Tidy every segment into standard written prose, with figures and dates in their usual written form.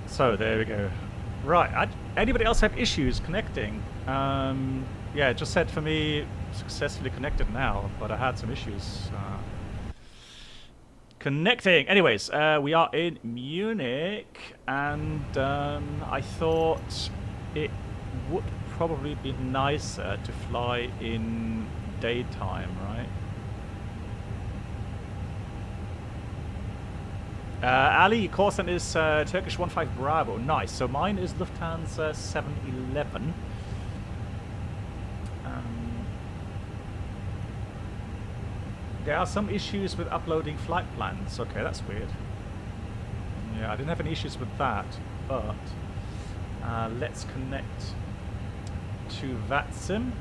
So there we go. Right. Anybody else have issues connecting? Yeah, it just said for me successfully connected now, but I had some issues connecting. Anyways, we are in Munich, and I thought it would probably be nicer to fly in daytime, right? Ali, Corsan is Turkish 15 Bravo. Nice. So mine is Lufthansa 711. There are some issues with uploading flight plans. Okay, that's weird. Yeah, I didn't have any issues with that, but let's connect to VATSIM.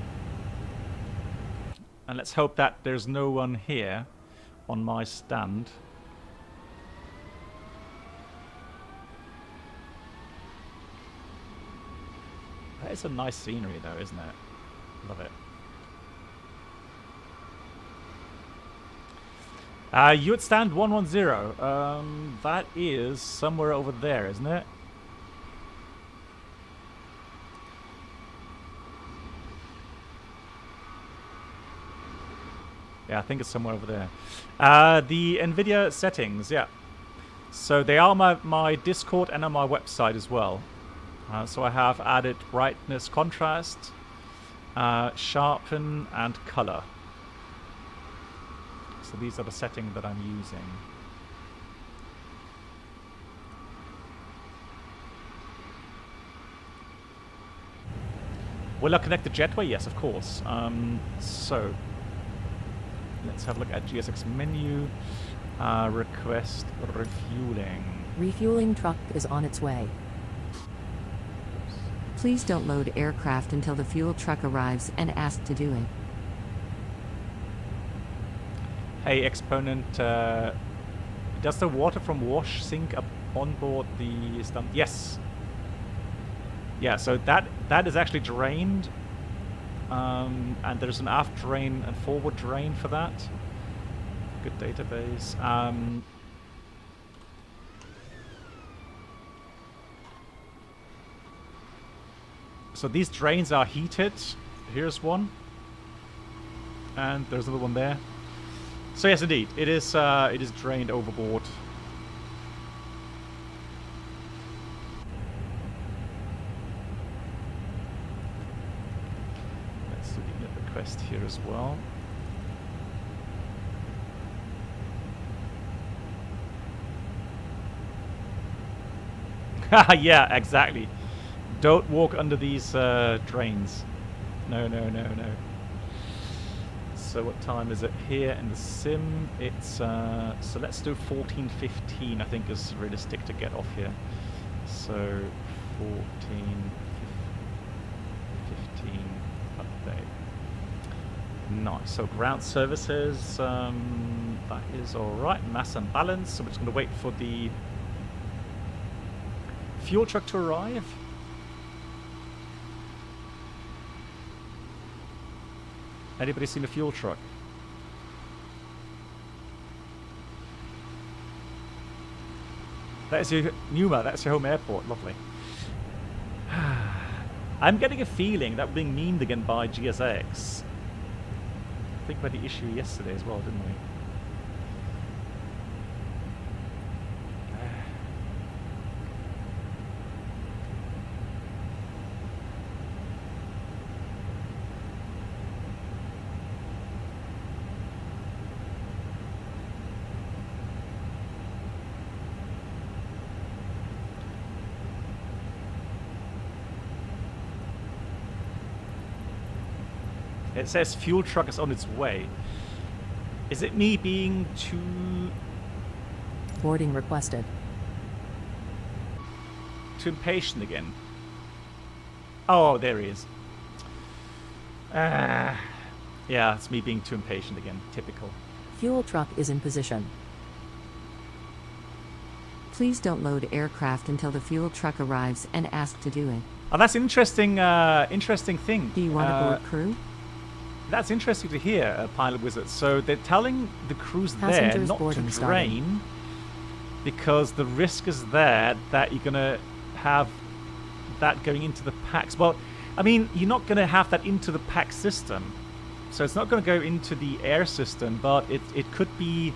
And let's hope that there's no one here on my stand. That is a nice scenery though, isn't it? Love it. You would stand 110. That is somewhere over there, isn't it? Yeah, I think it's somewhere over there. The NVIDIA settings, yeah. So they are my Discord and on my website as well. So I have added brightness, contrast, sharpen, and color. So these are the settings that I'm using. Will I connect the jetway? Yes, of course. So let's have a look at GSX menu. Request refueling. Refueling truck is on its way. Please don't load aircraft until the fuel truck arrives and ask to do it. Hey, Exponent, does the water from wash sink up on board the Istanbul? Yes. Yeah, so that is actually drained, and there's an aft drain and forward drain for that. Good database. So these drains are heated. Here's one, and there's another one there. So yes, indeed, it is drained overboard. Let's do the request here as well. Yeah, exactly. Don't walk under these drains. No, no, no, no. So what time is it here in the sim? It's so let's do 14:15. I think is realistic to get off here. So 14:15 update. Nice. So ground services. That is all right. Mass and balance. So we're just going to wait for the fuel truck to arrive. Anybody seen a fuel truck? That is your Numa, that's your home airport, lovely. I'm getting a feeling that we're being memed again by GSX. I think we had the issue yesterday as well, didn't we? It says fuel truck is on its way. Is it me being too Boarding requested. Too impatient again? Oh, there he is. Yeah, it's me being too impatient again. Typical. Fuel truck is in position. Please don't load aircraft until the fuel truck arrives and ask to do it. Oh, that's an interesting, interesting thing. Do you want to board crew? That's interesting to hear, Pilot Wizard. So they're telling the crews there not to drain because the risk is there that you're gonna have that going into the packs. Well, I mean, you're not going to have that into the pack system, so it's not going to go into the air system, but it could be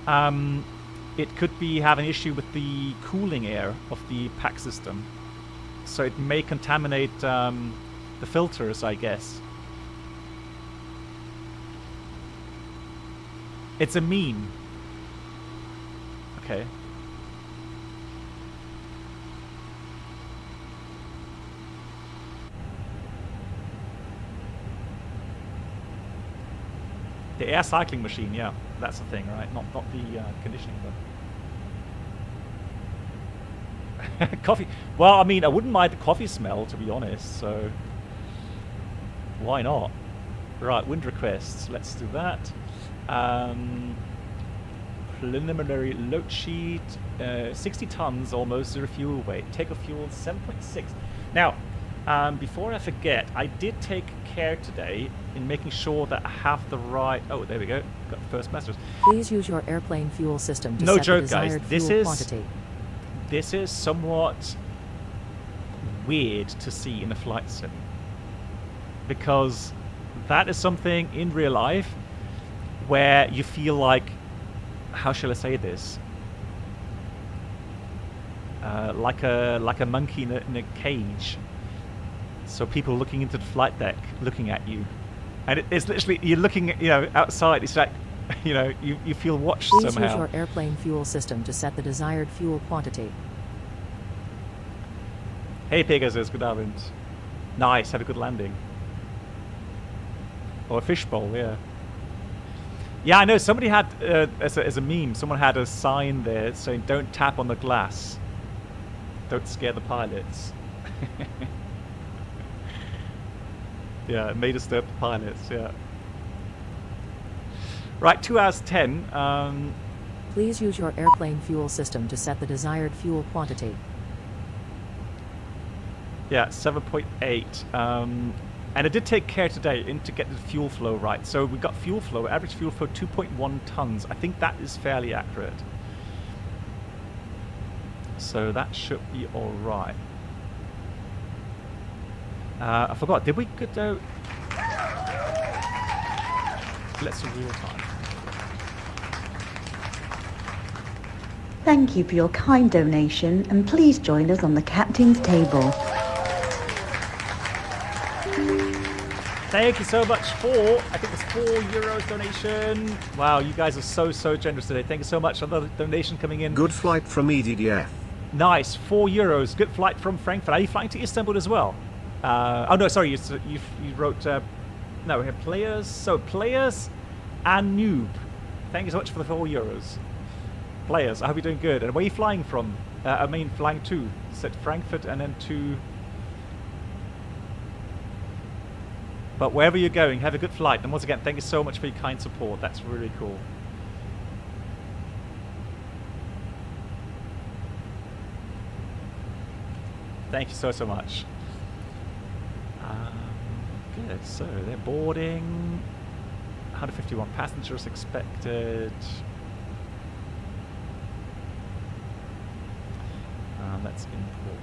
have an issue with the cooling air of the pack system, so it may contaminate the filters, I guess. It's a meme. Okay. The air cycling machine, yeah, that's the thing, right? Not the conditioning, but coffee. Well, I mean, I wouldn't mind the coffee smell, to be honest. So why not? Right, wind requests. Let's do that. Preliminary load sheet. 60 tons, almost zero fuel weight. Takeoff fuel 7.6. Now, before I forget, I did take care today in making sure that I have the right... Oh, there we go. Got the first message. Please use your airplane fuel system to no set joke, the desired guys. fuel quantity. This is somewhat weird to see in a flight sim, because that is something in real life where you feel like, how shall I say this? Like a monkey in a cage. So people looking into the flight deck, looking at you, and it's literally, you're looking at, outside. It's like, you feel watched Please somehow. use your airplane fuel system to set the desired fuel quantity. Hey Pegasus, good afternoon. Nice, have a good landing. Or a fishbowl, yeah. Yeah, I know. Somebody had, as a meme, someone had a sign there saying, "Don't tap on the glass. Don't scare the pilots." Yeah, it may disturb the pilots, yeah. Right, 2 hours 10. Please use your airplane fuel system to set the desired fuel quantity. Yeah, 7.8. And I did take care today to get the fuel flow right. So we got fuel flow, average fuel flow 2.1 tons. I think that is fairly accurate. So that should be all right. I forgot, did we go... Let's do real time. Thank you for your kind donation, and please join us on the captain's table. Thank you so much for, I think it's €4 donation. Wow, you guys are so generous today. Thank you so much. Another donation coming in. Good flight from EDDM. Nice, €4. Good flight from Frankfurt. Are you flying to Istanbul as well? Oh no, sorry, you wrote, no, we have players. So players and noob. Thank you so much for the €4. Players, I hope you're doing good. And where are you flying from? I mean, flying to. You said Frankfurt and then to... But wherever you're going, have a good flight. And once again, thank you so much for your kind support. That's really cool. Thank you so much. Good, so they're boarding. 151 passengers expected. Let's import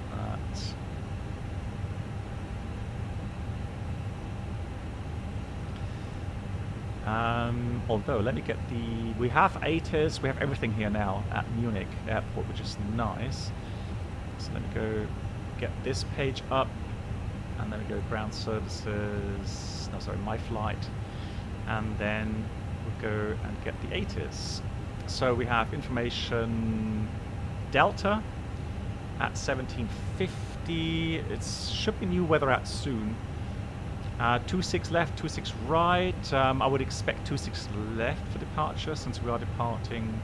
that. Although, let me get the... We have ATIS, we have everything here now at Munich airport, which is nice. So let me go get this page up. And then we go ground services, no sorry, my flight. And then we'll go and get the ATIS. So we have information Delta at 1750. It should be new weather out soon. 26 left, 26 right. I would expect 26 left for departure, since we are departing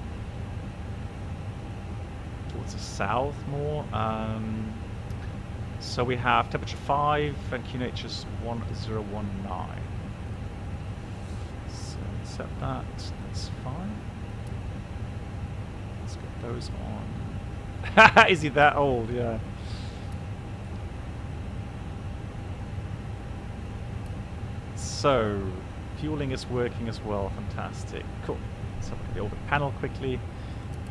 towards the south more. So we have temperature 5 and QNH is 1019. So set that, that's fine. Let's get those on. Is he that old? Yeah. So, fueling is working as well. Fantastic. Cool. Let's have a look at the orbit panel quickly.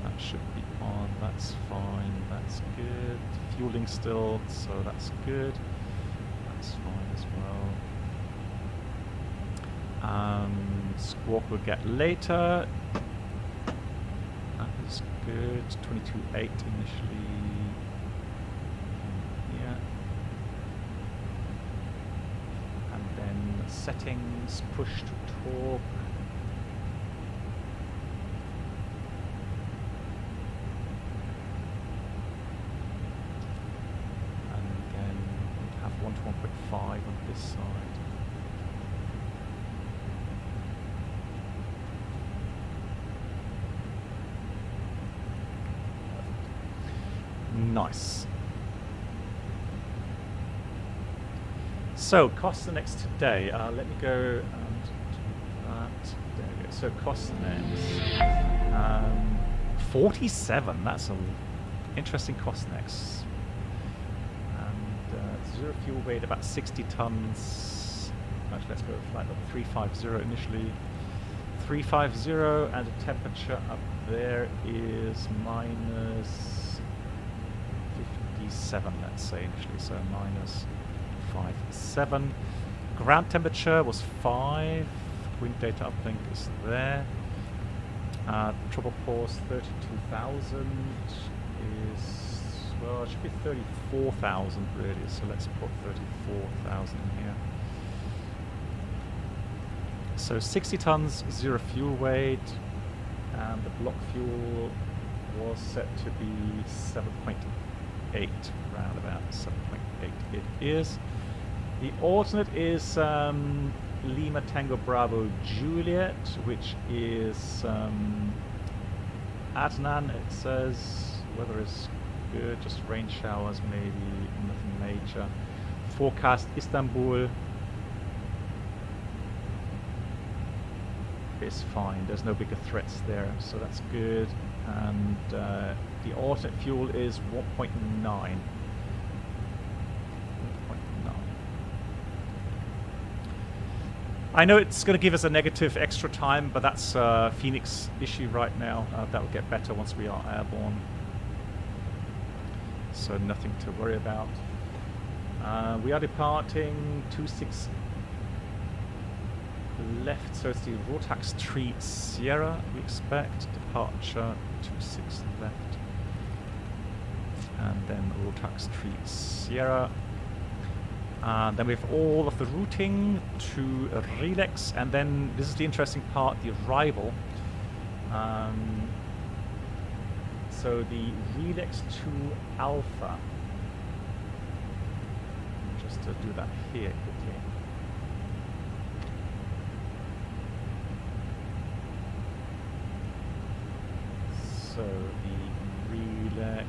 That should be on. That's fine. That's good. refueling still, so that's good. That's fine as well. Squawk we'll get later. That is good. 22.8 initially. Yeah. And then settings, push to talk. And then we'll have 1 to 1.5 on this side. Nice. So, cost next today. Let me go and do that. There we go. So, cost next. 47. That's an interesting cost next. And zero fuel weight, about 60 tons. Actually, let's go flight level 350 initially. 350, and the temperature up there is minus 57, let's say initially, so minus 57. Ground temperature was 5. Wind data uplink is there. Tropopause 32,000 is, well, it should be 34,000 really, so let's put 34,000 in here. So 60 tons, 0 fuel weight, and the block fuel was set to be 7.8, round about 7.8 it is. The alternate is Lima Tango Bravo Juliet, which is Adnan, it says. Weather is good, just rain showers maybe, nothing major. Forecast Istanbul is fine, there's no bigger threats there, so that's good. And the alternate fuel is 1.9. I know it's going to give us a negative extra time, but that's a FENIX issue right now. That will get better once we are airborne. So nothing to worry about. We are departing 26 left, so it's the Rotax 3 Sierra we expect. Departure 26 left. And then Rotax 3 Sierra. And then we have all of the routing to Relax, and then this is the interesting part, the arrival. So the Relax to Alpha. Just to do that here quickly. So the Relax.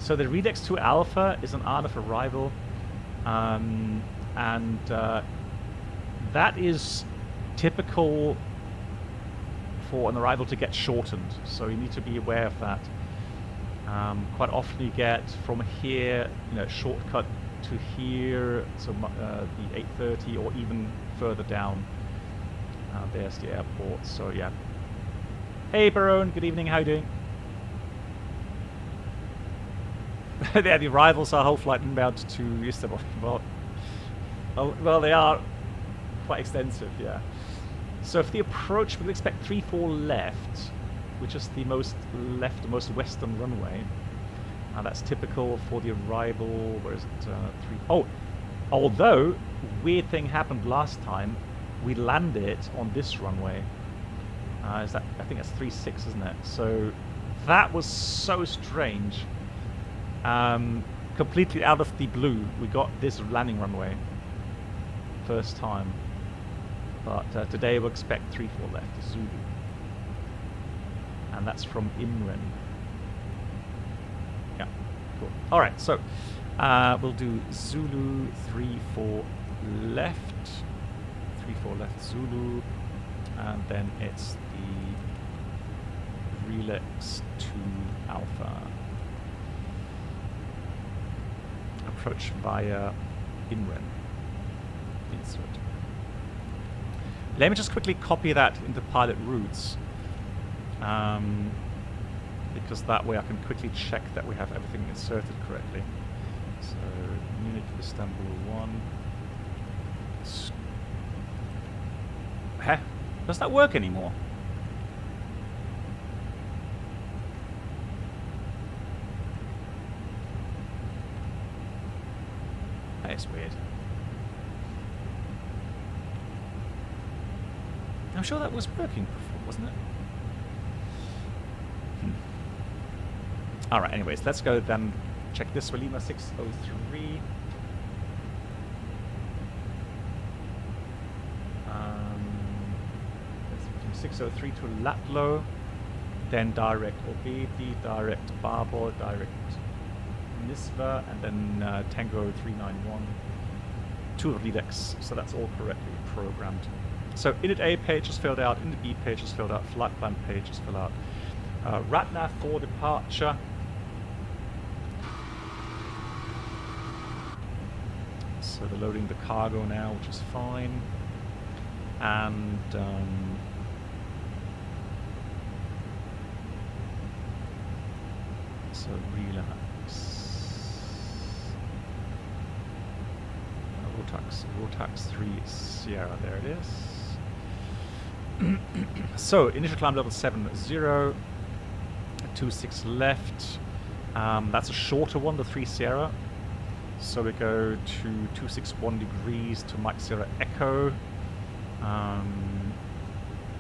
So the Relax 2 Alpha is an hour of arrival, and that is typical for an arrival to get shortened, so you need to be aware of that. Quite often you get from here, shortcut to here, so the 8:30 or even further down. There's the airport, so yeah. Hey Barone, good evening, how you doing? Yeah, the arrivals are whole flight inbound to Istanbul. Well, they are quite extensive, yeah. So for the approach, we'll expect 34 left, which is the most left, the most western runway. That's typical for the arrival. Where is it? 3. Oh, although weird thing happened last time, we landed on this runway. I think that's 36, isn't it? So that was so strange. Completely out of the blue, we got this landing runway first time, but today we'll expect 34 left, Zulu, and that's from Imran. Yeah, cool. All right, so we'll do Zulu 34 left, 34 left Zulu, and then it's the Relax 2 Alpha. Approach via Imran. Insert. Let me just quickly copy that into pilot routes. Because that way I can quickly check that we have everything inserted correctly. So, Munich, Istanbul 1. Heh? Does that work anymore? That is weird. I'm sure that was working before, wasn't it? Alright, anyways, let's go then check this for Lima 603. 603 to Latlo, then direct Obedi, direct Barbor, direct Nisva, and then Tango 391 to Ridex. So that's all correctly programmed. So init A page is filled out, init B page is filled out, flight plan page is filled out. RATNAV for departure. So they're loading the cargo now, which is fine. And so relax. Rotax 3 Sierra, there it is. So initial climb level 70, 26 left. That's a shorter one, the 3 Sierra. So we go to 261 degrees to Mike Sierra Echo.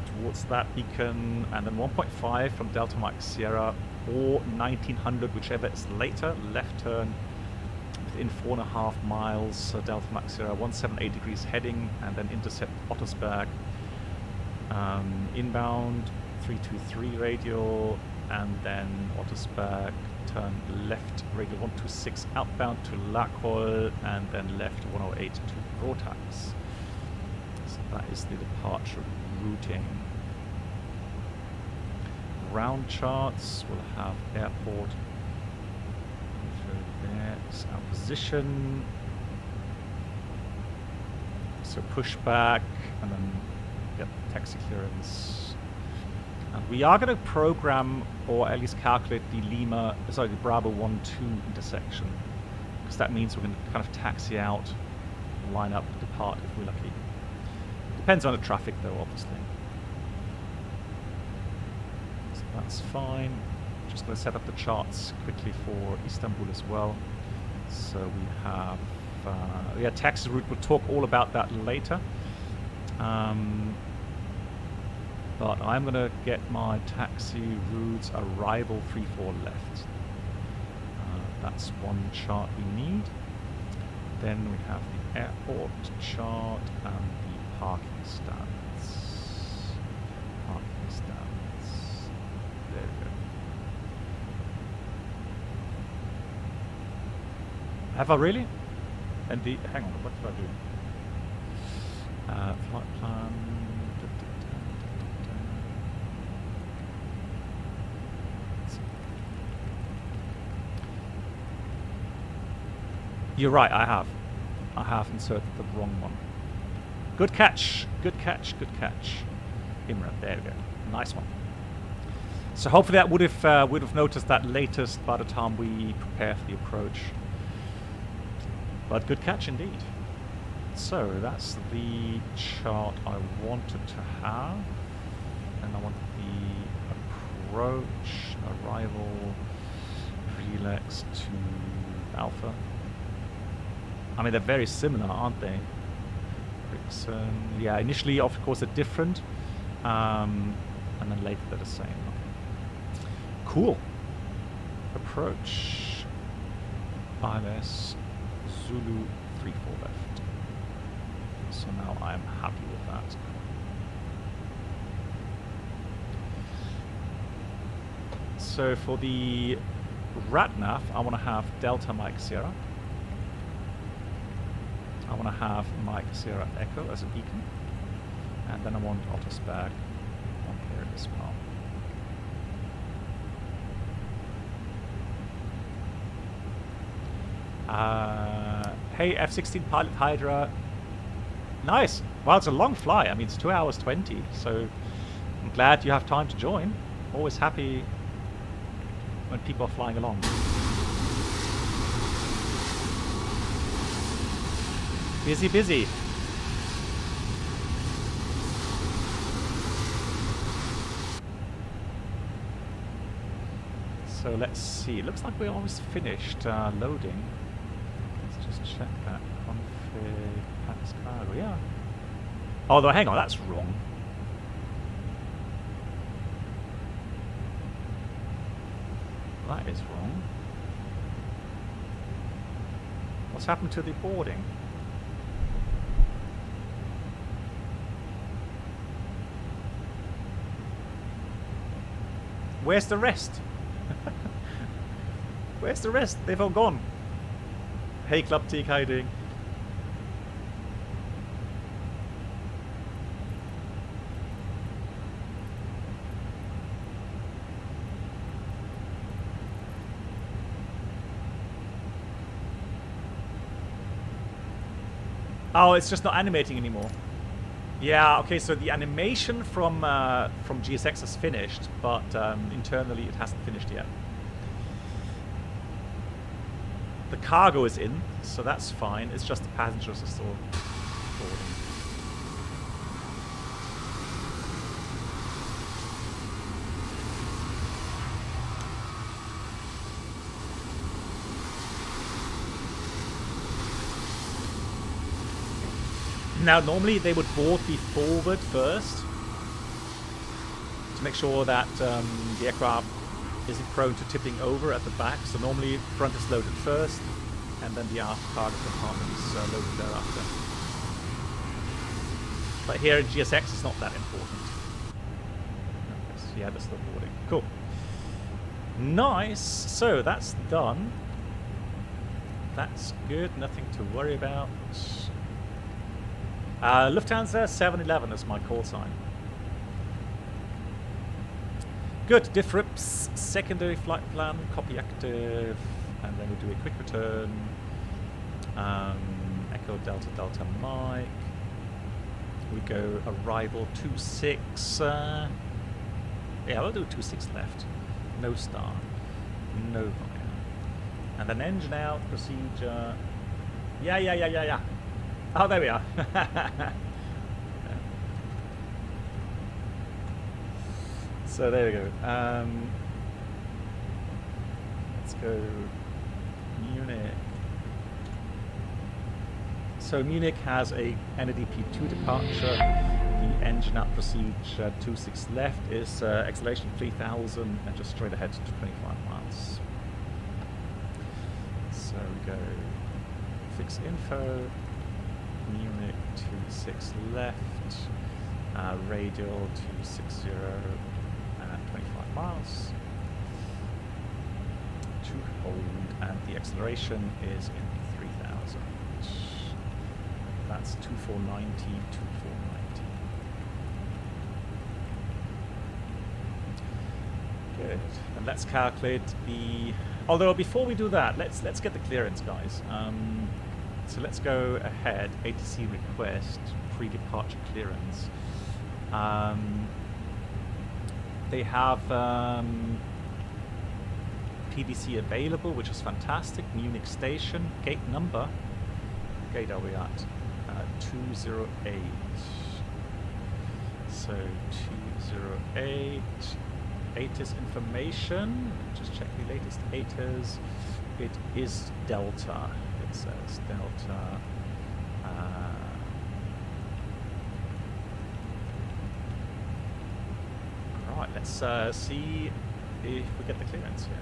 Towards that beacon, and then 1.5 from Delta Mike Sierra, or 1900, whichever is later, left turn within 4.5 miles, so Delta Mike Sierra 178 degrees heading, and then intercept Ottersberg. Inbound 323 radial, and then Ottersberg turn left radial 126 outbound to Lakol, and then left 108 to Rotax. So that is the departure routing. Ground charts will have airport. There's our position. So pushback, and then get taxi clearance. And we are going to program, or at least calculate, the Bravo 1-2 intersection, because that means we're going to kind of taxi out, line up, depart if we're lucky. Depends on the traffic, though, obviously. So that's fine. Just going to set up the charts quickly for Istanbul as well. So we have, taxi route. We'll talk all about that later. But I'm going to get my taxi routes arrival 3-4 left. That's one chart we need. Then we have the airport chart and the parking stands. Parking stands. There we go. Have I really? And the hang on, what did I do? Flight plan. You're right, I have. I have inserted the wrong one. Good catch, good catch, good catch. Imran, there we go. Nice one. So hopefully that would have noticed that latest by the time we prepare for the approach. But good catch indeed. So that's the chart I wanted to have. And I want the approach, arrival, relax to Alpha. I mean, they're very similar, aren't they? Yeah, initially, of course, they're different. And then later they're the same. Cool. Approach. ILS Zulu 3-4 left. So now I'm happy with that. So for the RATNAV, I want to have Delta Mike Sierra. I want to have Mike Sierra Echo as a beacon. And then I want Ottersberg on here as well. Hey, F-16 pilot Hydra. Nice. Well, it's a long flight. I mean, it's 2 hours 20, so I'm glad you have time to join. Always happy when people are flying along. Busy, busy. So let's see. It looks like we almost finished loading. Let's just check that. Config packs cargo. Yeah. Oh, no, hang on. That's wrong. That is wrong. What's happened to the boarding? Where's the rest? Where's the rest? They've all gone. Hey Club Teak, how you doing? Oh, it's just not animating anymore. Yeah, okay, so the animation from GSX is finished, but internally it hasn't finished yet. The cargo is in, so that's fine. It's just the passengers are still boarding. Now, normally they would board the forward first to make sure that the aircraft isn't prone to tipping over at the back. So normally front is loaded first, and then the aft cargo compartment is loaded thereafter. But here in GSX, it's not that important. Yeah, that's the boarding. Cool. Nice. So that's done. That's good. Nothing to worry about. Lufthansa 711 is my call sign. Good. Diff rips, secondary flight plan, copy active, and then we do a quick return. Echo Delta Delta Mike. We go arrival 26. Yeah, we'll do 26 left. No star. No volume. And then engine out, procedure. Yeah. Oh, there we are. So there we go. Let's go Munich. So Munich has a NADP2 departure. The engine out procedure 26 left is acceleration 3000 and just straight ahead to 25 miles. So we go fix info. Munich 26 left, radial 260 and 25 miles. To hold, and the acceleration is in 3000. That's 2490, 2490. Good. And let's calculate the. Although before we do that, let's get the clearance, guys. So let's go ahead, ATC request, pre-departure clearance. They have PDC available, which is fantastic. Munich station, gate number. What gate are we at? 208. So 208. ATIS information. Just check the latest ATIS. It is Delta. Says Delta. Right, let's see if we get the clearance here.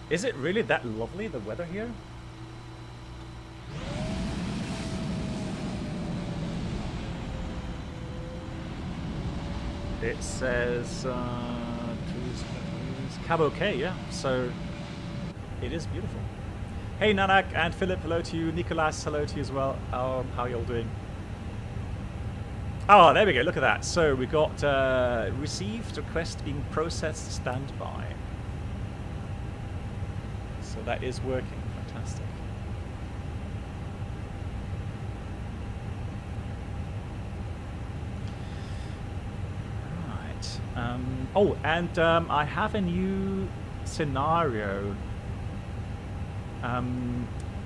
Is it really that lovely, the weather here? It says Cab OK, yeah. So it is beautiful. Hey Nanak and Philip, hello to you. Nicolas, hello to you as well. How are you all doing? Oh, there we go. Look at that. So we got received request being processed, standby. So that is working. Fantastic. Right. Oh, and I have a new scenario.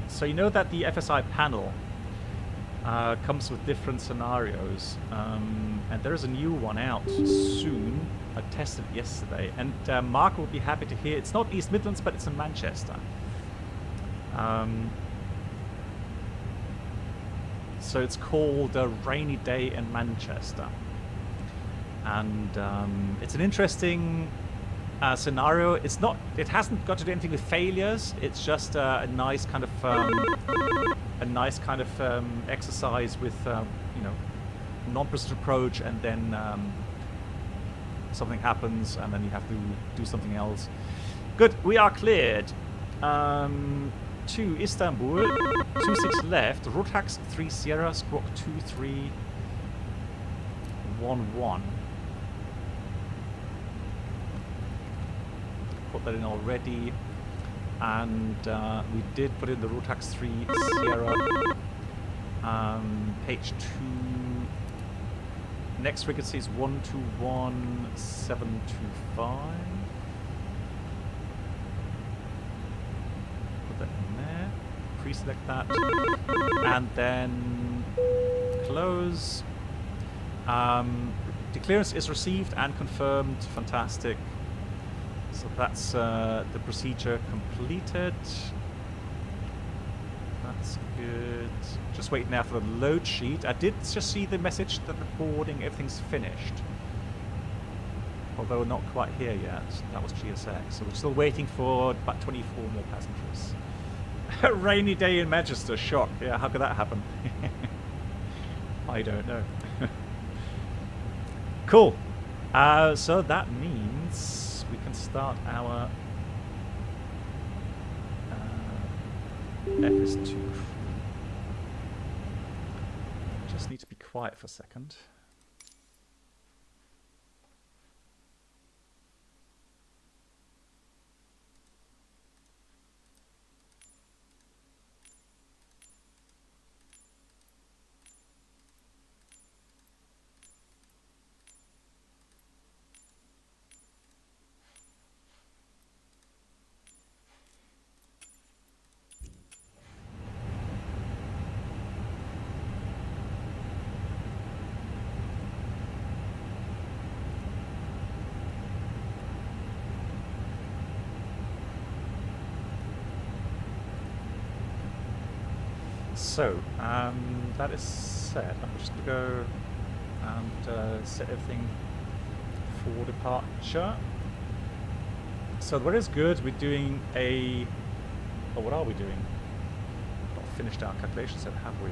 So you know that the FSI panel comes with different scenarios, and there is a new one out soon. I tested it yesterday, and Mark will be happy to hear. It's not East Midlands, but it's in Manchester. So it's called A Rainy Day in Manchester, and it's an interesting scenario. It's not. It hasn't got to do anything with failures. It's just a nice kind of exercise with you know, non-precision approach, and then something happens, and then you have to do something else. Good. We are cleared. To Istanbul, 26 left. Rotax 3 Sierra, squawk 2311. Put that in already, and we did put in the Rotax 3 Sierra. Page 2. Next frequency is 121725. Put that in there. Pre-select that, and then close. The clearance is received and confirmed. Fantastic. So that's the procedure completed. That's good. Just waiting now for the load sheet. I did just see the message that the boarding, everything's finished. Although not quite here yet. That was GSX. So we're still waiting for about 24 more passengers. A rainy day in Manchester. Shock. Yeah, how could that happen? I don't know. Cool. So that means we can start our FS2. Just need to be quiet for a second. So, that is set. I'm just going to go and set everything for departure. So the weather is good. We're doing a... Oh, what are we doing? Not finished our calculations yet, have we?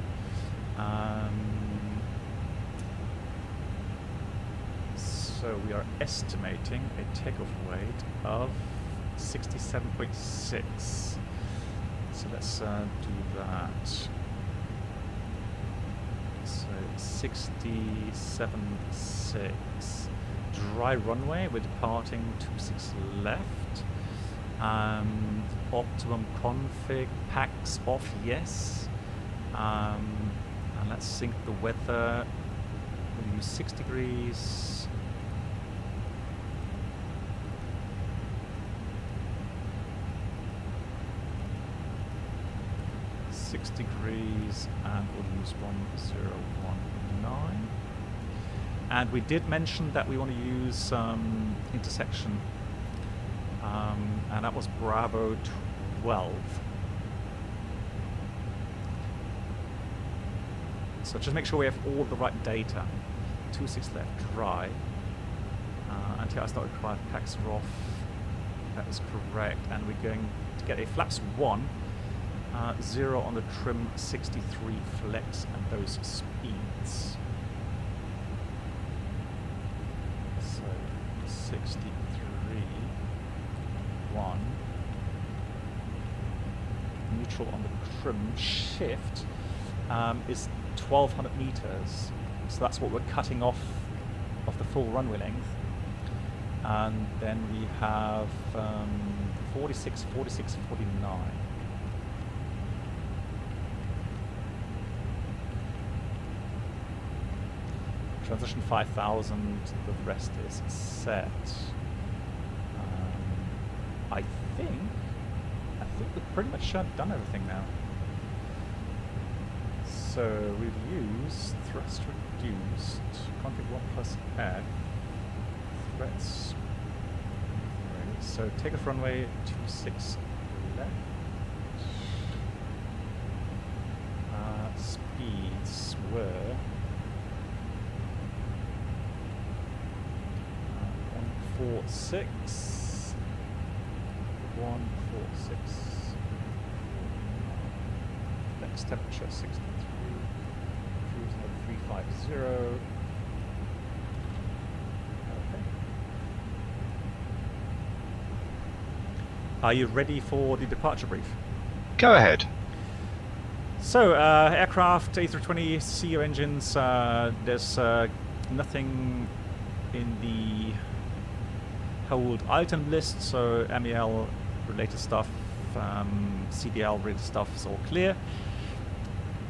So we are estimating a takeoff weight of 67.6. So let's do that. So 67.6. Dry runway, we're departing 26 left. Optimum config, packs off, yes. And let's sync the weather. We'll use 6 degrees. And we'll use 1019. And we did mention that we want to use intersection, and that was Bravo 12. So just make sure we have all the right data. 26 left, dry. Until I start required, packs are off. That is correct. And we're going to get a flaps 1. 0 on the trim, 63 flex, and those speeds. So 63, 1. Neutral on the trim. Shift is 1200 meters. So that's what we're cutting off of the full runway length. And then we have 46, 46, 49. Transition 5000, the rest is set. I think we've pretty much done everything now. So reduced, thrust reduced, config 1 plus F, threats. So takeoff runway 26 left. Speeds were 146, 146. Next temperature 63. Cruise level 350. Okay. Are you ready for the departure brief? Go ahead. So, aircraft, A320 CEO engines, there's nothing in the hold item list, so MEL related stuff, CDL related stuff is all clear.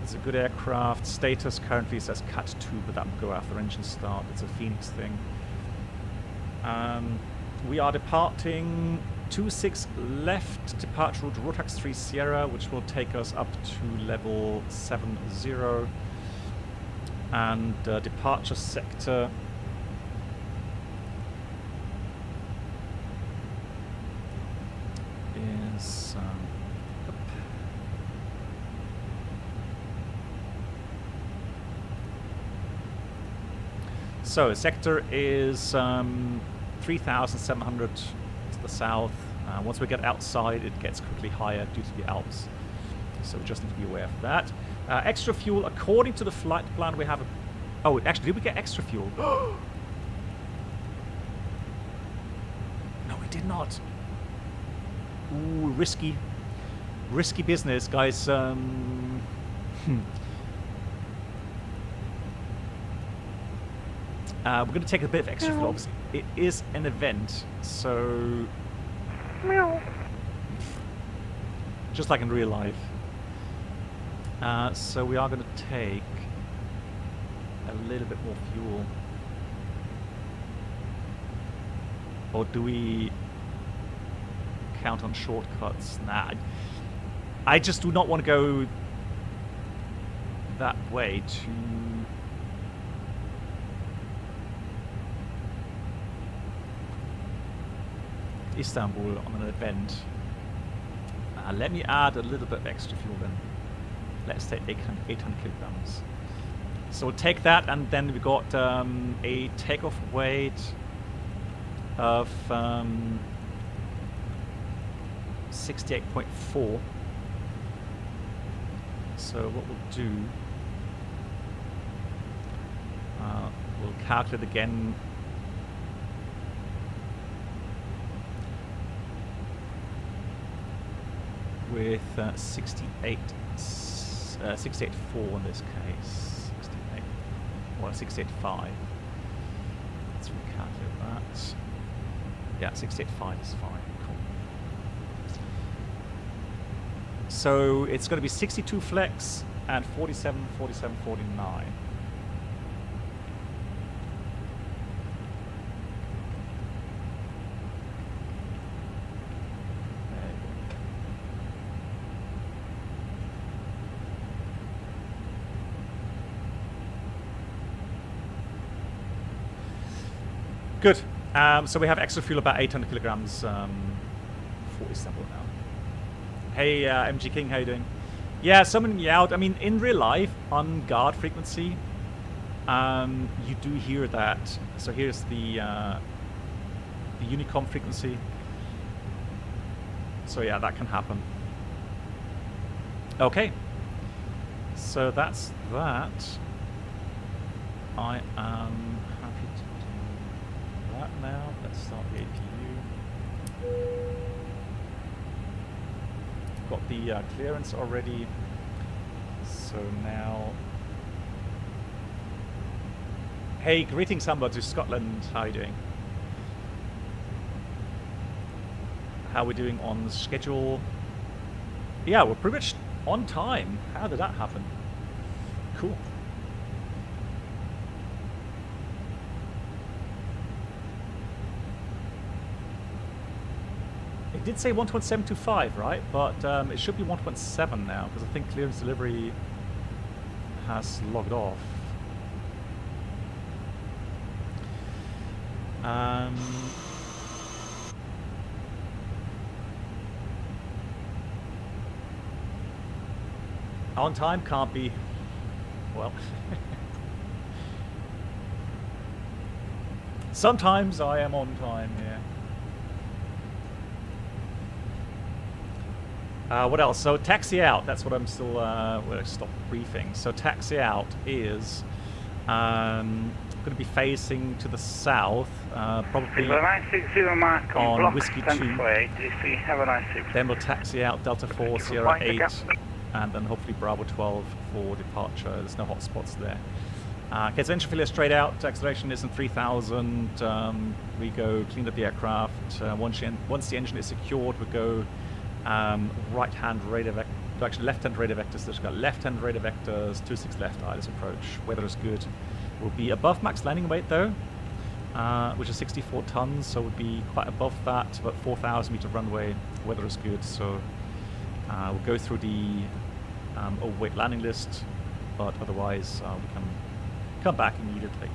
It's a good aircraft. Status currently says cut 2, but that will go after engine start. It's a FENIX thing. We are departing 26 left, departure route Rotax 3 Sierra, which will take us up to level 70. And departure sector is so sector is 3,700 to the south. Once we get outside, it gets quickly higher due to the Alps. So we just need to be aware of that. Extra fuel, according to the flight plan, we have a... Oh, actually, did we get extra fuel? No, we did not. Ooh, risky. Risky business, guys. We're going to take a bit of extra fuel, obviously. It is an event, so... Just like in real life. So we are going to take a little bit more fuel. Or do we count on shortcuts? Nah. I just do not want to go that way to... Istanbul on an event. Let me add a little bit of extra fuel then. Let's take 800 kilograms. So we'll take that, and then we got a takeoff weight of 68.4. So what we'll do, we'll calculate again. With 68.4 in this case. 68, or 68.5. Let's recalculate that. Yeah, 68.5 is fine. Cool. So it's going to be 62 flex and 47, 47, 49. Good. So we have extra fuel, about 800 kilograms for Istanbul now. Hey, MG King, how you doing? Yeah, summoning you out. I mean, in real life, on guard frequency, you do hear that. So here's the Unicom frequency. So yeah, that can happen. Okay. So that's that. I am happy to do that now. Let's start the APU. Got the clearance already. So now Hey, greetings, Amber, to Scotland. How are you doing? How are we doing on schedule? Yeah, we're pretty much on time. How did that happen? Cool. It did say 1.725, right? But it should be 1.7 now, because I think clearance delivery has logged off. On time can't be. Well, sometimes I am on time, yeah. What else? So taxi out. That's what I'm still. Well, stop briefing. So taxi out is going to be facing to the south, probably on Whiskey 2. Have a nice day. Then we'll taxi out Delta 4, Sierra 8, and then hopefully Bravo 12 for departure. There's no hot spots there. Okay, so engine failure straight out. Acceleration is in 3,000. We go clean up the aircraft. Once the engine is secured, we go right-hand radar vector. Actually, left-hand radar vectors. So we've got left-hand radar vectors. 26 left. ILS approach. Weather is good. We'll be above max landing weight though, which is 64 tons. So we'll be quite above that. About 4,000 meter runway. Weather is good. So we'll go through the overweight landing list, but otherwise we can come back immediately.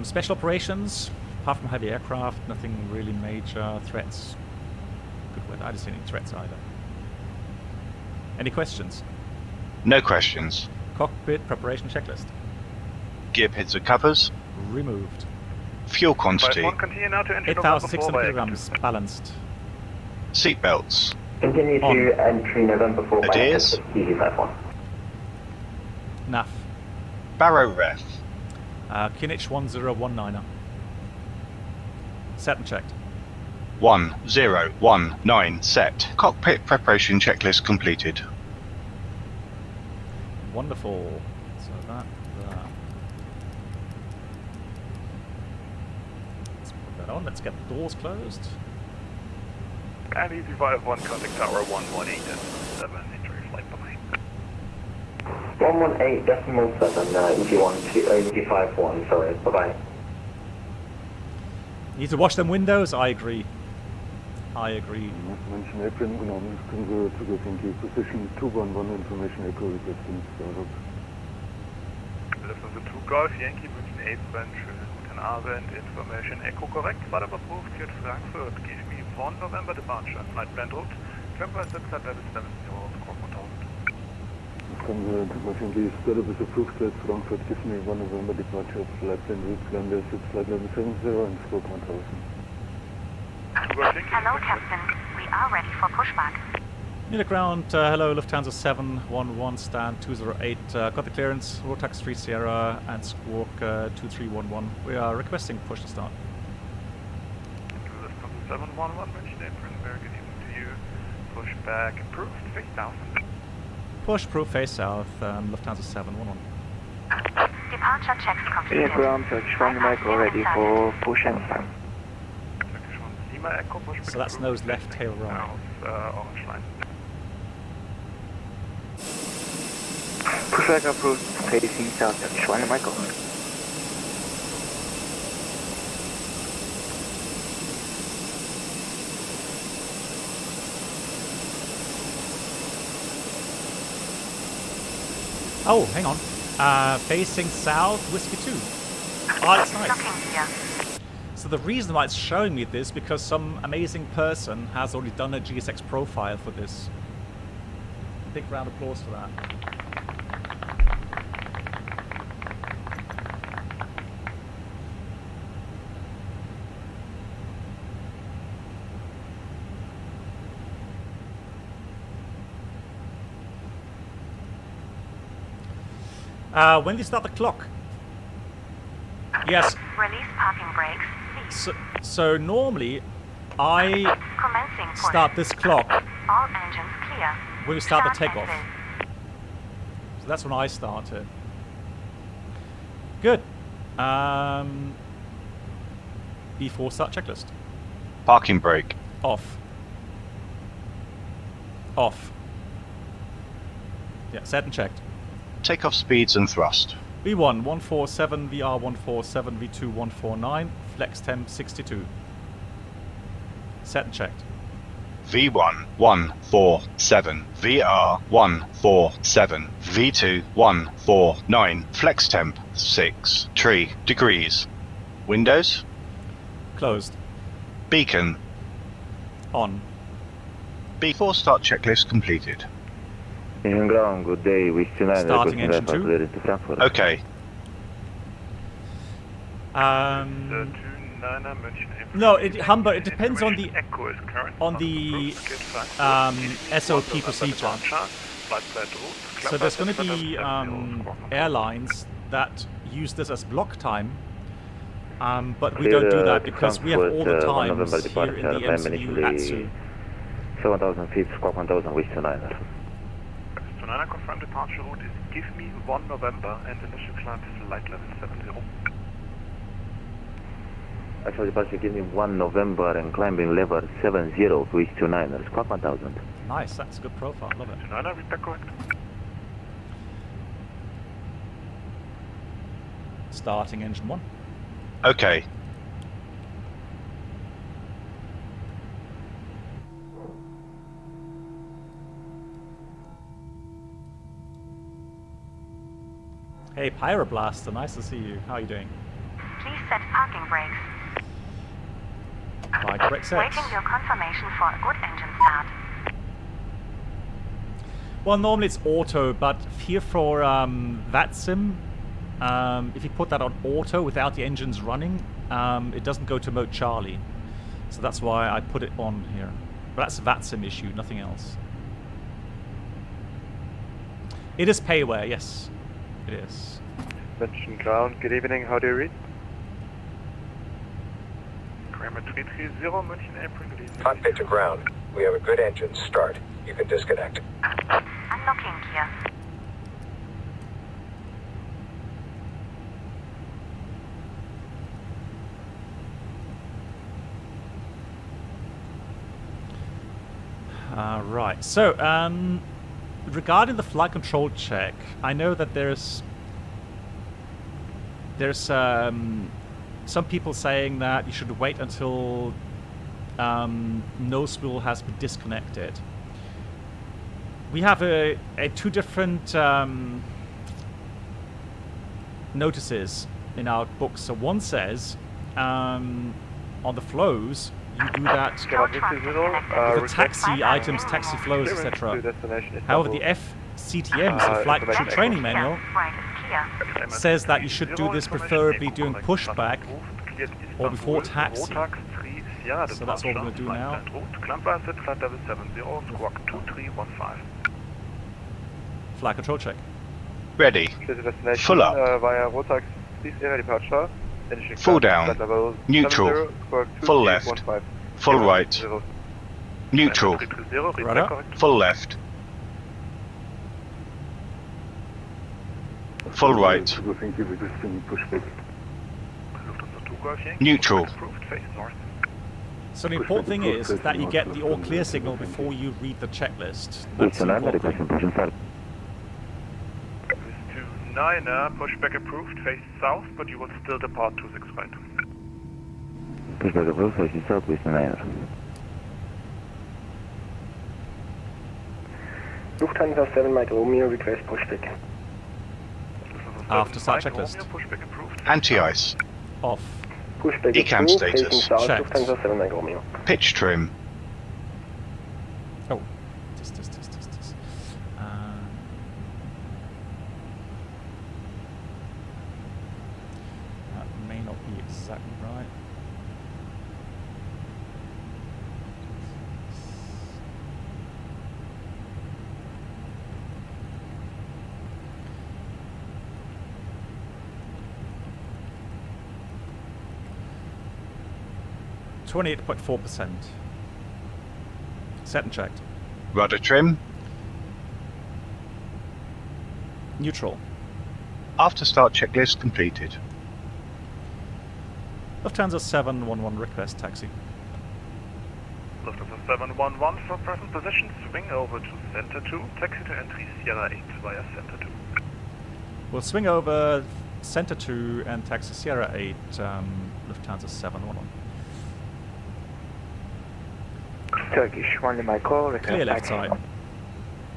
Special operations, apart from heavy aircraft, nothing really major threats. Good weather. I didn't see any threats either. Any questions? No questions. Cockpit preparation checklist. Gear pins and covers. Removed. Fuel quantity. 8,600 kilograms balanced. Seat belts. Continue On. to entry November 4 by Adairs. TD51. NAF. Barrow ref. Kinich 1019er. Set and checked. 1019 set. Cockpit preparation checklist completed. Wonderful. So that. Let's put that on. Let's get the doors closed. And Easy 51, contact tower 118 7, entry flight behind. 118.7, EG51, sorry, bye-bye. Need to wash them windows? I agree. I agree. Information apron genommen, können Sie zugriffen position 211 information echo requesting startup. Listen to 2 Golf, Yankee München apron, schönen guten Abend, information echo correct, but approved, Kit Frankfurt, give me 1 November departure, flight plan route, Tremper 6 at level 70, squawk 1000. Können Sie zugriffen startup is approved, flight Frankfurt, give me 1 November departure, flight plan route, Lambda 6 flight level 70 and squawk 1000. Hello, Captain. We are ready for pushback. Munich ground, hello, Lufthansa 711, stand 208. Got the clearance, Rotax 3 Sierra and squawk 2311. We are requesting push to start. Lufthansa 711, München apron, very good evening to you. Pushback approved, face south. Push, proof, face south, Lufthansa 711. Departure checks completed. ground, Turkish 1 Michael, ready for push and start. Turkish 1 Lima echo, pushback So that's nose left, tail right. Orange line. Pushback approved, facing south, Turkish 1 Michael. Oh, hang on. Facing south, Whiskey 2. Oh, that's nice. Looking here. So the reason why it's showing me this because some amazing person has already done a GSX profile for this. Big round of applause for that. When do you start the clock? Yes. Release parking brakes, please. So normally, I Commencing push. start this clock All engines clear. when we start the Start takeoff. exit. So So that's when I started. Good. Before start checklist. Parking brake. Off. Off. Yeah, set and checked. Takeoff speeds and thrust. V1 147, VR 147, V2 149, flex temp 62. Set and checked. V1 147, VR 147, V2 149, flex temp 63 degrees. Windows. Closed. Beacon. On. Before start checklist completed. Engine ground, good day. Wish to nine. Starting engine 2. To Frankfurt. Okay. No, Humber. It depends on the SOP procedure. So there's going to be airlines that use this as block time, but we don't do that because we have all the times here in the MCU VATSIM. 7,000 feet, squawk 1,000, wish to niner. To niner, confirmed departure route is give me 1 November and initial climb is flight level 70. Actual departure, give me 1 November and climbing level 70, wish to niner, squawk 1,000. Nice, that's a good profile, love it. To niner, read back correct. Starting engine 1. Okay. Hey, Pyroblaster, nice to see you. How are you doing? Please set parking brakes. Parking brake set. Waiting your confirmation for a good engine start. Well, normally it's auto, but here for VATSIM, if you put that on auto without the engines running, it doesn't go to mode Charlie. So that's why I put it on here. But that's a VATSIM issue, nothing else. It is payware, yes. It is. Mention ground, good evening, how do you read? Grammar 330, München, April, good evening. Cockpit to ground. We have a good engine. Start. You can disconnect. Unlocking gear. Right, so regarding the flight control check, I know that there's some people saying that you should wait until nose wheel has been disconnected. We have two different notices in our book. So one says on the flows you do that with the taxi items, taxi flows, etc. However, the FCTM, so Flight Control Training Manual, says that you should do this preferably during pushback or before taxi. So that's what we're going to do now. Flight control check. Ready. Full up. Full down. Neutral. Full left. Full right. Neutral. Rudder. Full left. Full right. Neutral. So the important thing is that you get the all clear signal before you read the checklist. That's the important thing. Niner, pushback approved, face south, but you will still depart 265. Pushback approved, facing south, with the niner. Lufthansa 7 Mike Romeo, request pushback. After start checklist. Anti-ice. Off. Pushback Decam approved, status. facing south, Checked. Lufthansa 7 Mike Romeo. Pitch trim. Oh. This. That may not be exactly right. %. Set and checked. Rudder trim. Neutral. After start checklist completed. Lufthansa 711 request taxi. Lufthansa 711 for present position, swing over to Center 2, taxi to entry Sierra 8 via Center 2. We'll swing over Center 2 and taxi Sierra 8, Lufthansa 711. Turkish 1 Lima Echo, Clear left side.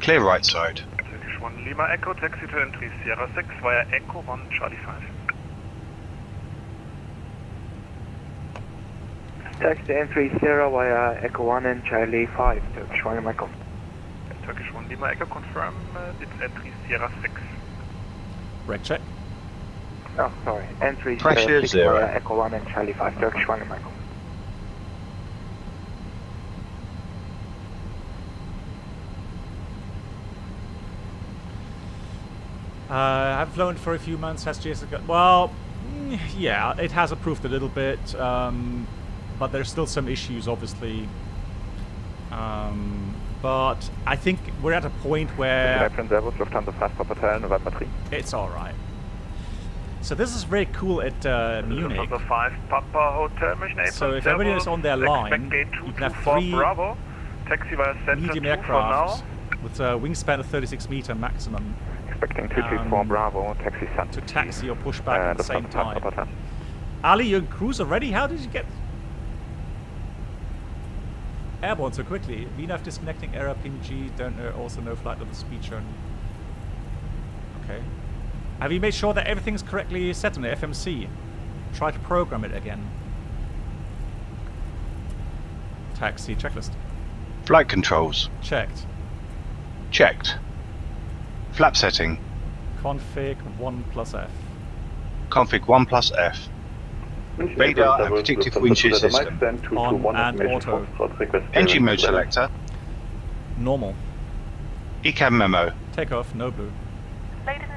Clear right side. Turkish 1 Lima Echo, taxi to entry Sierra 6 via Echo 1 Charlie 5. Taxi to entry Sierra via Echo 1 and Charlie 5, Turkish 1 Lima Echo. Turkish 1 Lima Echo, confirm it's entry Sierra 6. Brake check. Oh, sorry, entry Pressure Sierra 6 0. via Echo 1 and Charlie 5, Turkish 1 Lima Echo. I've flown for a few months, has Jessica. Well, yeah, it has improved a little bit, but there's still some issues, obviously. But I think we're at a point where it's alright. So this is very cool at Munich. Lufthansa 5 Papa Hotel, Mission 8. So if everybody is on their line, you can have 3 Bravo, taxi via Center medium 2 for now. aircraft with a wingspan of 36 meter maximum. Expecting 224 Bravo, taxi Center to taxi or push back at the same time. Ali, you're in cruise already? How did you get airborne so quickly? VNAV disconnecting error, PNG, don't know, also no flight level speed shown. Okay. Have you made sure that everything's correctly set on the FMC? Try to program it again. Taxi checklist. Flight controls. Checked. Checked. Flap setting. Config 1 plus F. Config 1 plus F. Radar and predictive wind shear system. On and auto. Engine mode selector. Normal. ECAM memo. Takeoff, no blue.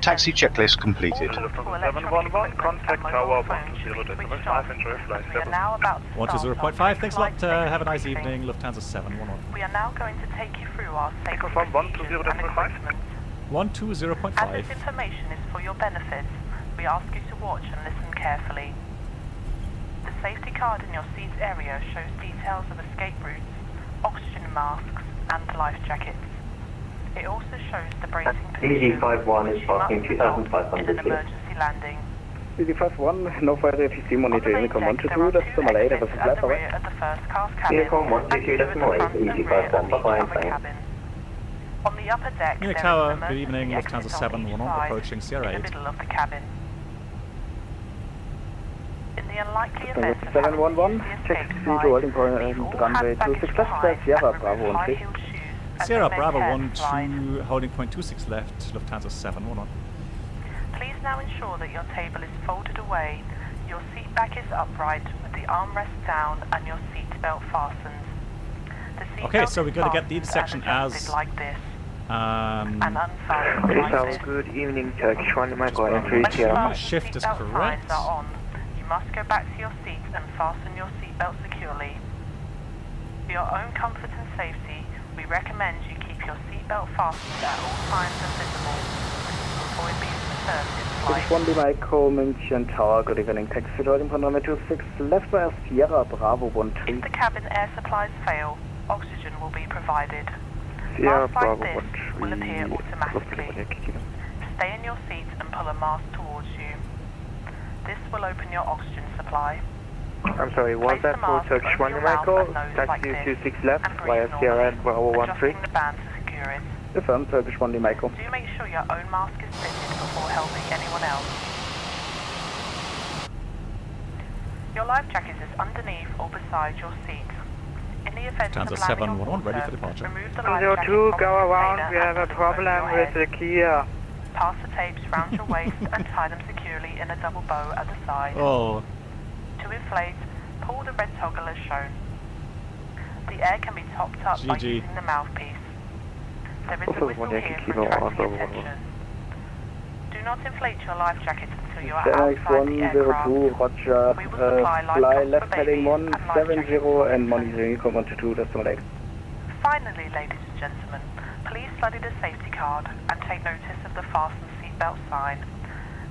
Taxi checklist completed. Lufthansa 711, contact tower 120.5, enjoy flight level. 120.5, thanks a lot, have a nice evening, Lufthansa 711. We are now going to take you through our safety Confirm procedures and 120.5. equipment. 120.5. As this information is for your benefit, we ask you to watch and listen carefully. The safety card in your seat area shows details of escape routes, oxygen masks, and life jackets. It also shows the bracing position EG51 is parking in an 2500 feet. emergency landing. EG51, no further FEC monitoring, come on to There are 2, two decimal 8, exits at the rear of the first class cabin Vehicle and two at the 122.8, front and rear of each EG51, other bye-bye, cabin. On the upper deck, Munich there Tower, is an good evening, emergency Lufthansa exit 711 on each side approaching Sierra in 8. the middle of the cabin. In the unlikely event of having to 711, use the taxi escape to device, holding point leave all runway hand baggage 26 left, behind Sierra and Bravo remove 13. high-heeled shoes as Sierra they may Bravo tear and slide. 12, holding point 26 left, Lufthansa 711. Please now ensure that your table is folded away, your seat back is upright with the armrest down and your seat belt fastened. The seat Okay, belt so is we're going to get the fastened intersection and adjusted as like this, and unfastened like this. Good evening, Turkish 1 Lima Echo, entry When Sierra. the Shift is seatbelt correct. signs are on, you must go back to your seat and fasten your seatbelt securely. For your own comfort and safety, we recommend you keep your seatbelt fastened at all times and visible. Avoid being disturbed in Turkish flight. 1 Lima Echo, München Tower, good evening, taxi to holding point runway 26 left via Sierra Bravo 13. If the cabin air supplies fail, oxygen will be provided. Sierra Masks like Bravo this will appear 13. automatically. Stay in your seat and pull a mask towards you. This will open your oxygen supply. I'm sorry, was Place that the for mask Turkish over 1 your Lima mouth Echo, and nose taxi like this, 26 left and via breathe Sierra normally, Bravo 13. adjusting the band to secure it. Affirm, Turkish 1 Lima Echo. Do make sure your own mask is fitted before helping anyone else. Your life jacket is underneath or beside your seat. In the event of Lufthansa landing on 711 ready water, for departure. remove the life jacket from the container and put it over your head. key here. Pass the tapes round your waist and tie them securely in a double bow at the side. Oh, To inflate, pull the red toggle as shown. The air can be topped up by GG. using the mouthpiece. There is a Also, whistle one here kilo for attracting also, attention. Do not inflate your life jacket until you are outside the FENIX aircraft. 102, Roger, We will supply life fly costs left for heading babies and life 170 jackets. and monitoring come on to 2, decimal 8. Finally, ladies and gentlemen, please study the safety card and take notice of the fasten seat seatbelt sign.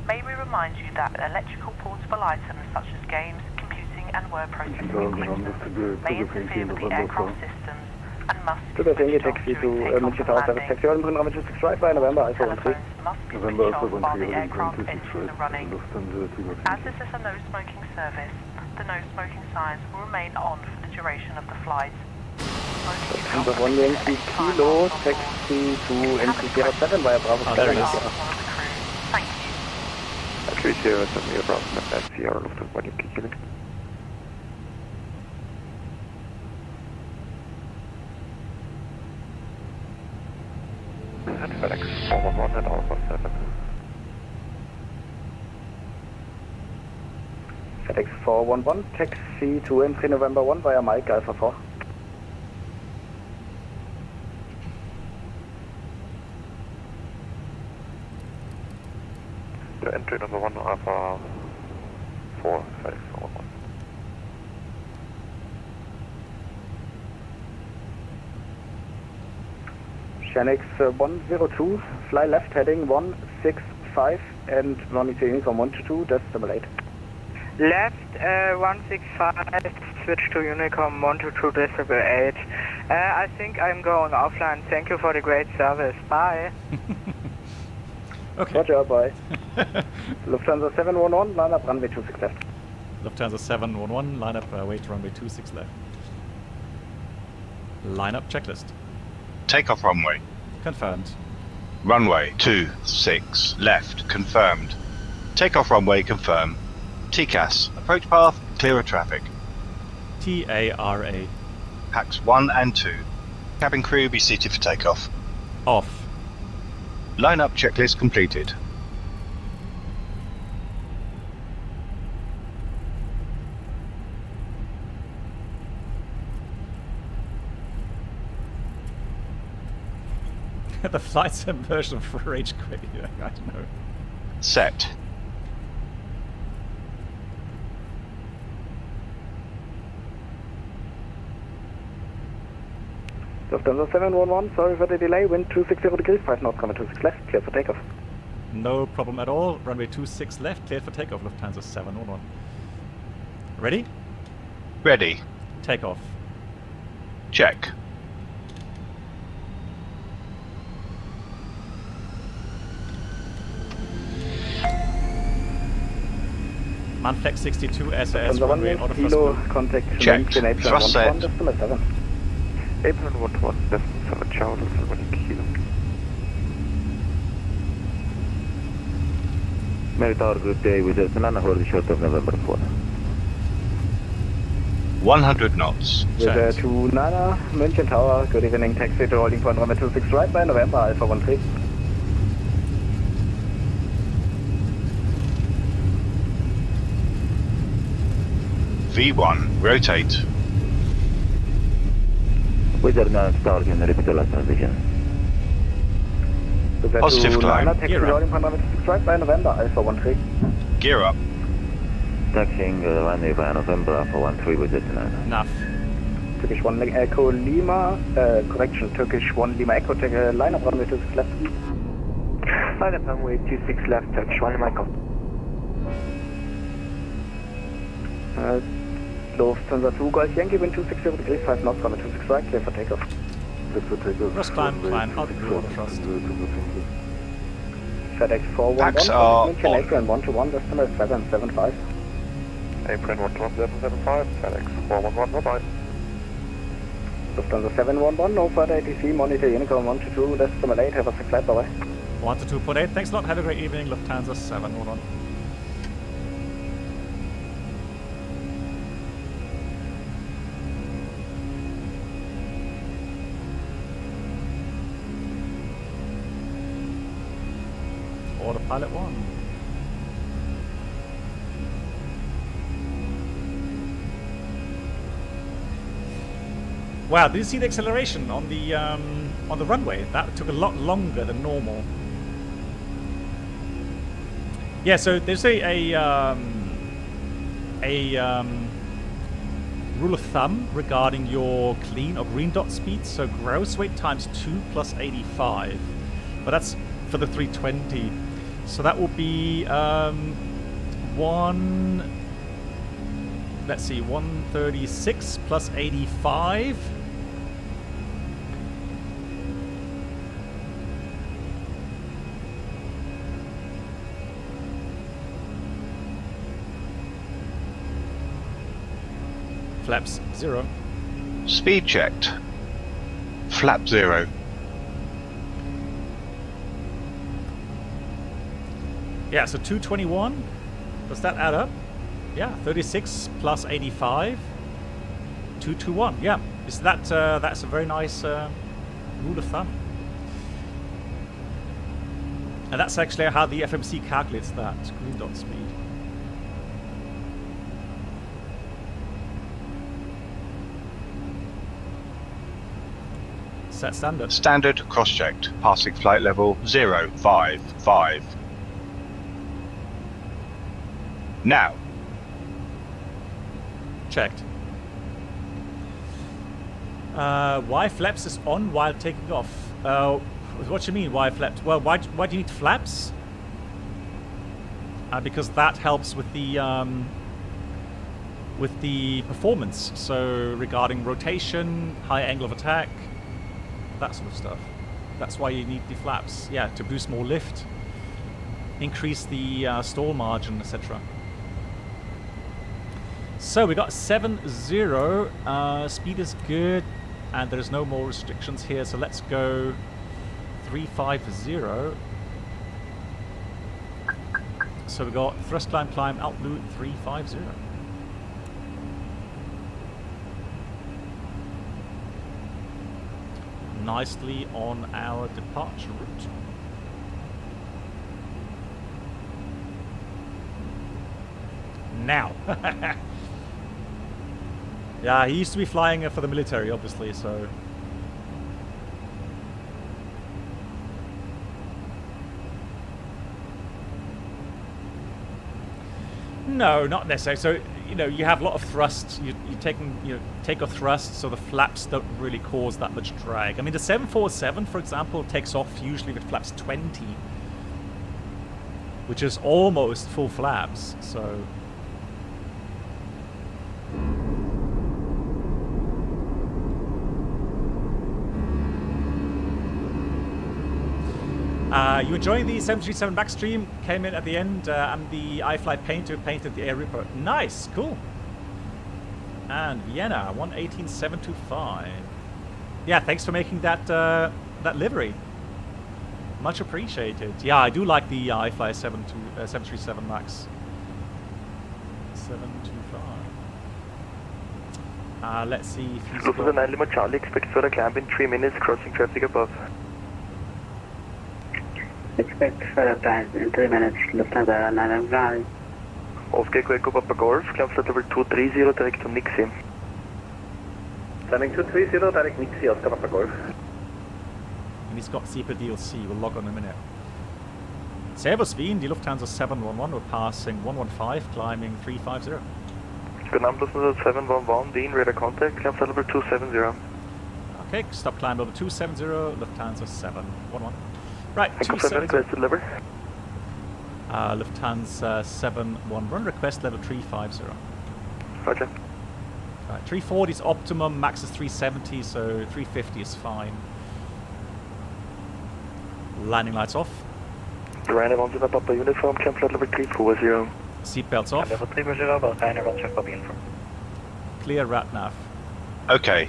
May we remind you that electrical portable items such as games, computing and word processing equipment may interfere with the aircraft systems and must be switched off during takeoff and landing. Telephones must be switched off while the aircraft engines are running. As this is a no smoking service, the no smoking signs will remain on for the duration of the flight. Number 1 Yankee Kilo, taxi to MT-07 via Bravo Sky. Thank you. 30 via Bravo Sierra Lufthansa 1 Yankee Kilo. And FedEx 411 and Alpha 7. FedEx 411, taxi to entry November 1 via Mike Alpha 4. The entry number 1 Alpha 4, FedEx 411. Shanix 102, fly left heading 165 and monitor uniform 122, decimal 8. Left 165, switch to uniform 122, decimal 8. I think I'm going offline. Thank you for the great service. Bye. Okay. Roger, bye. Lufthansa 711, line up runway 26 left. Lufthansa 711, line up wait runway 26 left. Line up checklist. Takeoff runway. Confirmed. Runway 26 left. Confirmed. Takeoff runway confirmed. TCAS. Approach path. Clear of traffic. TARA. Packs 1 and 2. Cabin crew be seated for takeoff. Off. Line up checklist completed. The flight sim version of Rage Quit. Yeah, I don't know. Set. Lufthansa 711, sorry for the delay, wind 260 degrees, 5 knots, coming 26 left, clear for takeoff. No problem at all. Runway 26 left, cleared for takeoff, Lufthansa 711. Ready? Ready. Takeoff. Check. Manflex 62 SAS runway auto kilo, thrust. contact Check. Thrust set. decimal 7. Apron 11, decimal 7, Chow, decimal 1 Kilo. Mary Tower, good day, with us, Nana, hold short of November 4. 100 knots. With to Nana, München Tower, good evening, taxi to holding point runway 26 right by November, Alpha 13. V1, rotate. Wizard Nana Tower, can you repeat the last transition? Positive climb. Nana, taxi to holding point runway 26 right by November, Alpha 13. Gear up. Taxiing runway via November, Alpha 13, Wizard Nana. Enough. Turkish 1 Echo Lima, correction, Turkish 1 Lima Echo, take a line up runway 26 left. Line up runway 26 left, Turkish 1 Lima Echo. Lufthansa 2 Golf Yankee, wind 260 degrees, 5 knots, runway 26 right, clear for takeoff. Thrust climb, out of water thrust. FedEx 411, Packs are München on. Apron 121, decimal 775. Apron 11775, FedEx 411, bye-bye. Lufthansa 711, no further ATC, monitor Unicorn 122, decimal 8, have a safe flight, bye-bye. 1 to 2.8. Thanks a lot. Have a great evening, Lufthansa 711. Autopilot 1. Wow, did you see the acceleration on the runway? That took a lot longer than normal. Yeah, so there's a rule of thumb regarding your clean or green dot speed. So gross weight times 2 plus 85, but that's for the 320. So that will be let's see, 136 plus 85. Flaps 0. Speed checked. Flap 0. Yeah, so 221. Does that add up? Yeah, 36 plus 85. 221. Yeah, is that that's a very nice rule of thumb. And that's actually how the FMC calculates that green dot speed. Set standard. Standard cross-checked. Passing flight level 055. Now. Checked. Why flaps is on while taking off? What do you mean, why flaps? Well, why do you need flaps? Because that helps with the performance. So regarding rotation, high angle of attack, that sort of stuff. That's why you need the flaps. Yeah, to boost more lift, increase the stall margin, etc. So we got 7-0. Speed is good, and there's no more restrictions here. So let's go 350. So we got thrust climb altitude 350. Nicely on our departure route. Now. Yeah, he used to be flying for the military, obviously, so... No, not necessarily. So, you know, you have a lot of thrust. You're taking, takeoff thrust, so the flaps don't really cause that much drag. I mean, the 747, for example, takes off usually with flaps 20, which is almost full flaps, so... You enjoying the 737 backstream? Came in at the end. I'm the iFly painter who painted the Air Ripper. Nice, cool. And Vienna 118725. Yeah, thanks for making that that livery. Much appreciated. Yeah, I do like the iFly 737 Max. 725. Let's see if he's got... Lufthansa 9 Lima Charlie, expect further climb in 3 minutes, crossing traffic above. Expect further climb in 3 minutes, Lufthansa 9 Lima Charlie. Oscar Echo Papa Golf, climb flight level 230 direct to Nixie. Landing 230 direct Nixie, Oscar Papa Golf. And he's got SEPA DLC, we'll log on in a minute. Servus Wien, die Lufthansa 711, we're passing 115, climbing 350. Good night, Lufthansa 711, Wien, radar contact, climb flight level 270. Okay, stop climb over 270, Lufthansa 711. Right, I confirm request level. Lufthansa 711, request level 350. Roger. Right, 340 is optimum, max is 370, so 350 is fine. Landing lights off. Ryanair 10 Papa uniform, climb flight level 340. Seatbelts off. Level 340, but Ryanair 10 Papa uniform. Clear RATNAV. Okay.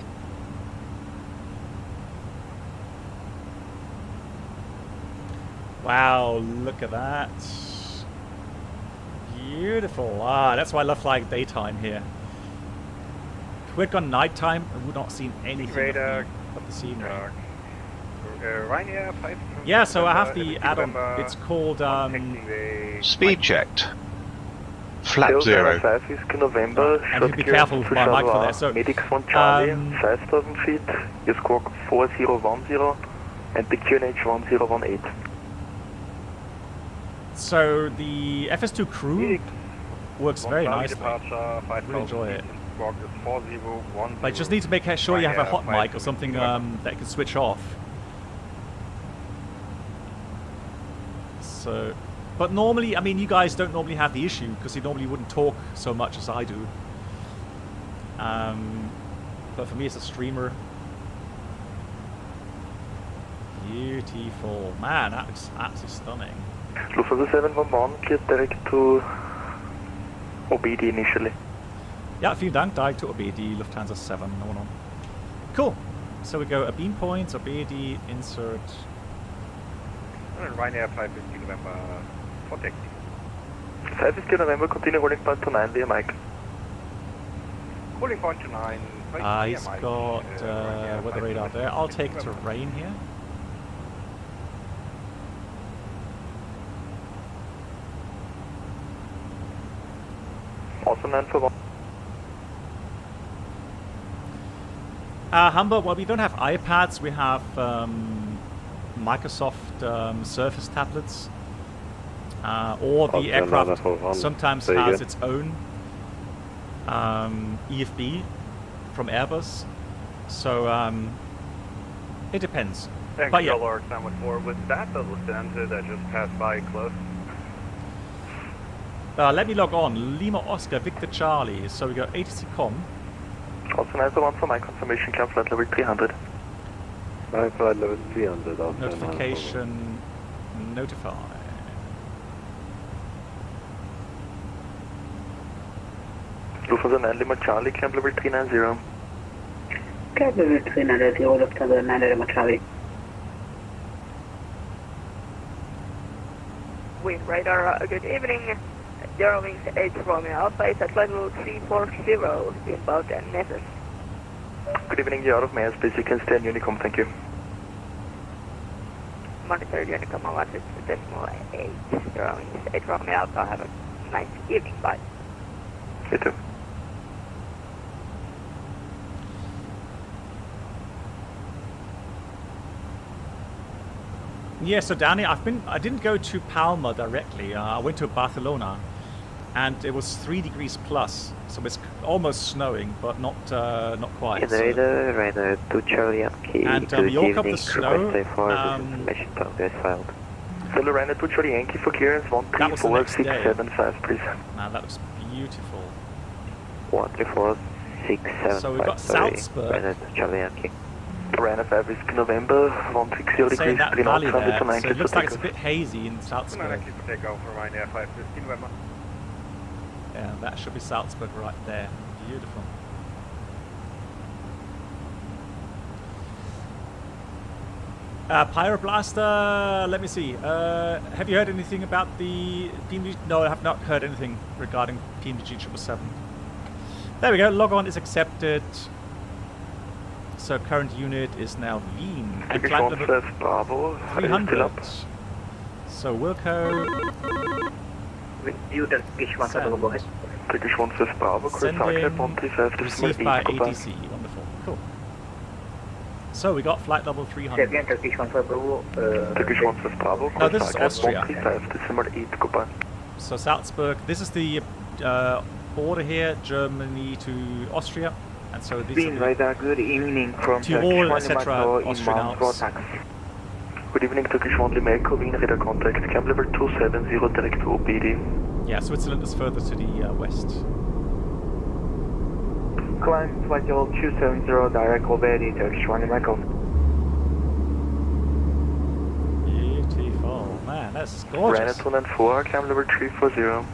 Wow, look at that. Beautiful. Ah, that's why I love flying daytime here. If we'd gone nighttime, I would not seen anything Radar, of the scenery. Ryanair 5. Yeah, so I have the add-on. It's called Speed checked. Flap 0. 5 is November, and you be careful with my mic for that. So, Medics 1 Charlie, 5,000 feet, your squawk 4010, and the QNH 1018. So the FS2 crew works very nicely. I really enjoy it. But you just need to make sure you have a hot mic or something that you can switch off. So But normally, I mean, you guys don't normally have the issue because you normally wouldn't talk so much as I do. But for me as a streamer, beautiful. Man, that looks absolutely stunning. Lufthansa 711, cleared direct to OBD initially. Ja, vielen Dank, direct to OBD, Lufthansa 711. Cool. So we go a beam point, OBD, insert. Ryanair 550 November for taxi. 550 November, continue holding point to 9 via Mike. Holding point to 9. He's got weather radar there. I'll take terrain here. Also 941. Hamburg, well, we don't have iPads. We have Microsoft Surface tablets. Or the aircraft sometimes has its own EFB from Airbus. So it depends. But yeah. Large 914, was that the Lufthansa that just passed by close? Let me log on. Lima Oscar Victor Charlie. So we got ATC com. Also 941 for my confirmation, climb flight level 300. Climb flight level 300. Notification notify. Lufthansa 9 Lima Charlie, climb level 390. Climb level 390, Lufthansa 9 Lima Charlie. Wind radar, good evening. Eurowings 8 Romeo Alpha is at flight level 340, inbound and Memphis. Good evening, you're out of airspace, you can stay in Unicom, thank you. Monitor Unicom 1.8, Eurowings 8 Romeo Alpha, have a nice evening, bye. You too. Yeah, so Danny, I didn't go to Palma directly. I went to Barcelona, and it was 3 degrees plus, so it's almost snowing, but not quite. So. Radar 2 Charlie Yankee. And we woke up the snow. Hello, Ryanair 2 Charlie Yankee for clearance 134,675, please. Man, that looks beautiful. 134,675. So we've got Salzburg. Ryanair 2 Charlie Yankee. Ryanair 5 is November, 160 degrees, that 3 knots, valley there, to 90 so it looks like it's a takeoff. bit hazy in Salzburg. For takeoff for Ryanair 550 November. Yeah, that should be Salzburg right there. Beautiful. Pyroblaster, let me see. Have you heard anything about the PMG? No, I have not heard anything regarding PMG 777. There we go, log on is accepted. So current unit is now Wien. And climb level 300. So Wilco. You Turkish 1 go ahead. Turkish 1 Bravo, sending, received by ATC. Wonderful. Cool. So we got flight level 300. Again, Turkish 1 Bravo. Turkish 1 Bravo. No, this is Austria. Goodbye. So Salzburg, this is the border here, Germany to Austria. And so this is radar, good evening from Tyrol, etc. Austrian Alps. Good evening, Turkish 1 Lima Echo, Wien radar contact, climb level 270, direct to OBD. Yeah, Switzerland is further to the west. Climb flight level 270, direct OBD, Turkish 1 Lima Echo. Beautiful, man, that's gorgeous. Ryanair 294, climb level 340.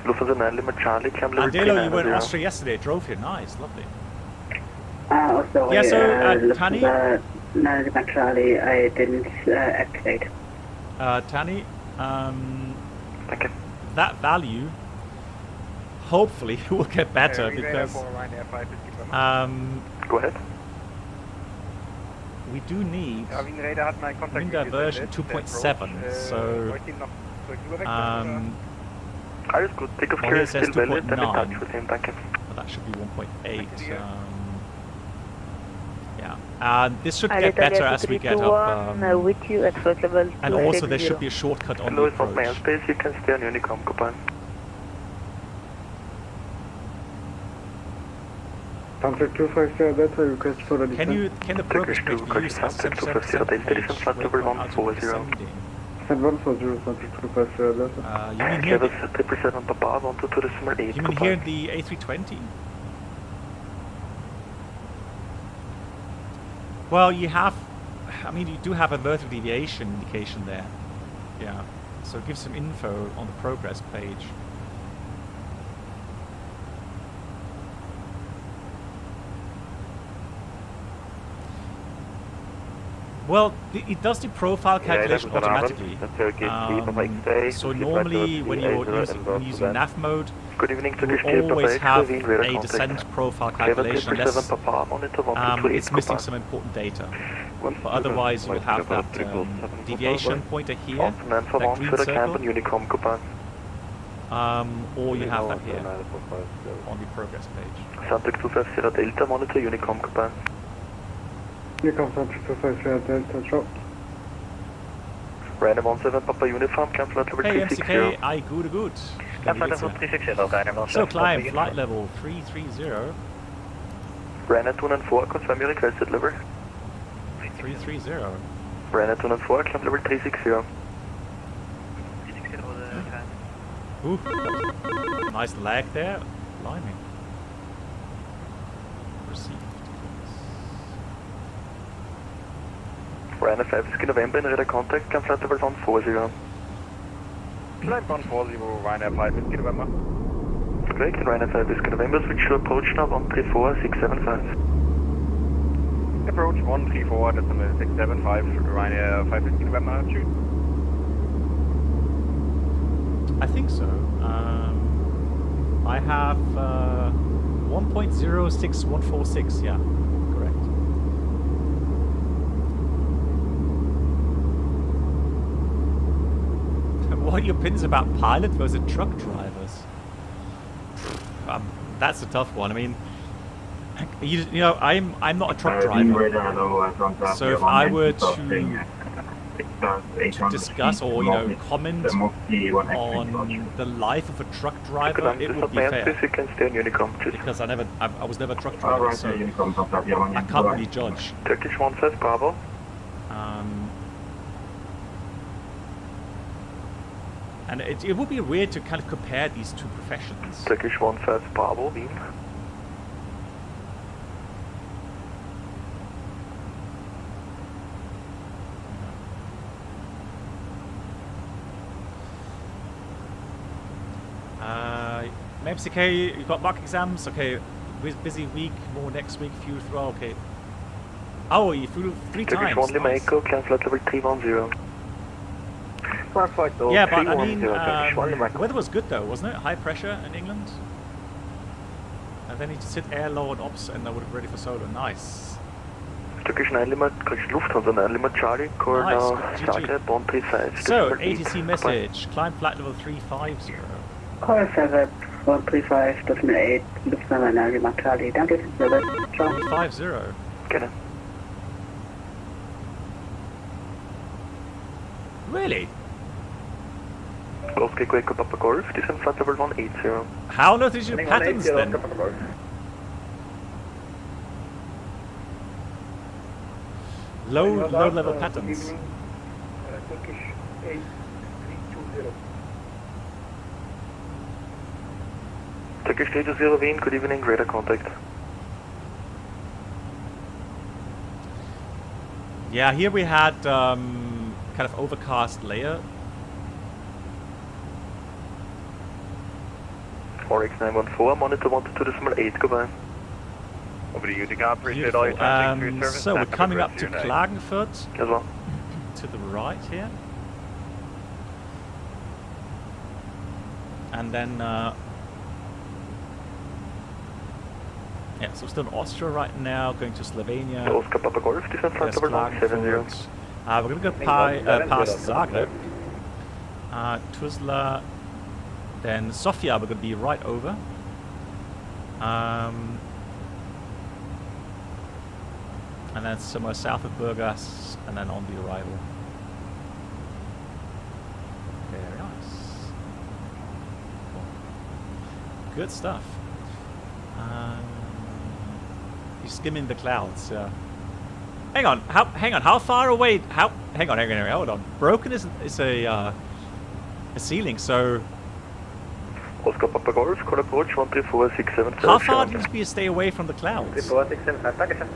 Lufthansa 9 Lima Charlie, climb level 390. Andelo, you were in Austria yesterday, drove here, nice, lovely. Also, yeah, so Tani? 9 Lima Charlie, I didn't activate. Tani, that value hopefully will get better because go ahead. We do need wind diversion 2.7, so alles gut, take off clearance still valid, then in touch with him, thank you. But that should be 1.8. Yeah, this should get better as we get up. With you at flight level and also there should be a shortcut on the approach. Hello, it's not my airspace, you can stay on Unicom, goodbye. Contact 250 Delta, request for a descent. Can the progress page be used as a 777 page? Waypoint out to descending. Send 140, contact 250 Delta. You mean here the, 777 Papa, 122.8. you mean here the A320? Well, you have, I mean, you do have a vertical deviation indication there. Yeah, so give some info on the progress page. Well, it does the profile calculation automatically. So normally when you're using nav mode, you always have a descent profile calculation unless it's missing some important data. But otherwise you will have that deviation pointer here, that green circle, or you have that here on the progress page. Contact 250 Delta, monitor Unicom command. Unicom contact 250 Delta, drop. Random 17 Papa Uniform, climb flight level 360. Hey MCK, I good. Climb flight level 360, So climb flight level 330. Random 294, confirm your requested level. 330. Random 294, climb level 360. Ooh, nice lag there. Blimey. Received. Random 5 Whiskey November in radar contact, climb flight level 140. Climb 140, Ryanair 5 Whiskey November. Correct, Ryanair 5 Whiskey November, switch to approach now 134675. Approach 134, decimal 675, Ryanair 5 Whiskey November, shoot. I think so. I have 1.06146, yeah, correct. What are your opinions about pilot versus truck drivers? That's a tough one. I mean, you know, I'm not a truck driver, so if I were to discuss or comment on the life of a truck driver, it would be fair because I was never a truck driver, so I can't really judge. Turkish 15 Bravo. And it would be weird to kind of compare these two professions. Turkish 15 Bravo, Wien. MCK, you've got mock exams, okay, busy week, more next week, few through, okay. Oh, you flew 3 times. Turkish 1 nice. Mako, cancel at level 310. Yeah, but I mean, weather was good though, wasn't it? High pressure in England. And then you just hit air low and ops and I would have ready for solo. Nice. Turkish 9 Lima, Lufthansa 9 Lima Charlie, core now, Stargate, Bond 35. So, ATC message, climb flight level 350. Core 7135.8, Lufthansa 9 Lima Charlie, down to 350. Okay. Really? Golf Gateway Papa Golf, descent flight level 180. How on earth is your patterns then? Low level patterns. Turkish 8320. Turkish 320 Wien, good evening, radar contact. Yeah, here we had kind of overcast layer. Oryx 914, monitor 122.8, goodbye. Over to Utica, appreciate all your time. Thanks for your service. So we're coming up to Klagenfurt. As well. To the right here. And then, yeah, so still in Austria right now, going to Slovenia. Oscar Papa Golf, descent flight level 170. We're going to go past Zagreb, Tuzla, then Sofia we're going to be right over. And then somewhere south of Burgas, and then on the arrival. Very nice. Cool. Good stuff. skimming the clouds. Yeah. Hang on. How far away? Hang on. Hold on. Broken is a ceiling. So. Oscar Papa Golf, call approach 13467. How far do you stay away from the clouds? 13467, Dankeschön.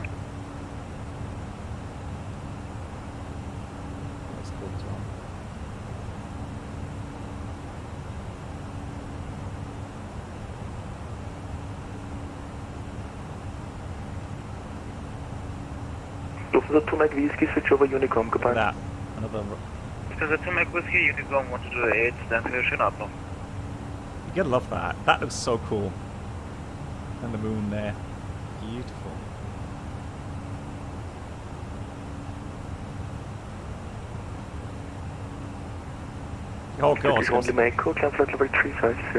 Lufthansa 2 Mike Whiskey, switch over Unicom, goodbye. That. Another. Lufthansa 2 Mike Whiskey, Unicom 128, danke für schönen Abend noch. You gotta love that. That looks so cool. And the moon there. Beautiful. Oh god.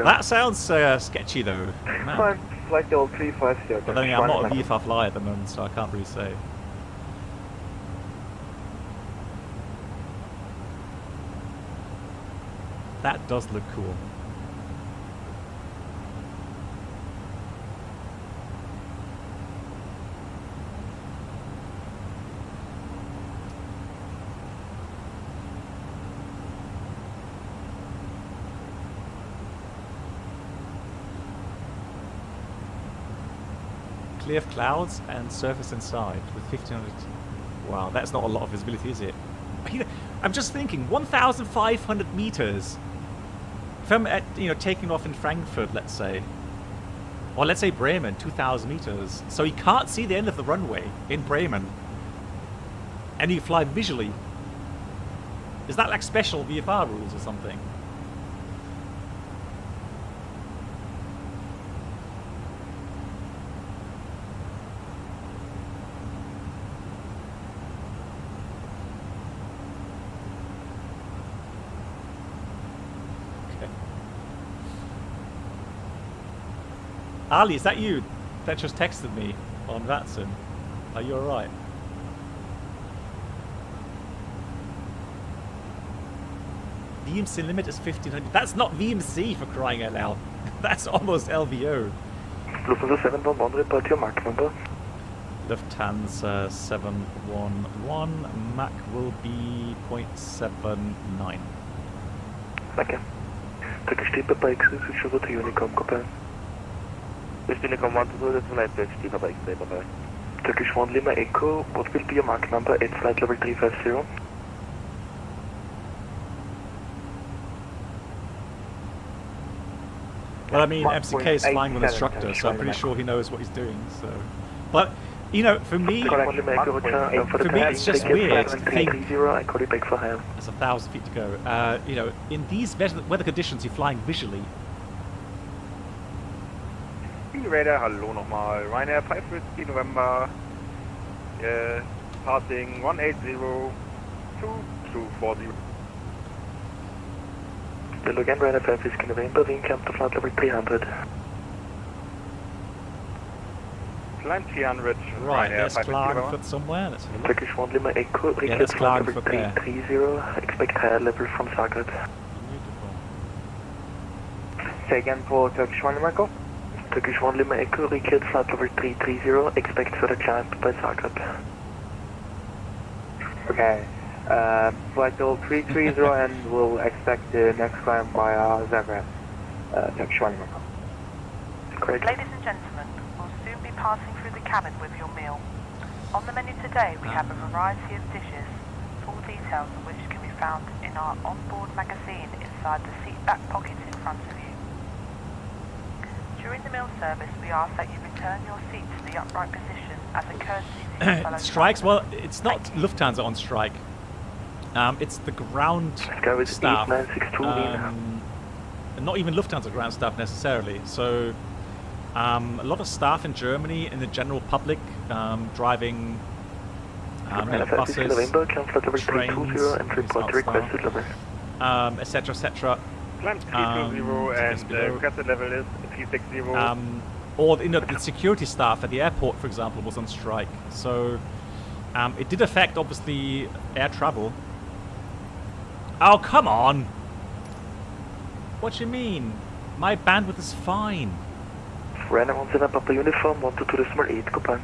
That sounds sketchy though. Man. Flight level 350. But then I'm not a VFA flyer at the moment, so I can't really say. That does look cool. Clear of clouds and surface inside with 1500. Wow, that's not a lot of visibility, is it? I'm just thinking, 1,500 meters. If I'm taking off in Frankfurt, let's say, or let's say Bremen, 2,000 meters, so you can't see the end of the runway in Bremen, and you fly visually. Is that like special VFR rules or something? Ali, is that you that just texted me on VATSIM? Are you alright? VMC limit is 1500. That's not VMC for crying out loud. That's almost LVO. Lufthansa 711, report your Mach number. Lufthansa 711, Mach will be 0.79. Okay. Turkish Deeper Bike, switch over to Unicom, goodbye. Unicom 122, that's flight Turkish Deeper Bike, stay bye. Turkish 1 Lima Echo, what will be your Mach number at flight level 350? Well, I mean, MCK is flying with an instructor, so I'm pretty sure he knows what he's doing. So, but for me, it's just weird to think there's 1,000 feet to go. In these weather conditions, you're flying visually. Radar, hallo nochmal. Ryanair 550 November, passing 180-2240. Hello again, Ryanair 550 November, being camped to flight level 300. Flight 300, right, Ryanair there's Klagenfurt somewhere. Let's have a look. Turkish 1 Lima Echo, yeah, that's flight level Klagenfurt there. 330, expect higher level from Zagreb. Beautiful. Say again for Turkish 1 Lima Echo. Turkish 1 Lima Echo, recurrent flight level 330, expect further climb by Zagreb. Okay, flight level 330 and we'll expect the next climb by Zagreb, Turkish 1 Lima Echo. Great. Ladies and gentlemen, we'll soon be passing through the cabin with your meal. On the menu today we have a variety of dishes, full details of which can be found in our onboard magazine inside the seat back pocket in front of you. During the meal service, we ask that you return your seat to the upright position as a courtesy to your fellow Strikes? Well, it's not Lufthansa on strike. It's the ground staff. Not even Lufthansa ground staff necessarily. So, a lot of staff in Germany, in the general public, driving buses, trains, etc., etc. Climb 320 and requested level is 360. Or the security staff at the airport, for example, was on strike. So it did affect, obviously, air travel. Oh, come on! What do you mean? My bandwidth is fine. Ryanair 17 Papa Uniform 122.8, goodbye.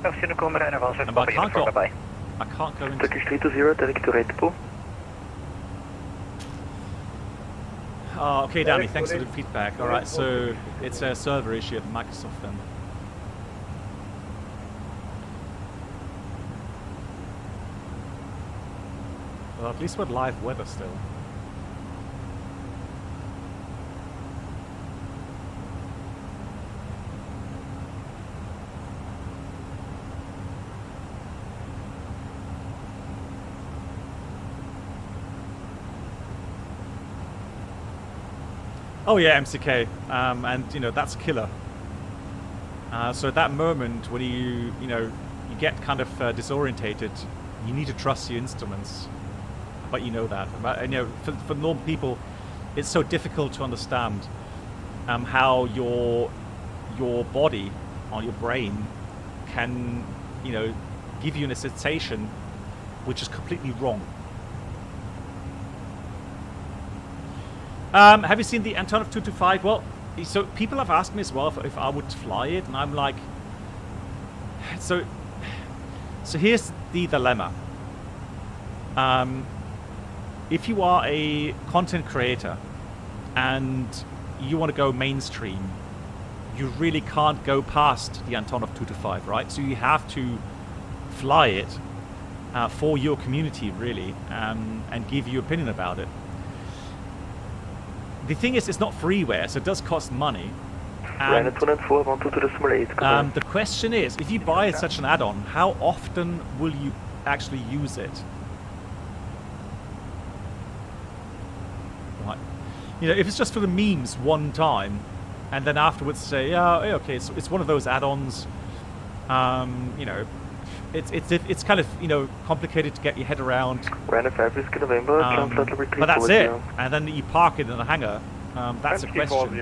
And I can't go. I can't go into. Turkish 320, direct to Red Bull. Oh, okay, Danny. Thanks for the feedback. All right, so it's a server issue at Microsoft then. Well, at least with live weather still. Oh yeah, MCK, and you know that's killer. So at that moment when you get kind of disorientated, you need to trust your instruments. But you know that. But you know, for normal people, it's so difficult to understand how your body or your brain can give you a sensation which is completely wrong. Have you seen the Antonov 225? Well, so people have asked me as well if I would fly it, and I'm like, so here's the dilemma. If you are a content creator and you want to go mainstream, you really can't go past the Antonov 225, right? So you have to fly it for your community, really, and give your opinion about it. The thing is, it's not freeware, so it does cost money. And, the question is, if you buy such an add-on, how often will you actually use it? Right. You know, if it's just for the memes one time, and then afterwards say, yeah, okay, it's one of those add-ons. You know, it's kind of complicated to get your head around. But that's it, and then you park it in a hangar. That's a question.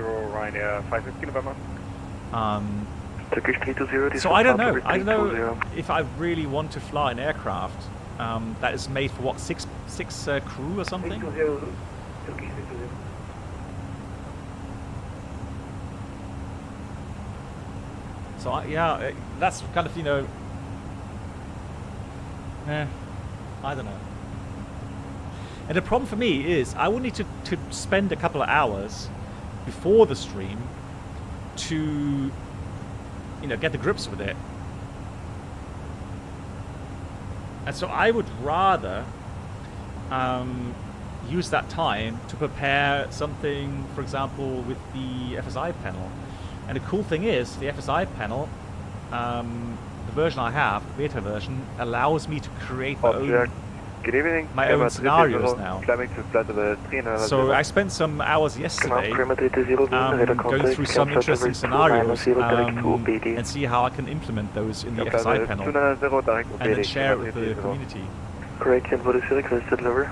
So I don't know. I don't know if I really want to fly an aircraft that is made for what, six crew or something. So yeah, that's kind of I don't know. And the problem for me is I would need to spend a couple of hours before the stream to get the grips with it. And so I would rather use that time to prepare something, for example, with the FSI panel. And the cool thing is, the FSI panel, the version I have, the beta version, allows me to create my own scenarios now. So I spent some hours yesterday going through some interesting scenarios and see how I can implement those in the FSI panel and then share it with the community. Correction for the requested lever.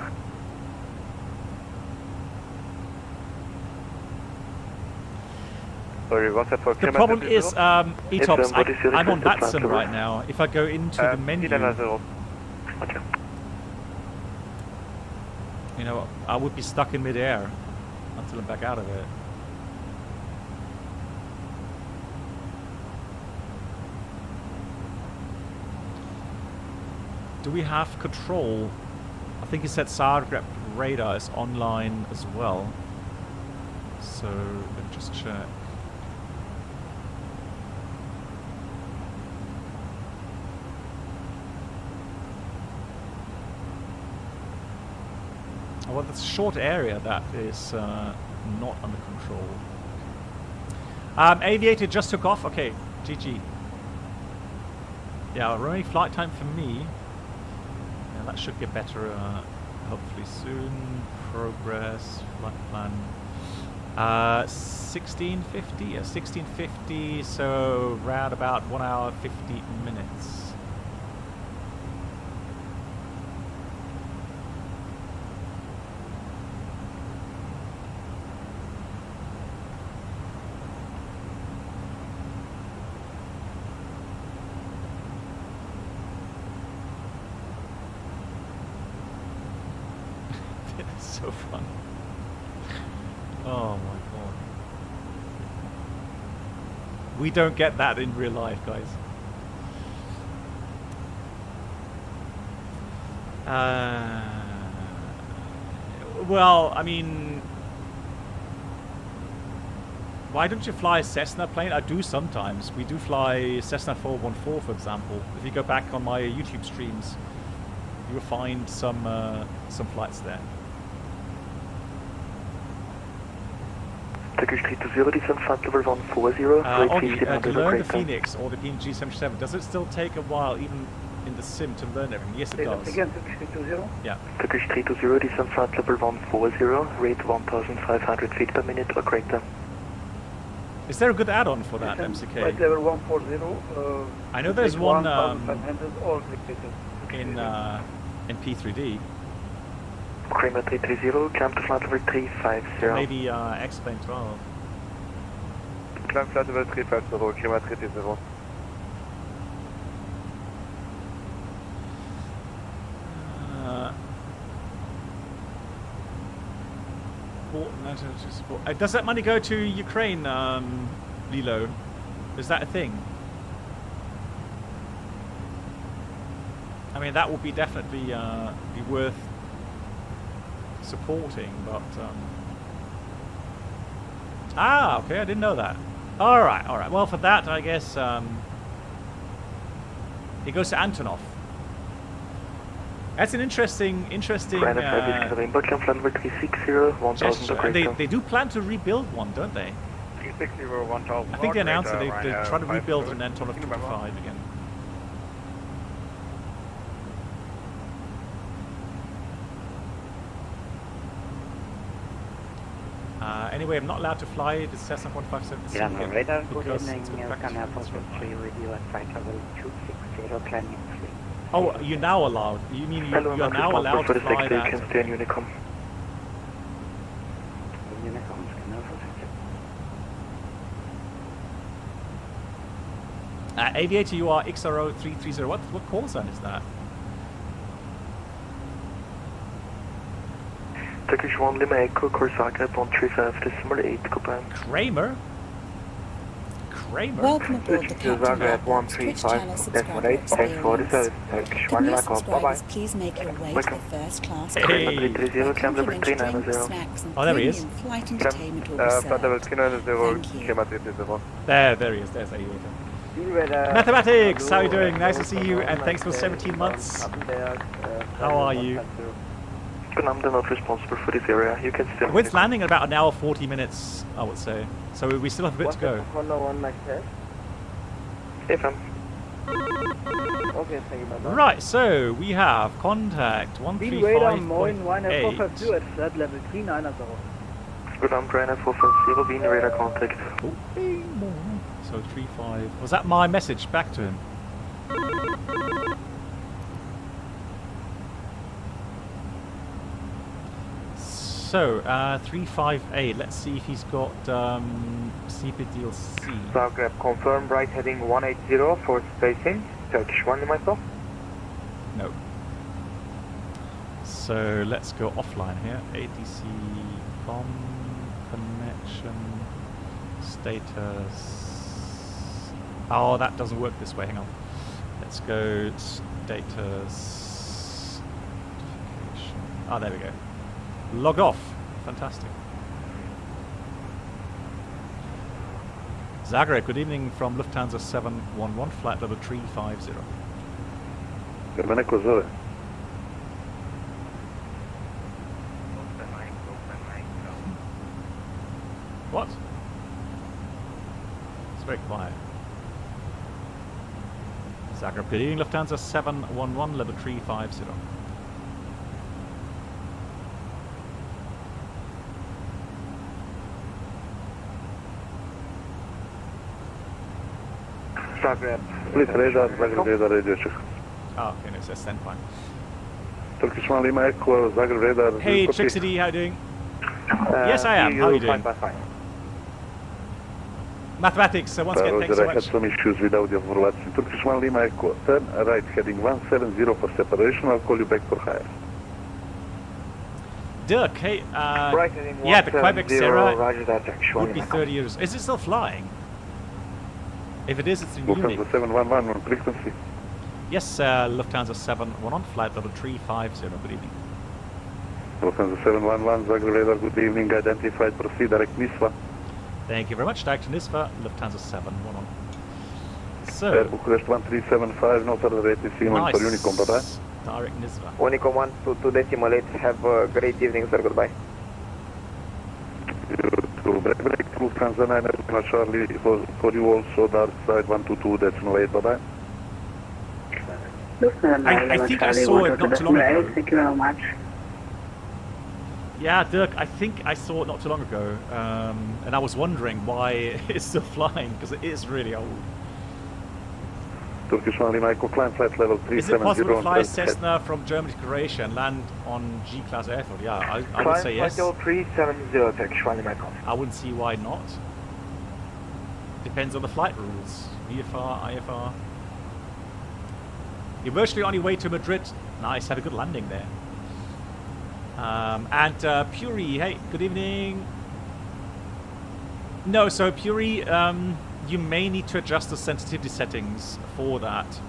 The problem is, ETOPS, I'm on VATSIM right now. If I go into the menu, I would be stuck in mid-air until I'm back out of it. Do we have control? I think he said Zagreb radar is online as well. So let me just check. Well, that's a short area that is not under control. Aviator just took off. Okay, GG. Yeah, running flight time for me. Yeah, that should get better hopefully soon. Progress, flight plan. 1650? Yeah, 1650, so round about 1 hour 50 minutes. So fun. Oh my god. We don't get that in real life, guys. Well, I mean, why don't you fly a Cessna plane? I do sometimes. We do fly Cessna 414, for example. If you go back on my YouTube streams, you will find some flights there. Turkish 320, descent flight level 140, to learn the FENIX or the PNG 77, does it still take a while, even in the sim, to learn everything? Yes, it does. Again, Turkish 320? Yeah. Turkish 320, descent flight level 140, rate 1,500 feet per minute or greater. Is there a good add-on for that, MCK? Flight level 140. I know there's one in P3D. Kramer 330, climb to flight level 350. Maybe X-Plane 12. Climb flight level 350, Kramer 330. Does that money go to Ukraine, Lilo? Is that a thing? I mean, that would be definitely be worth supporting, but okay, I didn't know that. All right. Well, for that, I guess it goes to Antonov. That's an interesting. They do plan to rebuild one, don't they? 360, 1000. I think they announced that they're trying to rebuild an Antonov 225 again. Anyway, I'm not allowed to fly the Cessna 157. Yeah, no radar. Good evening. Can have also 3 with you at flight level 260, climbing 3. Oh, you're now allowed. You mean you are now allowed to fly that? You can stay in Unicom. Aviator, you are XRO 330. What call sign is that? Turkish 1 Lima Echo, course Zagreb 135.8, Copan. Kramer? Welcome aboard the Captain Twitch channel subscriber experience. Commute subscribers, please make your way to the first class. Complimentary drinks, snacks and premium flight entertainment will be served. Thank you. There he is. There's Aviator. Mathematics, how are you doing? Nice to see you, and thanks for 17 months. How are you? I'm not responsible for this area. You can still. Wind's landing in about an hour 40 minutes, I would say. So we still have a bit to go. FM. Okay, thank you, man. Right, so we have contact 135.8. at flight level 390. Good, I'm Trainer 450, being radar contact. So 35. Was that my message back to him? So, 358, let's see if he's got CPDLC. Zagreb, confirm right heading 180 for spacing. Turkish 1 Lima. No. So, let's go offline here. ATC com connection status. Oh, that doesn't work this way. Hang on. Let's go status. Oh, there we go. Log off. Fantastic. Zagreb, good evening from Lufthansa 711, flight level 350. What? It's very quiet. Zagreb, good evening, Lufthansa 711, level 350. Zagreb. Please radar, Zagreb radar radio check. Oh, okay, no, it says standby. Turkish 1 Lima Echo, Zagreb radar. Hey, Trixity, how are you doing? Yes, I am. How are you doing? Mathematics, so once again, thanks so much. I had some issues with audio for VATSIM. Turkish 1 Lima Echo, turn right heading 170 for separation. I'll call you back for higher. Dirk, hey, right heading yeah, the Quebec Sierra would be 30 30 years. Is it still flying? If it is, it's in Munich. Lufthansa 711 on frequency. Yes, Lufthansa 711, flight level 350, good evening. Lufthansa 711, Zagreb radar, good evening, identified, proceed, direct NISVA. Thank you very much, direct to NISVA, Lufthansa 711. So, Air Bucharest 1375, no further ATC, nice. For Unicom, bye-bye. Direct NISVA. Unicom 122 decimal 8, have a great evening, sir, goodbye. Break Lufthansa 9, Charlie, for you also, dark side 122 decimal 8, bye-bye. I think I saw it not too long ago. Thank you very much. Yeah, Dirk, I think I saw it not too long ago, and I was wondering why it's still flying, because it is really old. Turkish 1 Michael, climb flight level 370. Is it possible to fly Cessna from Germany to Croatia and land on G-class airfield? Yeah, I would say yes. Climb flight level 370, Turkish 1 Michael. I wouldn't see why not. Depends on the flight rules. VFR, IFR. You're virtually on your way to Madrid. Nice, have a good landing there. And Puri, hey, good evening. No, so Puri, you may need to adjust the sensitivity settings for that.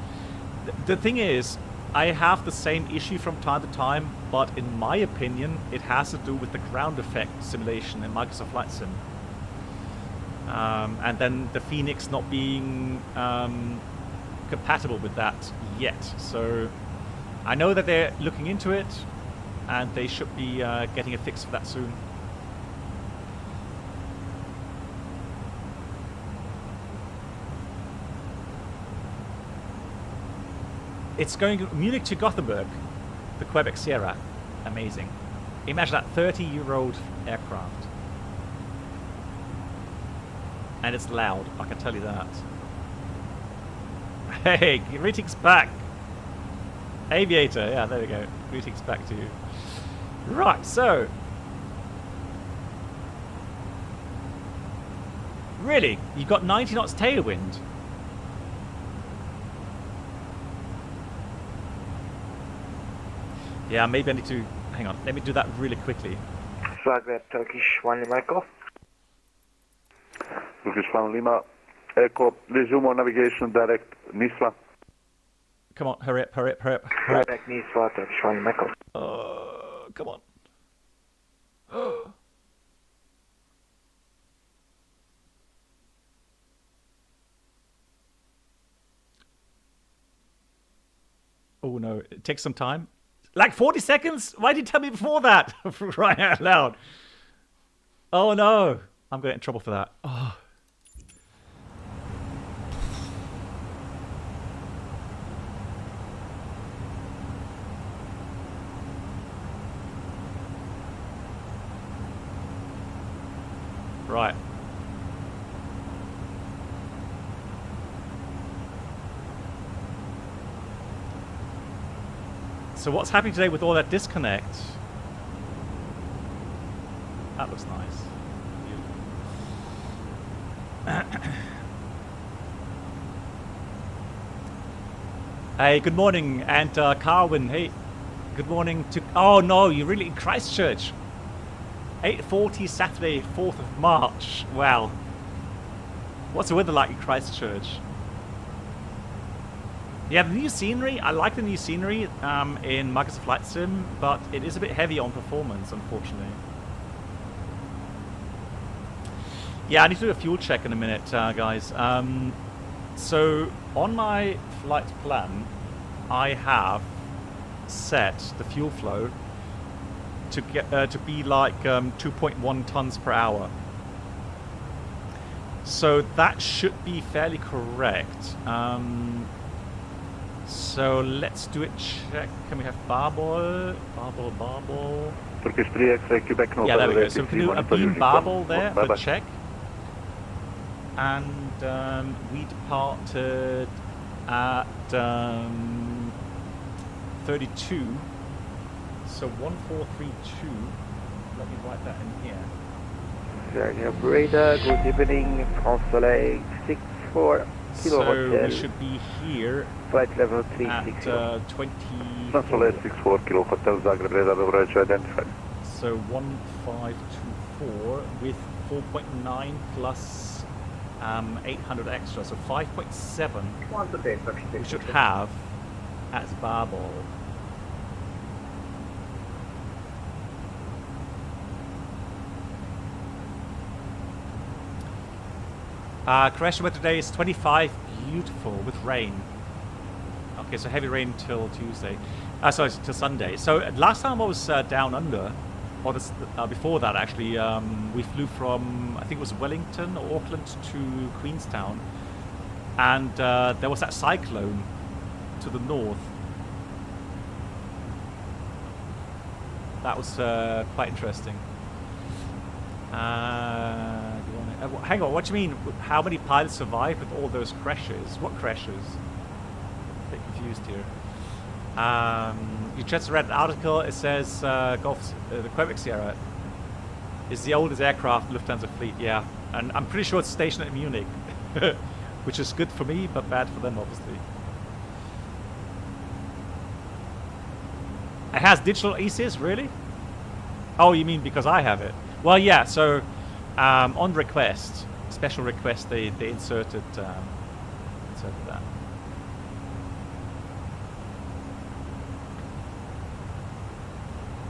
The thing is, I have the same issue from time to time, but in my opinion, it has to do with the ground effect simulation in Microsoft Flight Sim. And then the FENIX not being compatible with that yet. So I know that they're looking into it, and they should be getting a fix for that soon. It's going Munich to Gothenburg, the Quebec Sierra. Amazing. Imagine that 30-year-old aircraft. And it's loud, I can tell you that. Hey, greetings back. Aviator, yeah, there we go. Greetings back to you. Right, so. Really? You've got 90 knots tailwind? Yeah, maybe I need to... Hang on, let me do that really quickly. Zagreb, Turkish 1 Echo. Turkish 1 Lima, Echo, resume on navigation direct NISVA. Come on, hurry up, hurry up, hurry up, hurry up. Direct NISVA, Turkish 1 Echo. Come on. Oh no, it takes some time. Like 40 seconds? Why did you tell me before that? Right out loud. Oh no. I'm going to get in trouble for that. Oh. Right. So what's happening today with all that disconnect? That looks nice. Hey, good morning, and Carwin, hey, good morning to... Oh no, you're really in Christchurch. 8:40 Saturday, 4th of March. Wow. What's the weather like in Christchurch? Yeah, the new scenery, I like the new scenery in Microsoft Flight Sim, but it is a bit heavy on performance, unfortunately. Yeah, I need to do a fuel check in a minute, guys. So, on my flight plan, I have set the fuel flow to get to be like 2.1 tons per hour. So that should be fairly correct. So let's do a check. Can we have barbel? Turkish 3 X-ray Quebec. Yeah, there we go. So we can do a beam barbel there for check. And we departed at 32. So 1432. Let me write that in here. Zagreb radar, good evening, France Soleil 64 Kilo Hotel. So we should be here flight level 360 at 20. France Soleil 64 Kilo Hotel, Zagreb radar overage identified. So 1524 with 4.9 plus 800 extra, so 5.7 we should have at Babel. Crash weather today is 25, beautiful, with rain. Okay, so heavy rain till Tuesday. Sorry, till Sunday. So last time I was down under, or this, before that actually, we flew from, I think it was Wellington or Auckland to Queenstown. And there was that cyclone to the north. That was quite interesting. Hang on, what do you mean? How many pilots survived with all those crashes? What crashes? A bit confused here. You just read an article. It says the Quebec Sierra is the oldest aircraft Lufthansa fleet. Yeah, and I'm pretty sure it's stationed in Munich, which is good for me, but bad for them, obviously. It has digital ECS, really? Oh, you mean because I have it? Well, yeah. So on request, special request, they inserted that.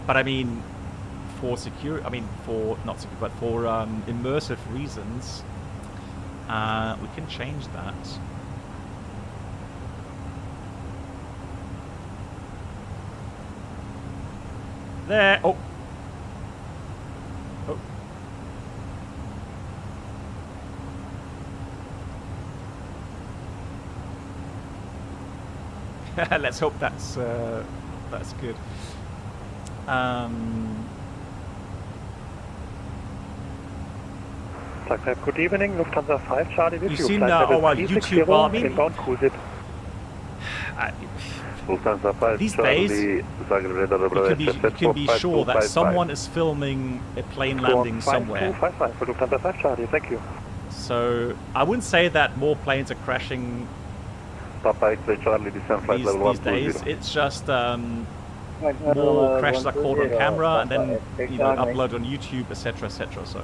But I mean, for secure, I mean for not secure, but for immersive reasons, we can change that. There. Oh. Oh. Let's hope that's good. Good evening, Lufthansa 5 Charlie with You've you. seen YouTube, well, I mean, inbound cruise it. These days, you can be sure that someone is filming a plane landing somewhere. For Lufthansa 5 Charlie, thank you. So I wouldn't say that more planes are crashing these days. It's just more crashes are caught on camera and then uploaded on YouTube, etc., etc. So.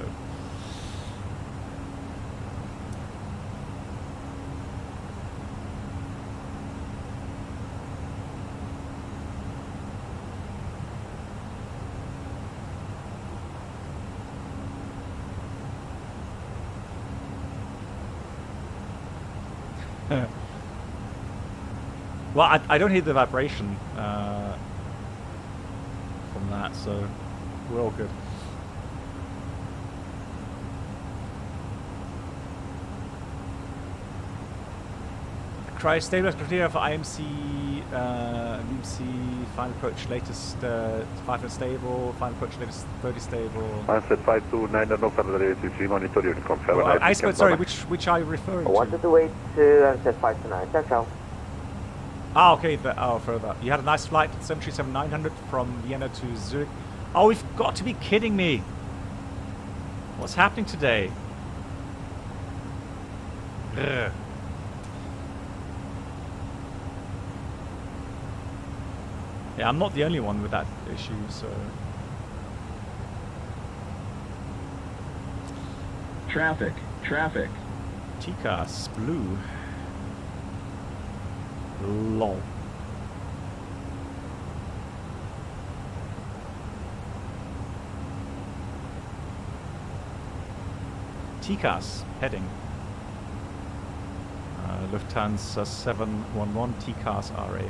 Well, I don't hear the vibration from that, so we're all good. Stabilized criteria for IMC, VMC, final approach latest 5 unstable, final approach latest 30 stable. Answer 529 and no further ATC monitor you can confirm. Well, I suppose, sorry, which are you referring to? 128 to answer 529, ciao ciao. Ah, okay, further. You had a nice flight, 737-900 from Vienna to Zurich. Oh, you've got to be kidding me. What's happening today? Ugh. Yeah, I'm not the only one with that issue, so... Traffic. TCAS, blue. Lol. TCAS, heading. Lufthansa 711, TCAS RA.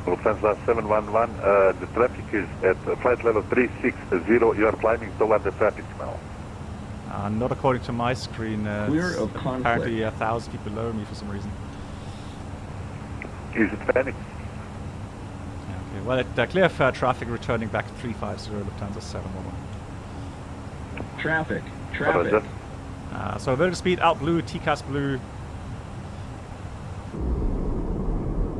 Lufthansa 711, the traffic is at flight level 360. You are climbing toward the traffic now. Not according to my screen. Clear of conflict. Apparently 1,000 feet below me for some reason. Is it FENIX? Okay, well, clear of traffic returning back to 350, Lufthansa 711. Traffic. So vertical speed out blue, TCAS blue.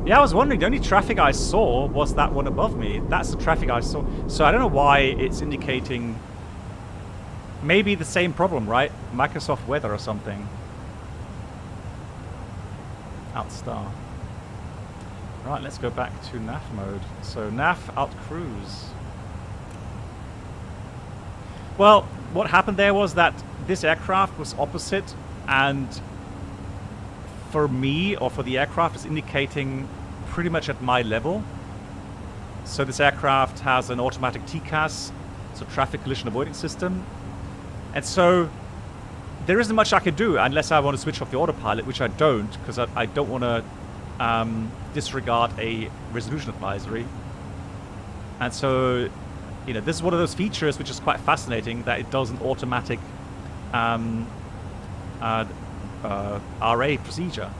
Yeah, I was wondering, the only traffic I saw was that one above me. That's the traffic I saw. So I don't know why it's indicating... Maybe the same problem, right? Microsoft weather or something. Out star. Right, let's go back to NAF mode. So NAF out cruise. Well, what happened there was that this aircraft was opposite and for me or for the aircraft is indicating pretty much at my level. So this aircraft has an automatic TCAS, so traffic collision avoidance system. And so there isn't much I can do unless I want to switch off the autopilot, which I don't, because I don't want to disregard a resolution advisory. And so, you know, this is one of those features which is quite fascinating, that it does an automatic RA procedure.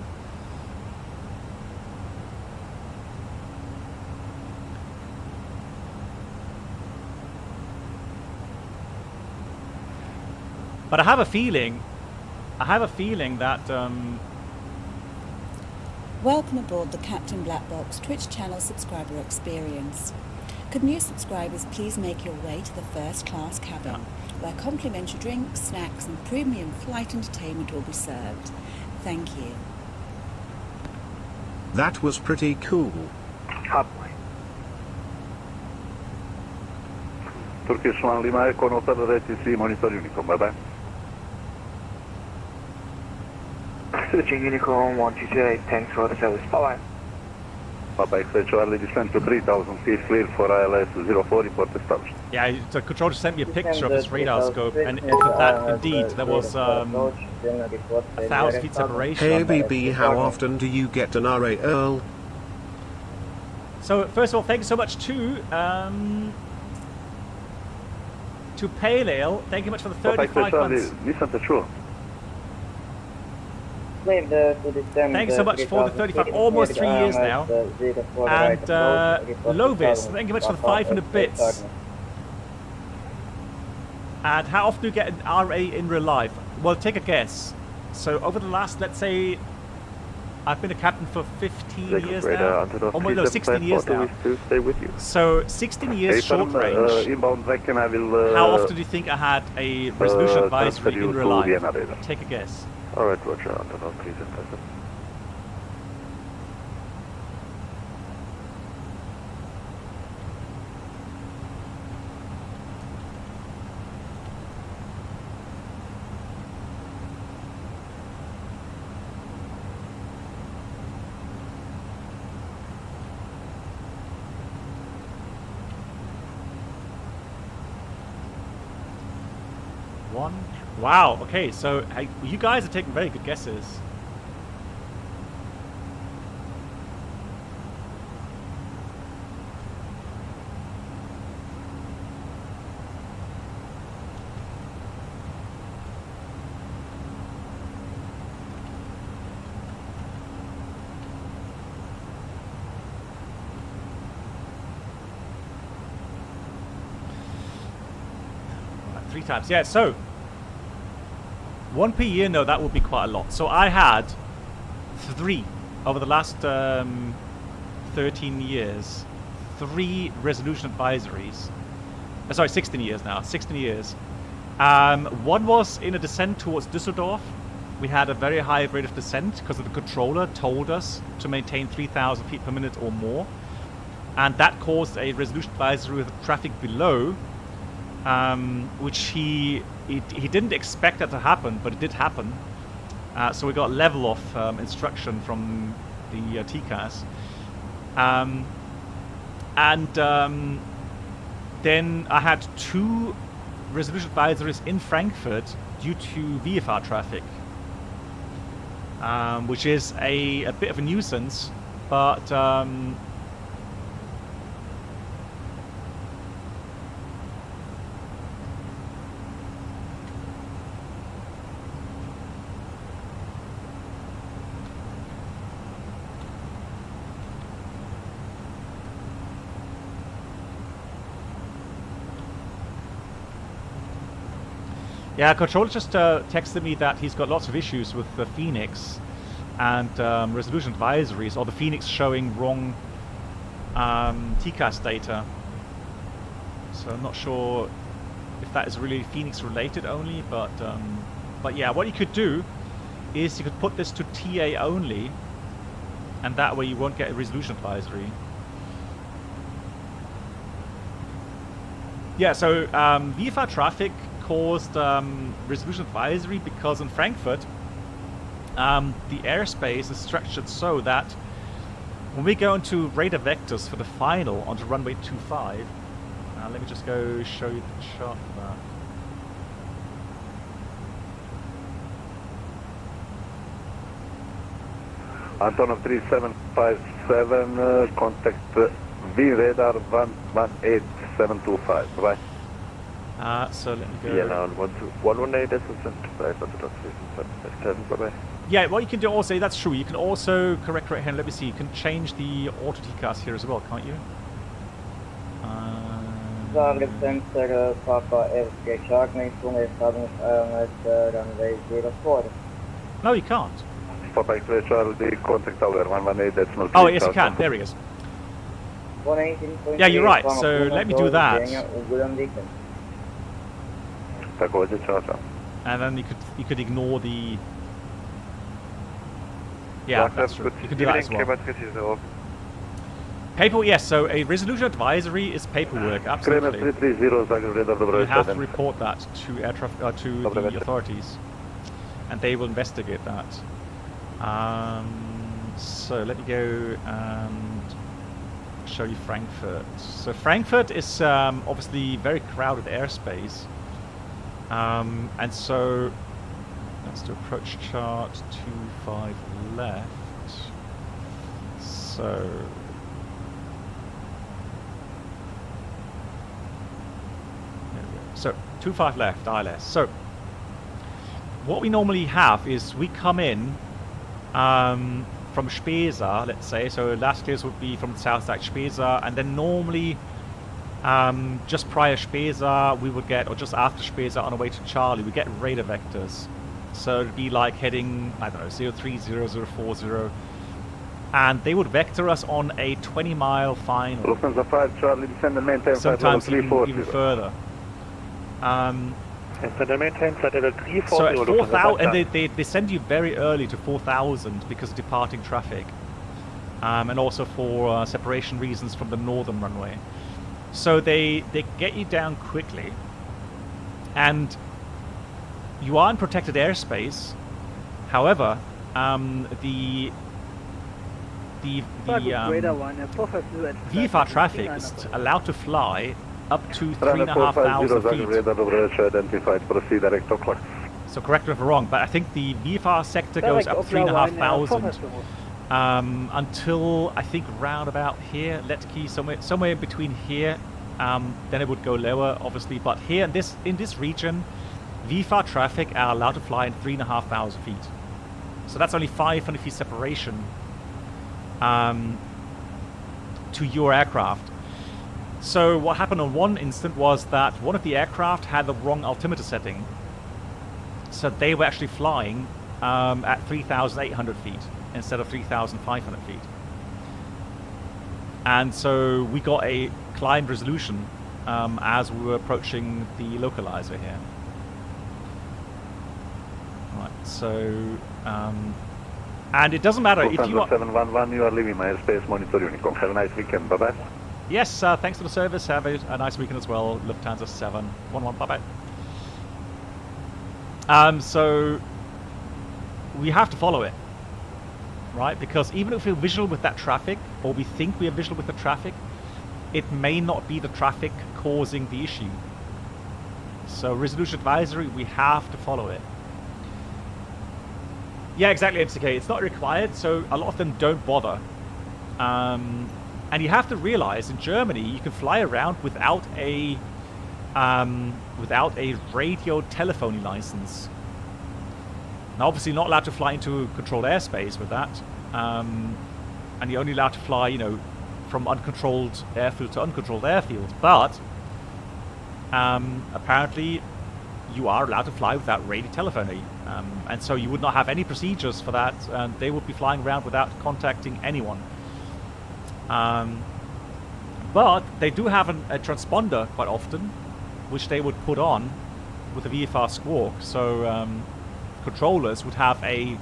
But I have a feeling that Welcome aboard the Captain Black Box Twitch channel subscriber experience. Could new subscribers please make your way to the first class cabin, where complimentary drinks, snacks and premium flight entertainment will be served. Thank you. That was pretty cool. Turkish 1 Lima Echo, Hotel ATC, monitor Unicom, bye-bye. Switching Unicorn 128, thanks for the service. Bye-bye. Bye-bye, X-Ray Charlie, descend to 3000 feet, clear for ILS 04, report established. yeah, the controller sent me a picture of this radar scope, and for that, indeed, there was 1,000 feet separation. Hey BB, how often do you get an RA Earl? So first of all, thank you so much to Pale Ale. Thank you much for the 35 months. Listen to true. Thank you so much for the 35, almost 3 years now. And Lovis, thank you much for the 500 bits. And how often do you get an RA in real life? Well, take a guess. So over the last, let's say, I've been a captain for 15 years now. Almost, no, 16 years now. So 16 years short range. How often do you think I had a resolution advisory in real life? Take a guess. Alright, Roger, Antonov, please enter. One. Wow, okay, so you guys are taking very good guesses. Three times, yeah, so 1 per year, no, that would be quite a lot. So I had 3 over the last 13 years, 3 resolution advisories. Sorry, 16 years now, 16 years. One was in a descent towards Düsseldorf. We had a very high rate of descent because the controller told us to maintain 3,000 feet per minute or more. And that caused a resolution advisory with traffic below, which he didn't expect that to happen, but it did happen. So we got level of instruction from the TCAS. Then I had 2 resolution advisories in Frankfurt due to VFR traffic, which is a bit of a nuisance, but yeah, controller just texted me that he's got lots of issues with the FENIX and resolution advisories, or the FENIX showing wrong TCAS data. So I'm not sure if that is really FENIX related only, but yeah, what you could do is you could put this to TA only, and that way you won't get a resolution advisory. Yeah, so VFR traffic caused resolution advisory because in Frankfurt the airspace is structured so that when we go into radar vectors for the final onto runway 25, let me just go show you the chart for that. Antonov 3757, contact V radar 118725. Bye. So let me go. Yeah, now 118 assistant, right, bye bye. Yeah, what you can do also, that's true, you can also, correct right hand, let me see, you can change the auto TCAS here as well, can't you? No, you can't. Papa Charlie, contact tower 118.3. Oh, yes, you can. There he is. Yeah, you're right. So let me do that. And then you could ignore the. Yeah, that's true. You can do that as well. Paperwork, yes. So a resolution advisory is paperwork. Absolutely. You have to report that to air traffic to the authorities, and they will investigate that. So let me go and show you Frankfurt. So Frankfurt is obviously very crowded airspace, and so let's do approach chart 25 left. So So 25 left, ILS. So what we normally have is we come in from Spesa, let's say. So last clears would be from the south side Spesa, and then normally just prior Spesa we would get, or just after Spesa on our way to Charlie, we get radar vectors. So it'd be like heading, I don't know, 030040, and they would vector us on a 20-mile final. Sometimes even further. So at 4,000, and they send you very early to 4,000 because of departing traffic, and also for separation reasons from the northern runway. So they get you down quickly, and you are in protected airspace. However, the VFR traffic is allowed to fly up to 3,500 feet. So correct me if I'm wrong, but I think the VFR sector goes up 3,500 until I think round about here, Letki, somewhere in between here. Then it would go lower, obviously, but here in this region, VFR traffic are allowed to fly in 3,500 feet. So that's only 500 feet separation to your aircraft. So what happened on one instant was that one of the aircraft had the wrong altimeter setting. So they were actually flying at 3,800 feet instead of 3,500 feet. And so we got a climb resolution as we were approaching the localizer here. Right, so and it doesn't matter if you are 711, you are leaving my airspace, monitor Unicom. Have a nice weekend, bye bye. Yes, thanks for the service. Have a nice weekend as well. Lufthansa 711, bye bye. So we have to follow it, right? Because even if we're visual with that traffic, or we think we are visual with the traffic, it may not be the traffic causing the issue. So resolution advisory, we have to follow it. Yeah, exactly, MCK. It's not required, so a lot of them don't bother. And you have to realize in Germany you can fly around without a radio telephony license. Now, obviously, not allowed to fly into controlled airspace with that, and you're only allowed to fly, you know, from uncontrolled airfield to uncontrolled airfield. But apparently, you are allowed to fly without radio telephony, and so you would not have any procedures for that, and they would be flying around without contacting anyone. But they do have a transponder quite often, which they would put on with a VFR squawk. So controllers would have a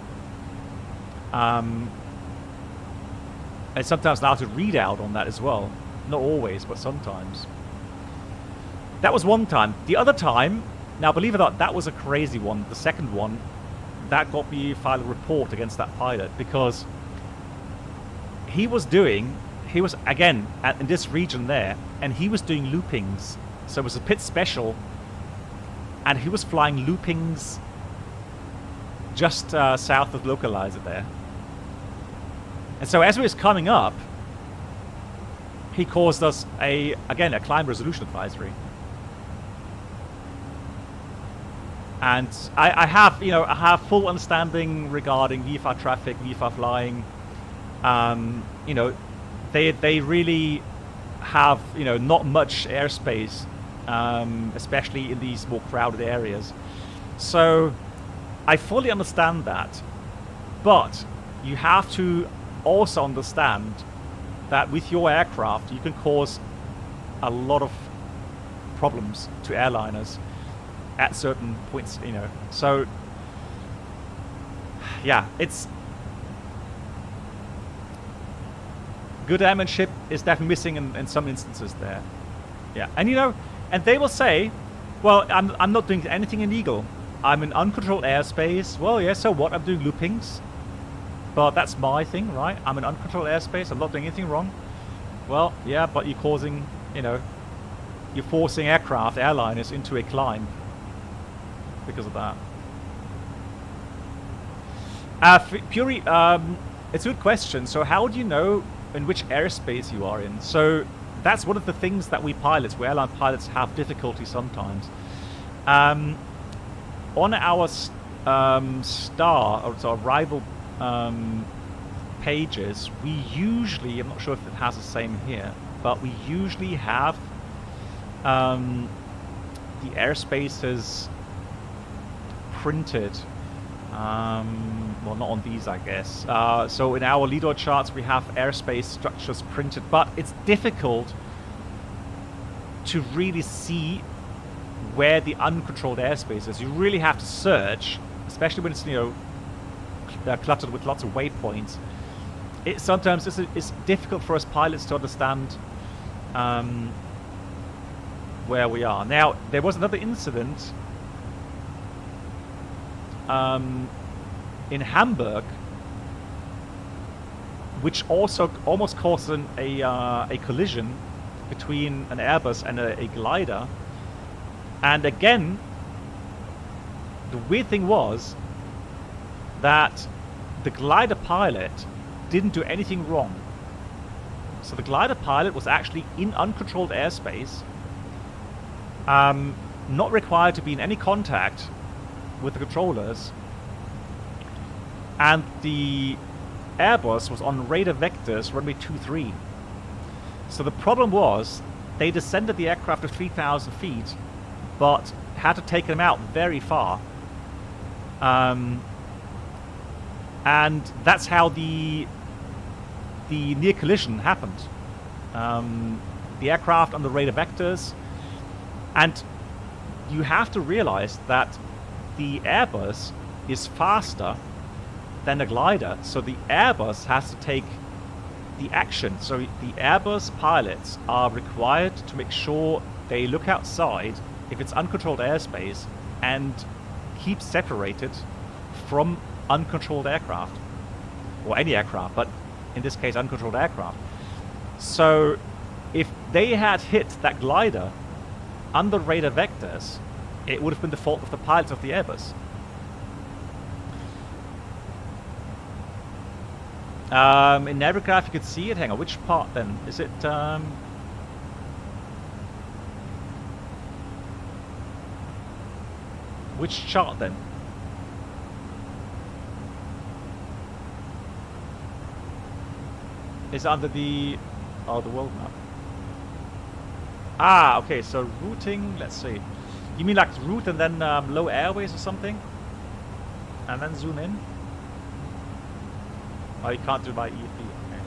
sometimes allowed to read out on that as well. Not always, but sometimes. That was one time. The other time, now believe it or not, that was a crazy one. The second one, that got me to file a report against that pilot, because he was again in this region there, and he was doing loopings. So it was a pit special, and he was flying loopings just south of localizer there. And so as we was coming up, he caused us a climb resolution advisory. And I have full understanding regarding VFR traffic, VFR flying. They really have not much airspace, especially in these more crowded areas. So I fully understand that, but you have to also understand that with your aircraft you can cause a lot of problems to airliners at certain points, So yeah, it's good airmanship is definitely missing in some instances there. Yeah, and and they will say, well, I'm not doing anything illegal. I'm in uncontrolled airspace. Well, yeah, so what? I'm doing loopings. But that's my thing, right? I'm in uncontrolled airspace. I'm not doing anything wrong. Well, yeah, but you're causing, you're forcing airliners into a climb because of that. Puri, it's a good question. So how do you know in which airspace you are in? So that's one of the things that we airline pilots have difficulty sometimes. On our star, or our arrival pages, we usually, I'm not sure if it has the same here, but we usually have the airspaces printed. Well, not on these, I guess. So in our leader charts, we have airspace structures printed, but it's difficult to really see where the uncontrolled airspace is. You really have to search, especially when it's cluttered with lots of waypoints. Sometimes it's difficult for us pilots to understand where we are. Now, there was another incident in Hamburg, which also almost caused a collision between an Airbus and a glider. And again, the weird thing was that the glider pilot didn't do anything wrong. So the glider pilot was actually in uncontrolled airspace, not required to be in any contact with the controllers, and the Airbus was on radar vectors runway 23. So the problem was they descended the aircraft to 3,000 feet, but had to take them out very far. And that's how the near collision happened. The aircraft on the radar vectors, and you have to realize that the Airbus is faster than the glider, so the Airbus has to take the action. So the Airbus pilots are required to make sure they look outside if it's uncontrolled airspace and keep separated from uncontrolled aircraft, or any aircraft, but in this case uncontrolled aircraft. So if they had hit that glider under radar vectors, it would have been the fault of the pilots of the Airbus. In aircraft you could see it. Hang on, which part then? Is it which chart then? Is under the world map. Ah, okay, so routing, let's see. You mean like route and then low airways or something? And then zoom in? Oh, you can't do it by EFE. Okay.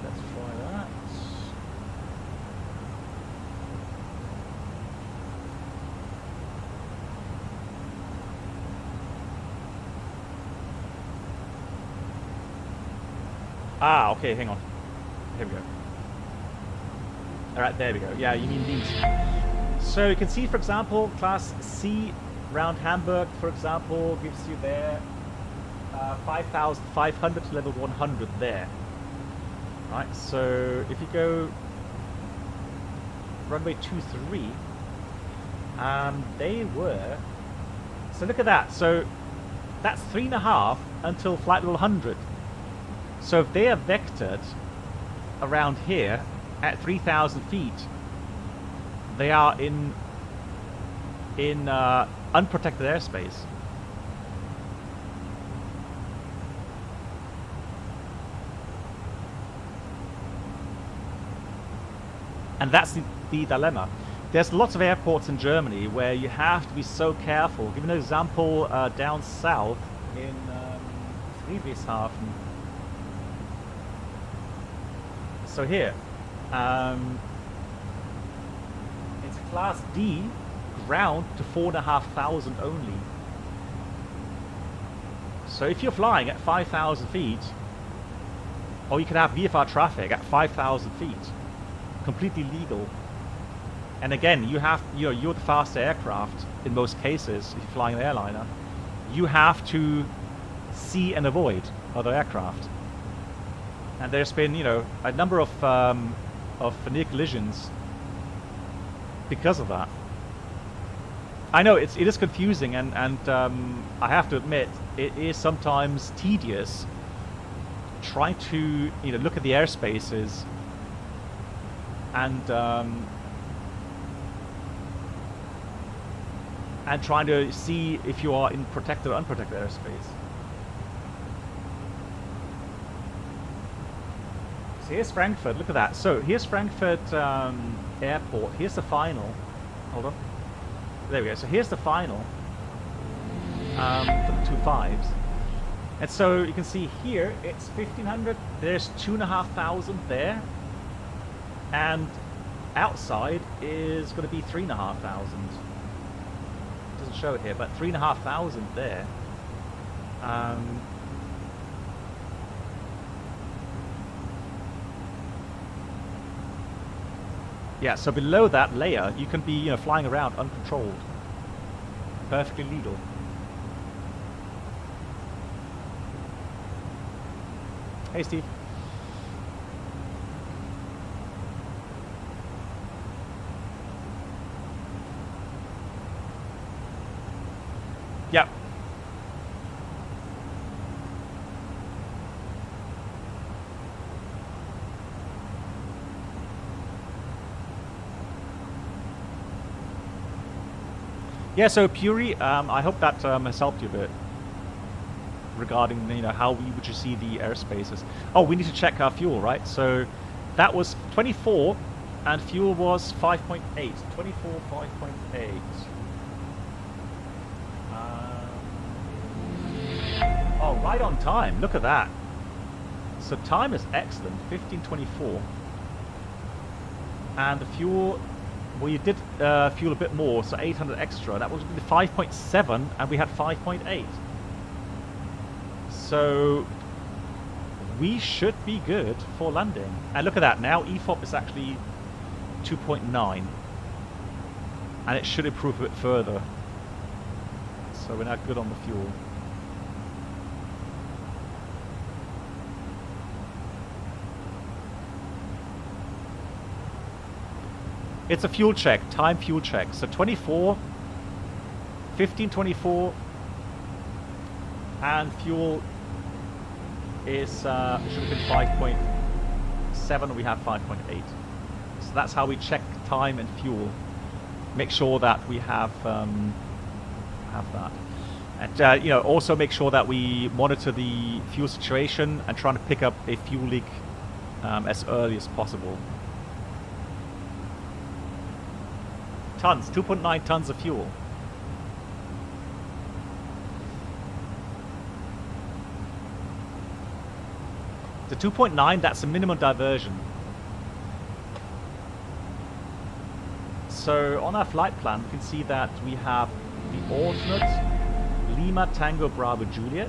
Let's try that. Ah, okay, hang on. Here we go. Alright, there we go. Yeah, you mean these. So you can see, for example, Class C round Hamburg, for example, gives you there 5,500 to level 100 there. Right, so if you go runway 23, they were, so look at that, so that's 3.5 until flight level 100. So if they are vectored around here at 3,000 feet, they are in unprotected airspace. And that's the dilemma. There's lots of airports in Germany where you have to be so careful. Give an example down south in Friedrichshafen. So here, it's a Class D ground to 4,500 only. So if you're flying at 5,000 feet, or you can have VFR traffic at 5,000 feet, completely legal. And again, you're the faster aircraft in most cases. If you're flying an airliner, you have to see and avoid other aircraft. And there's been, a number of near collisions because of that. I know it is confusing, and I have to admit it is sometimes tedious trying to look at the airspaces and trying to see if you are in protected or unprotected airspace. So here's Frankfurt. Look at that. So here's Frankfurt Airport. Here's the final. Hold on. There we go. So here's the final for the 25s. And so you can see here it's 1,500. There's 2,500 there. And outside is going to be 3,500. Doesn't show it here, but 3,500 there. Yeah, so below that layer, you can be flying around uncontrolled, perfectly legal. Hey, Steve. Yeah. Yeah, so Puri, I hope that has helped you a bit regarding how would you see the airspaces. Oh, we need to check our fuel, right? So that was 24 and fuel was 5.8. 24, 5.8. Oh, right on time. Look at that. So time is excellent. 15:24. And the fuel, well, you did fuel a bit more, so 800 extra. That was 5.7, and we had 5.8. So we should be good for landing. And look at that. Now EFOP is actually 2.9, and it should improve a bit further. So we're now good on the fuel. It's a fuel check, time fuel check. So 24, 15:24, and fuel is should have been 5.7. We have 5.8. So that's how we check time and fuel. Make sure that we have that, and also make sure that we monitor the fuel situation and trying to pick up a fuel leak as early as possible. Tons, 2.9 tons of fuel. The 2.9, that's a minimum diversion. So on our flight plan, we can see that we have the alternate Lima Tango Bravo Juliet,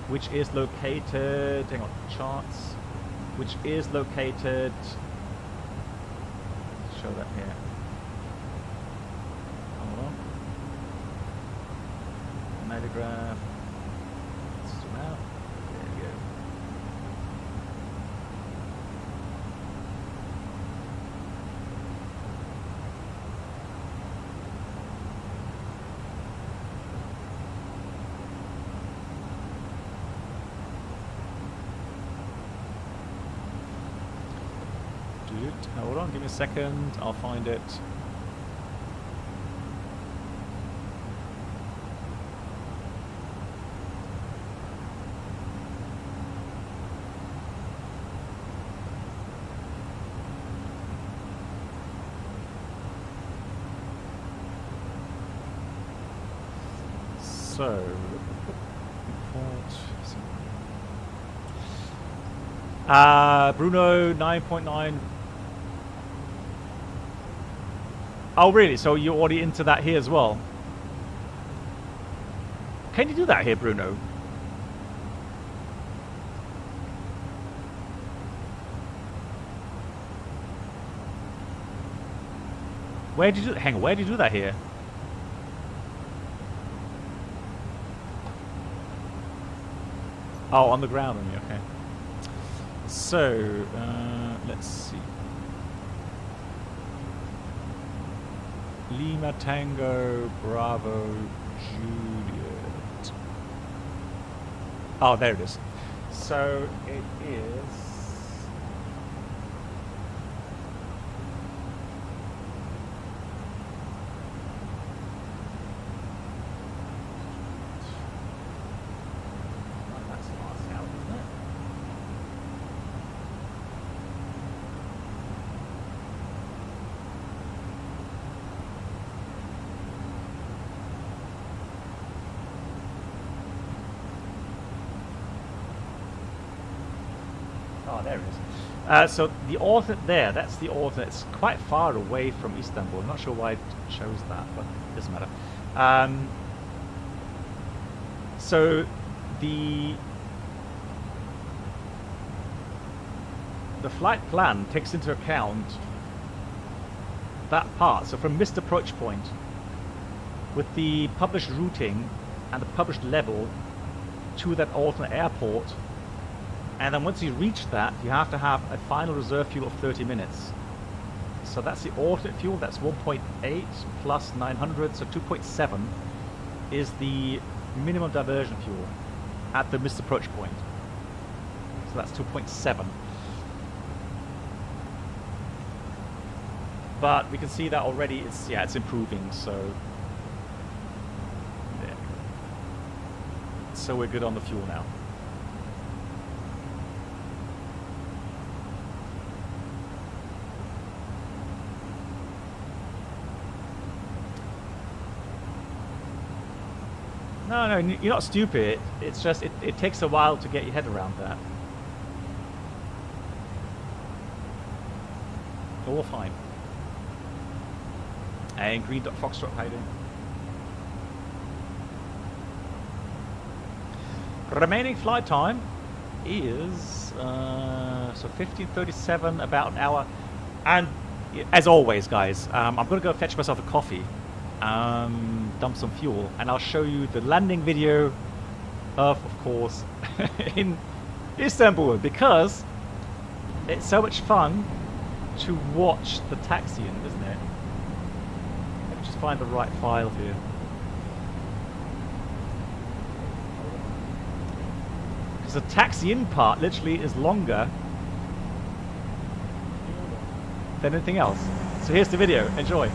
which is located, hang on, charts, which is located, show that here. telegraph. Let's zoom out. There we go. Hold on, give me a second. I'll find it. So, Bruno 9.9. Oh, really? So you're already into that here as well? Can you do that here, Bruno? Where did you hang on? Where did you do that here? Oh, on the ground on you. Okay. So let's see. Lima Tango Bravo Juliet. Oh, there it is. So it is. Oh, there it is. So the alternate there, that's the alternate. It's quite far away from Istanbul. I'm not sure why it shows that, but it doesn't matter. So the flight plan takes into account that part. So from missed approach point, with the published routing and the published level to that alternate airport, and then once you reach that, you have to have a final reserve fuel of 30 minutes. So that's the alternate fuel. That's 1.8 plus 900, so 2.7 is the minimum diversion fuel at the missed approach point. So that's 2.7. But we can see that already. It's improving. So there. So we're good on the fuel now. No, you're not stupid. It's just it takes a while to get your head around that. All fine. And Green Dot Foxtrot, how you doing? Remaining flight time is so 15:37, about an hour. And as always, guys, I'm gonna go fetch myself a coffee. Dump some fuel, and I'll show you the landing video of course, in Istanbul, because it's so much fun to watch the taxi in, isn't it? Let me just find the right file here. Because the taxi in part literally is longer than anything else. So here's the video, enjoy.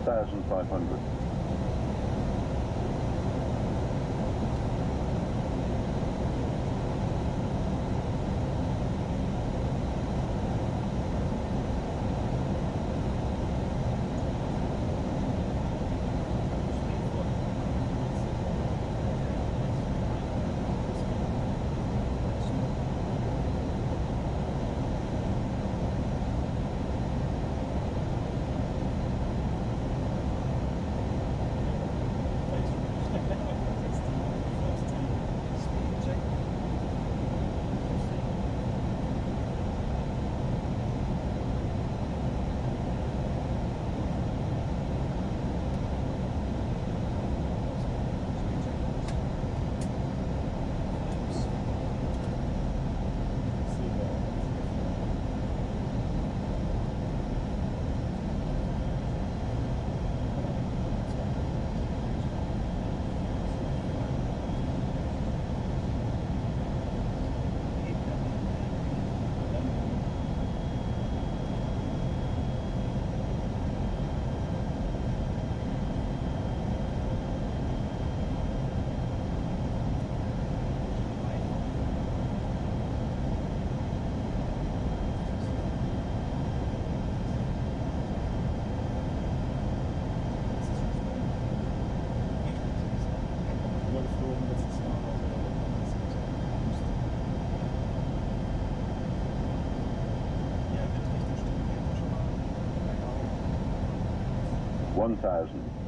2,500. $1,000.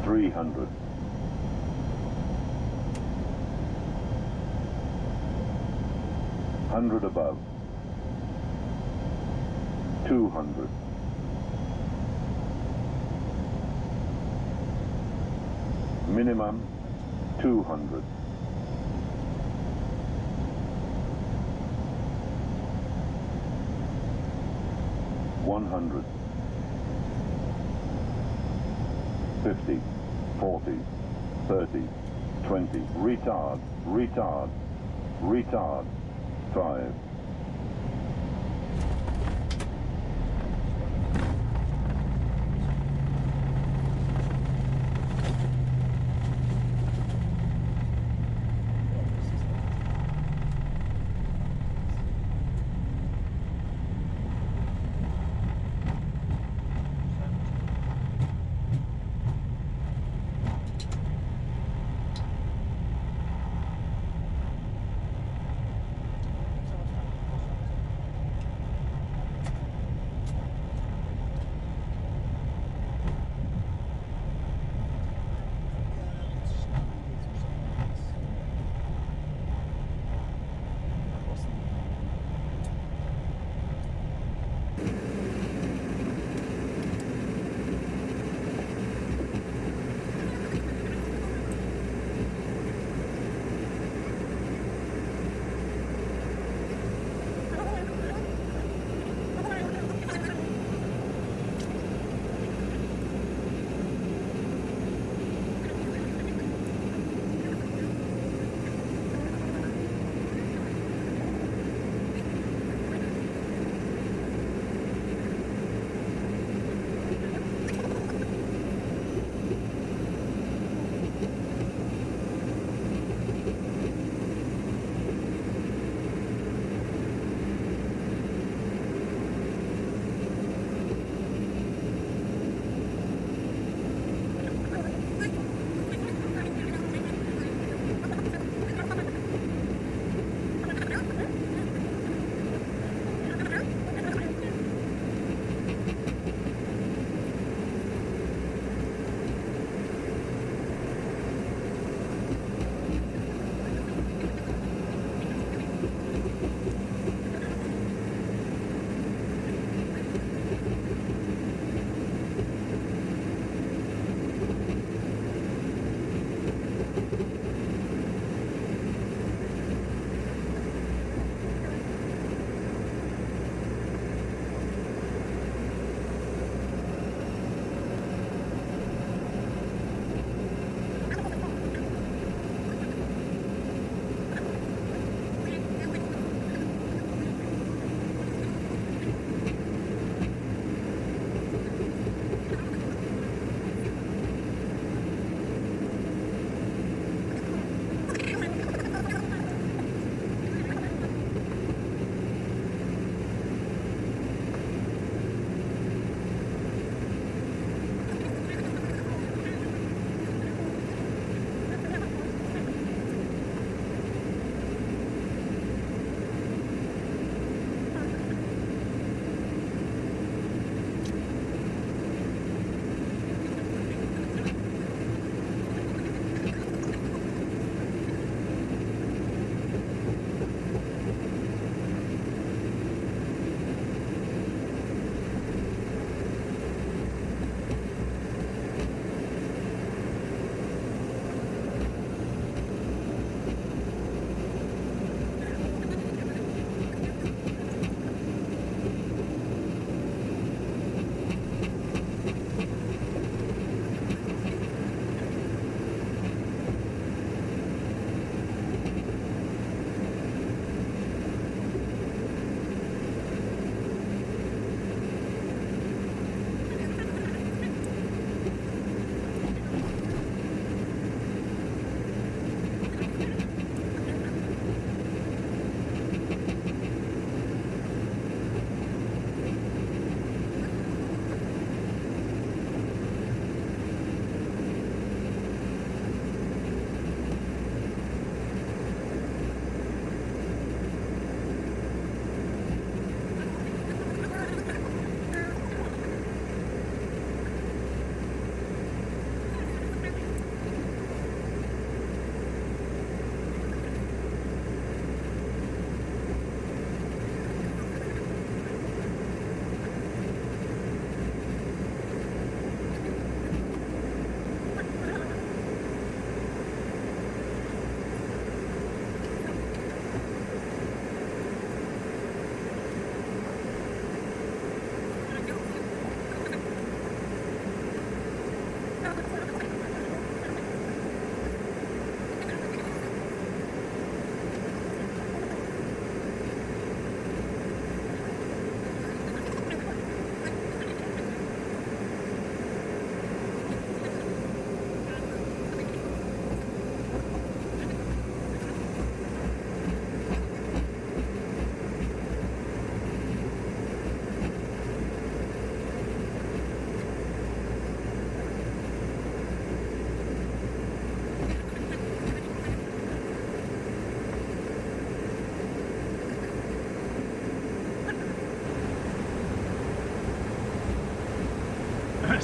$300. $100 above. $200. Minimum $200. $100. 50, 40, 30, 20, retard, retard, retard, 5.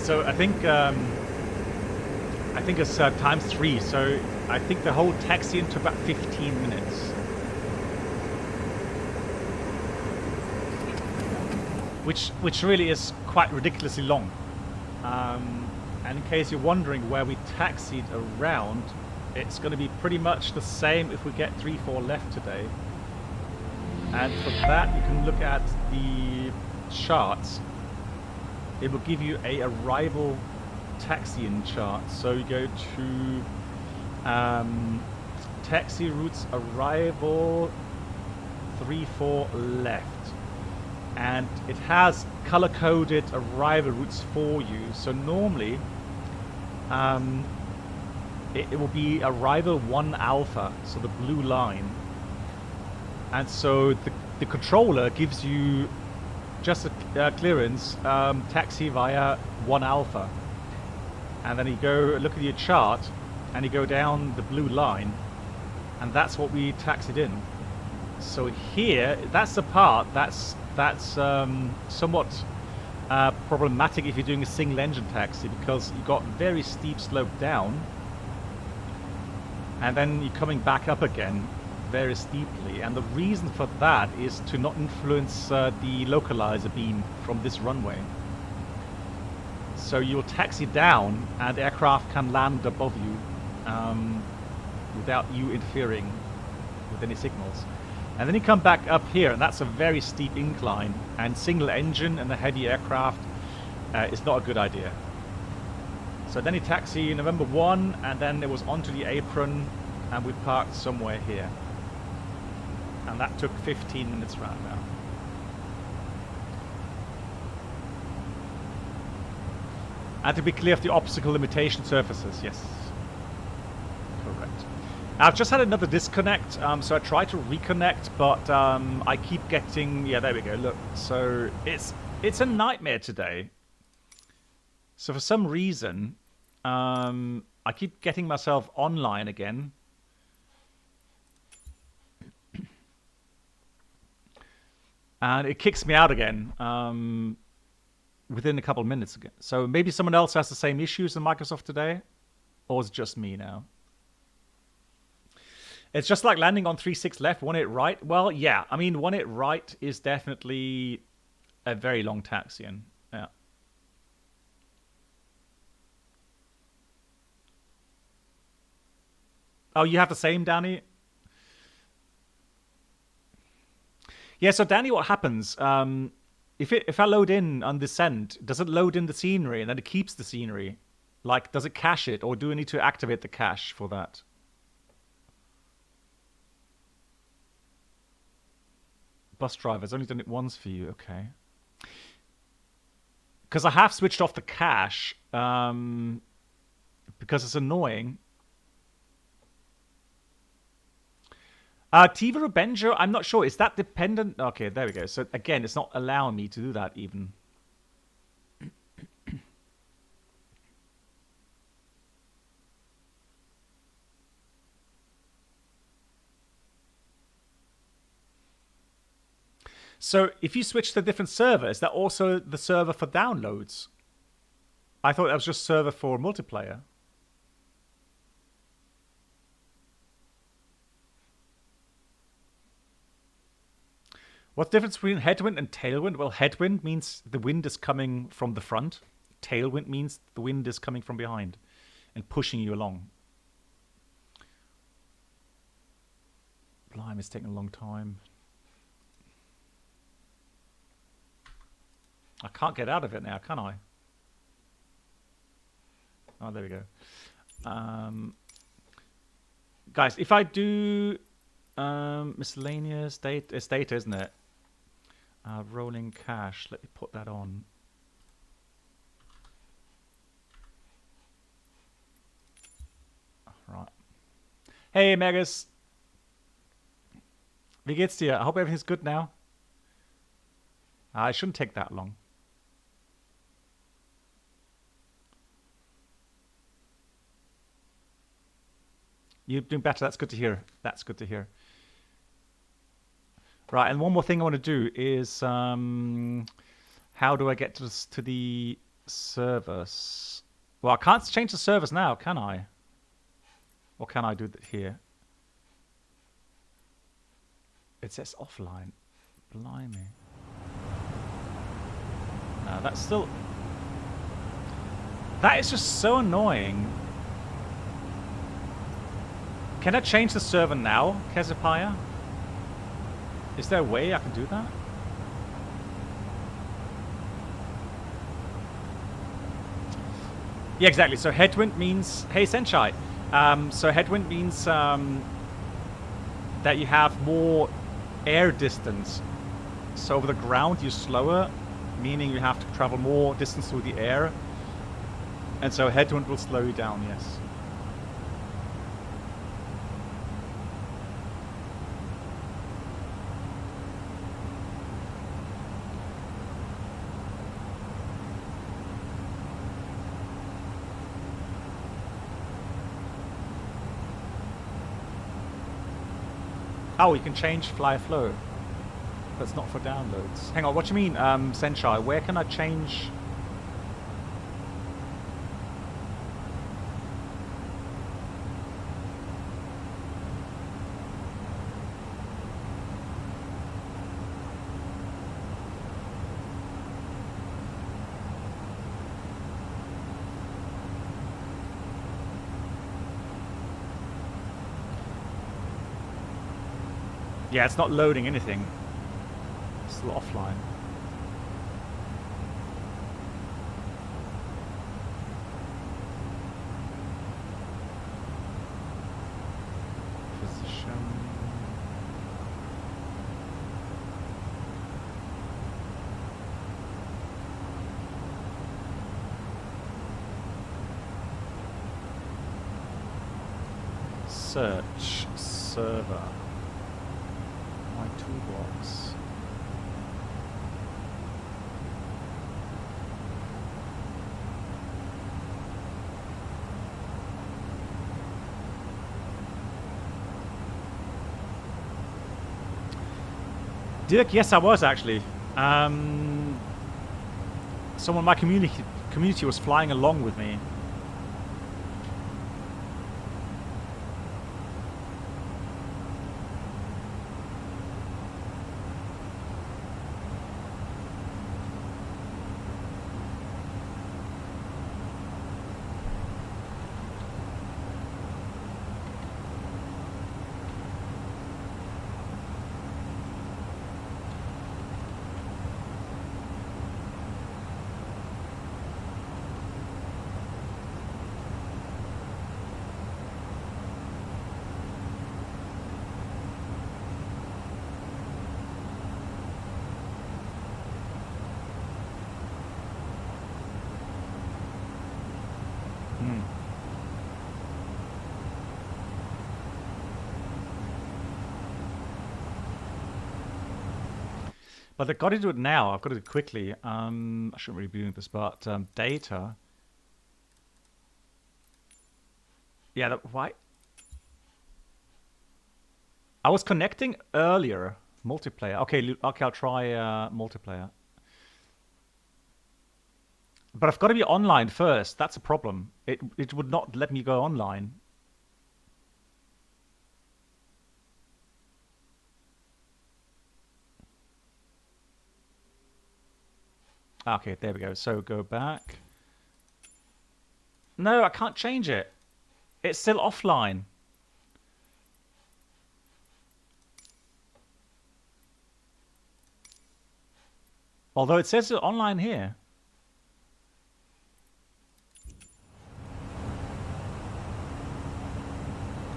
so I think it's times 3. So I think the whole taxi took about 15 minutes. Which really is quite ridiculously long. And in case you're wondering where we taxied around, it's going to be pretty much the same if we get 3-4 left today. And for that, you can look at the charts. It will give you a arrival taxi-in chart. So you go to taxi routes arrival 3-4 left. And it has color-coded arrival routes for you. So normally, it will be arrival 1 alpha, so the blue line. And so the controller gives you just a clearance taxi via 1 alpha. And then you go look at your chart, and you go down the blue line, and that's what we taxied in. So here, that's the part that's somewhat problematic if you're doing a single engine taxi, because you've got very steep slope down and then you're coming back up again very steeply, and the reason for that is to not influence the localizer beam from this runway. So you'll taxi down and aircraft can land above you without you interfering with any signals. And then you come back up here, and that's a very steep incline, and single engine and a heavy aircraft is not a good idea. So then you taxi November 1, and then it was onto the apron, and we parked somewhere here. And that took 15 minutes round now. And to be clear of the obstacle limitation surfaces, yes. Correct. I've just had another disconnect, so I tried to reconnect, but I keep getting... Yeah, there we go, look. So it's a nightmare today. So for some reason, I keep getting myself online again. And it kicks me out again within a couple of minutes again. So maybe someone else has the same issues in Microsoft today, or it's just me now. It's just like landing on 3-6 left, 1-8 right. Well, yeah, I mean, 1-8 right is definitely a very long taxi-in. Yeah. Oh, you have the same, Danny? Yeah, so Danny, what happens? If I load in on descent, does it load in the scenery and then it keeps the scenery? Like, does it cache it, or do I need to activate the cache for that? Bus driver's only done it once for you, okay. Because I have switched off the cache, because it's annoying. Tiva Rubenjo, I'm not sure. Is that dependent? Okay, there we go. So again, it's not allowing me to do that even. So if you switch to a different server, is that also the server for downloads? I thought that was just server for multiplayer. What's the difference between headwind and tailwind? Well, headwind means the wind is coming from the front. Tailwind means the wind is coming from behind and pushing you along. Blimey, it's taking a long time. I can't get out of it now, can I? Oh, there we go. Guys, if I do miscellaneous data, it's data, isn't it? Rolling cache. Let me put that on. Right. Hey, Megas. Wie geht's dir? I hope everything's good now. It shouldn't take that long. You're doing better. That's good to hear. That's good to hear. Right, and one more thing I want to do is how do I get to the Service. Well, I can't change the service now, can I? Or can I do that here? It says offline. Blimey. No, that's still... That is just so annoying. Can I change the server now, Cassiopeia? Is there a way I can do that? Yeah, exactly. So headwind means... Hey, Senshai. So headwind means that you have more air distance. So over the ground you're slower, meaning you have to travel more distance through the air. And so headwind will slow you down, yes. Oh, you can change fly flow. That's not for downloads. Hang on, what do you mean, Senshai? Where can I change? Yeah, it's not loading anything. It's still offline. Position. Search server. My toolbox. Dirk, yes, I was actually. Someone in my community was flying along with me. But I've got to do it now. I've got to do it quickly. I shouldn't really be doing this, but data. Yeah, why? I was connecting earlier. Multiplayer. Okay, I'll try multiplayer. But I've got to be online first. That's a problem. It would not let me go online. Okay, there we go. So go back. No, I can't change it. It's still offline. Although it says it's online here.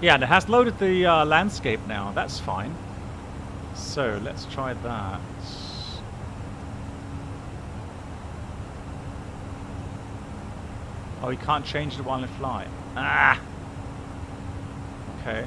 Yeah, and it has loaded the landscape now. That's fine. So let's try that. Oh, you can't change it while in flight. Ah! Okay.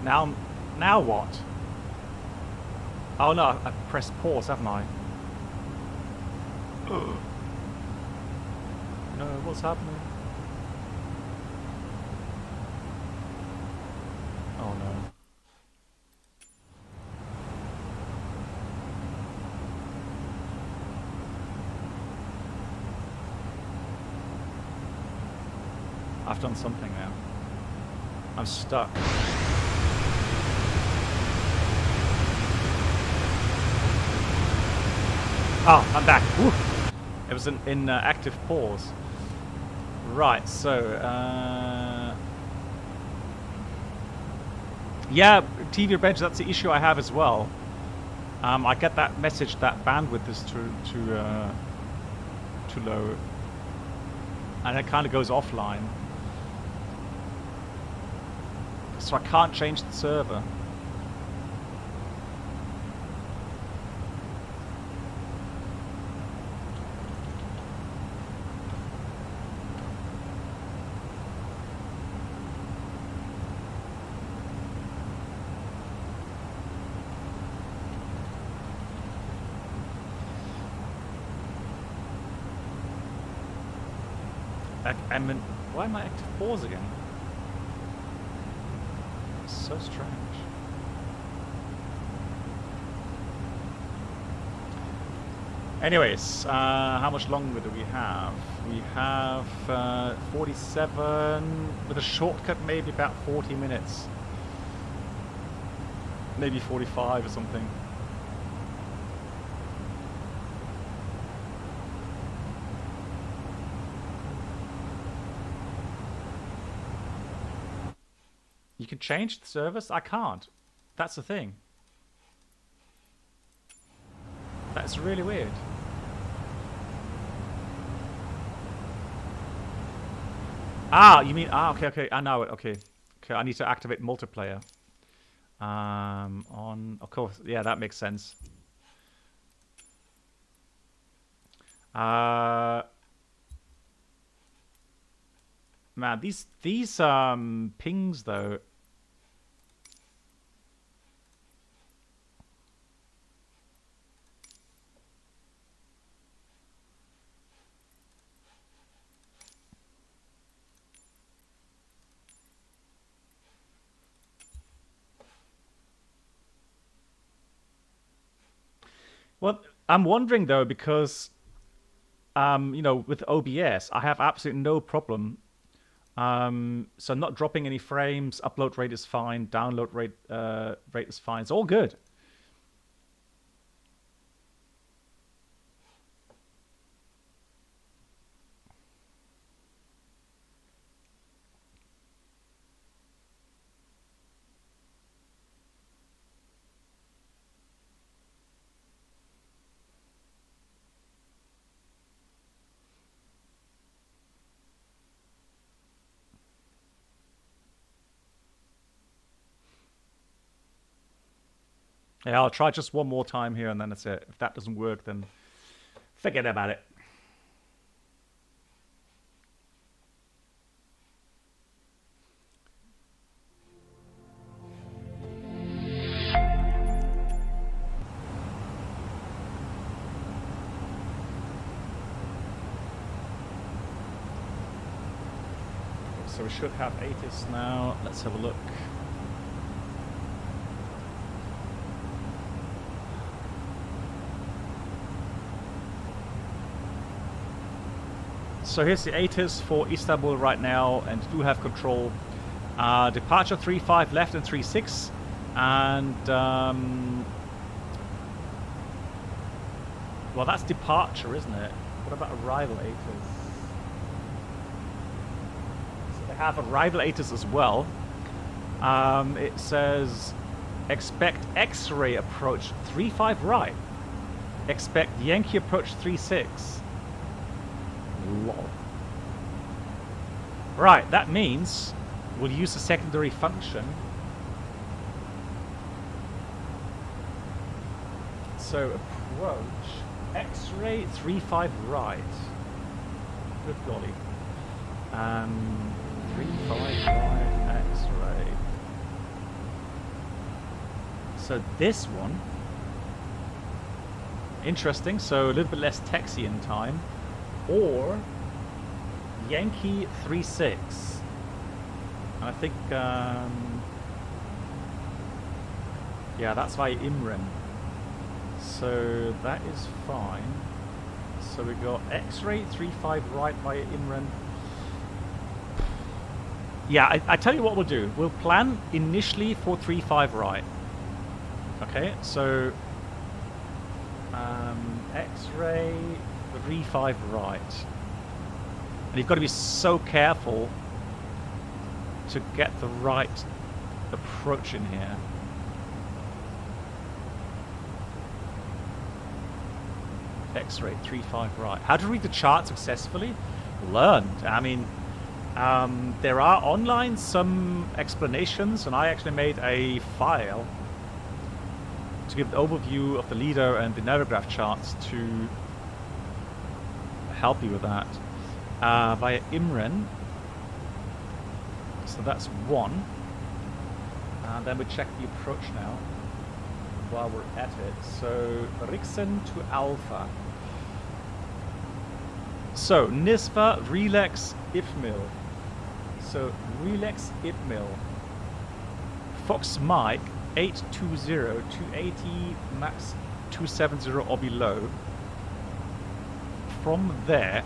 Now what? Oh no, I pressed pause, haven't I? No, what's happening? Oh no. I've done something now. I'm stuck. Oh, I'm back. Woo. It was in active pause. Right, so yeah, TV bench. That's the issue I have as well. I get that message that bandwidth is too low, and it kind of goes offline. So I can't change the server. Why am I active pause again? So strange. Anyways, how much longer do we have? We have 47, with a shortcut maybe about 40 minutes. Maybe 45 or something. You can change the service? I can't. That's the thing. That's really weird. Ah, you mean... Ah, okay. I know it. Okay. I need to activate multiplayer. On... Of course. Yeah, that makes sense. Man, these pings though. Well, I'm wondering though, because you know, with OBS, I have absolutely no problem. So not dropping any frames, upload rate is fine, download rate is fine. It's all good. Yeah, I'll try just one more time here and then that's it. If that doesn't work, then forget about it. So we should have ATIS now. Let's have a look. So here's the ATIS for Istanbul right now, and do have control. Departure 35 left and 36, and well, that's departure, isn't it? What about arrival ATIS? So they have arrival ATIS as well. It says expect X-ray approach 35 right. Expect Yankee approach 36. Lol. Right, that means we'll use the secondary function. So approach X-ray 35 right. Good golly. 35 right X-ray. So this one, interesting. So a little bit less taxi in time, or Yankee 36. And I think, yeah, that's via Imren. So that is fine. So we got X-ray 35 right via Imren. Yeah, I tell you what we'll do. We'll plan initially for 35 right. Okay, so X-ray 35 right. And you've got to be so careful to get the right approach in here. X-ray 35 right. How to read the chart successfully? Learned. I mean, there are online some explanations, and I actually made a file to give an overview of the leader and the narrowgraph charts to help you with that via Imren. So that's one. And then we check the approach now while we're at it. So Rixen to Alpha. So Nisva, Relax, Ifmil. So Relax, Ifmil. Fox Mike, 820, 280, max 270 or below. From there,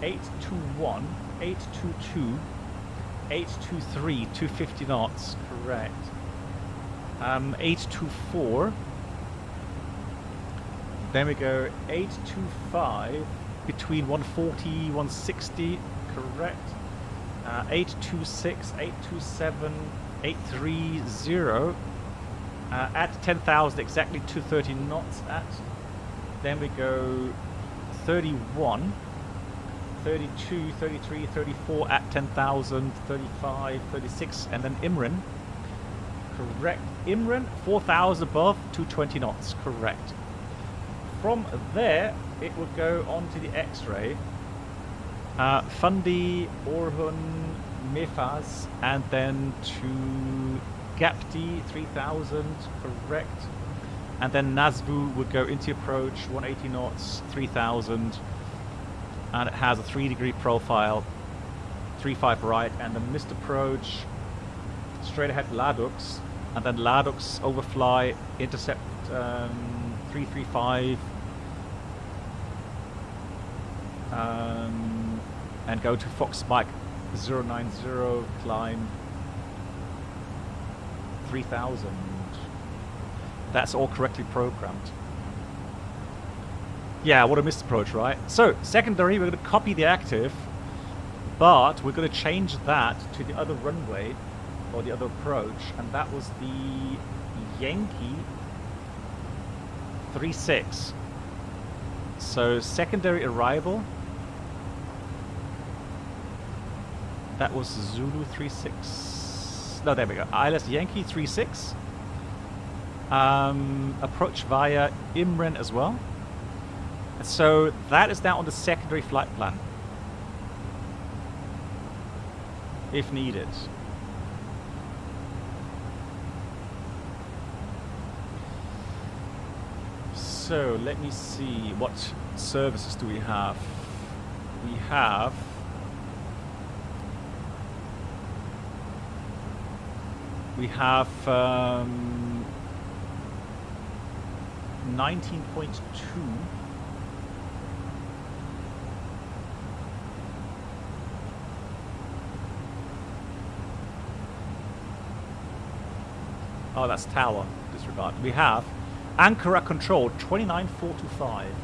821, 822, 823, 250 knots, correct. 824. Then we go 825 between 140, 160, correct. 826, 827, 830. At 10,000, exactly 230 knots at. Then we go 31, 32, 33, 34 at 10,000, 35, 36, and then Imren. Correct. Imren, 4,000 above, 220 knots. Correct. From there, it will go on to the X-ray. Fundi, Orhun, Mefas, and then to Gapti, 3,000. Correct. And then Nazvu would go into approach, 180 knots, 3,000. And it has a 3-degree profile, 35 right, and the missed approach straight ahead Ladux, and then Ladux overfly, intercept 335, and go to Fox Mike 090, climb 3,000. That's all correctly programmed. Yeah, what a missed approach, right? So, secondary, we're going to copy the active, but we're going to change that to the other runway, or the other approach, and that was the Yankee 36. So, secondary arrival, that was Zulu 36. No, there we go. ILS Yankee 36. Approach via Imren as well. So that is now on the secondary flight plan, if needed. So let me see, what services do we have? We have 19.2. Oh, that's tower. Disregard. We have Ankara control 29425.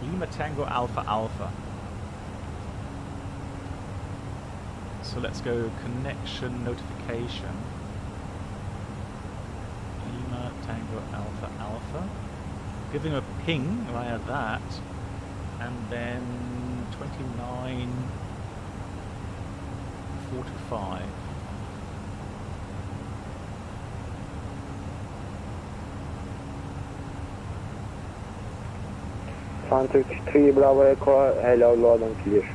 Lima Tango Alpha Alpha. So let's go connection notification. Lima Tango Alpha Alpha. Give him a ping via that. And then 29.45. Santic 3 Bravo Echo, hello, load and clear.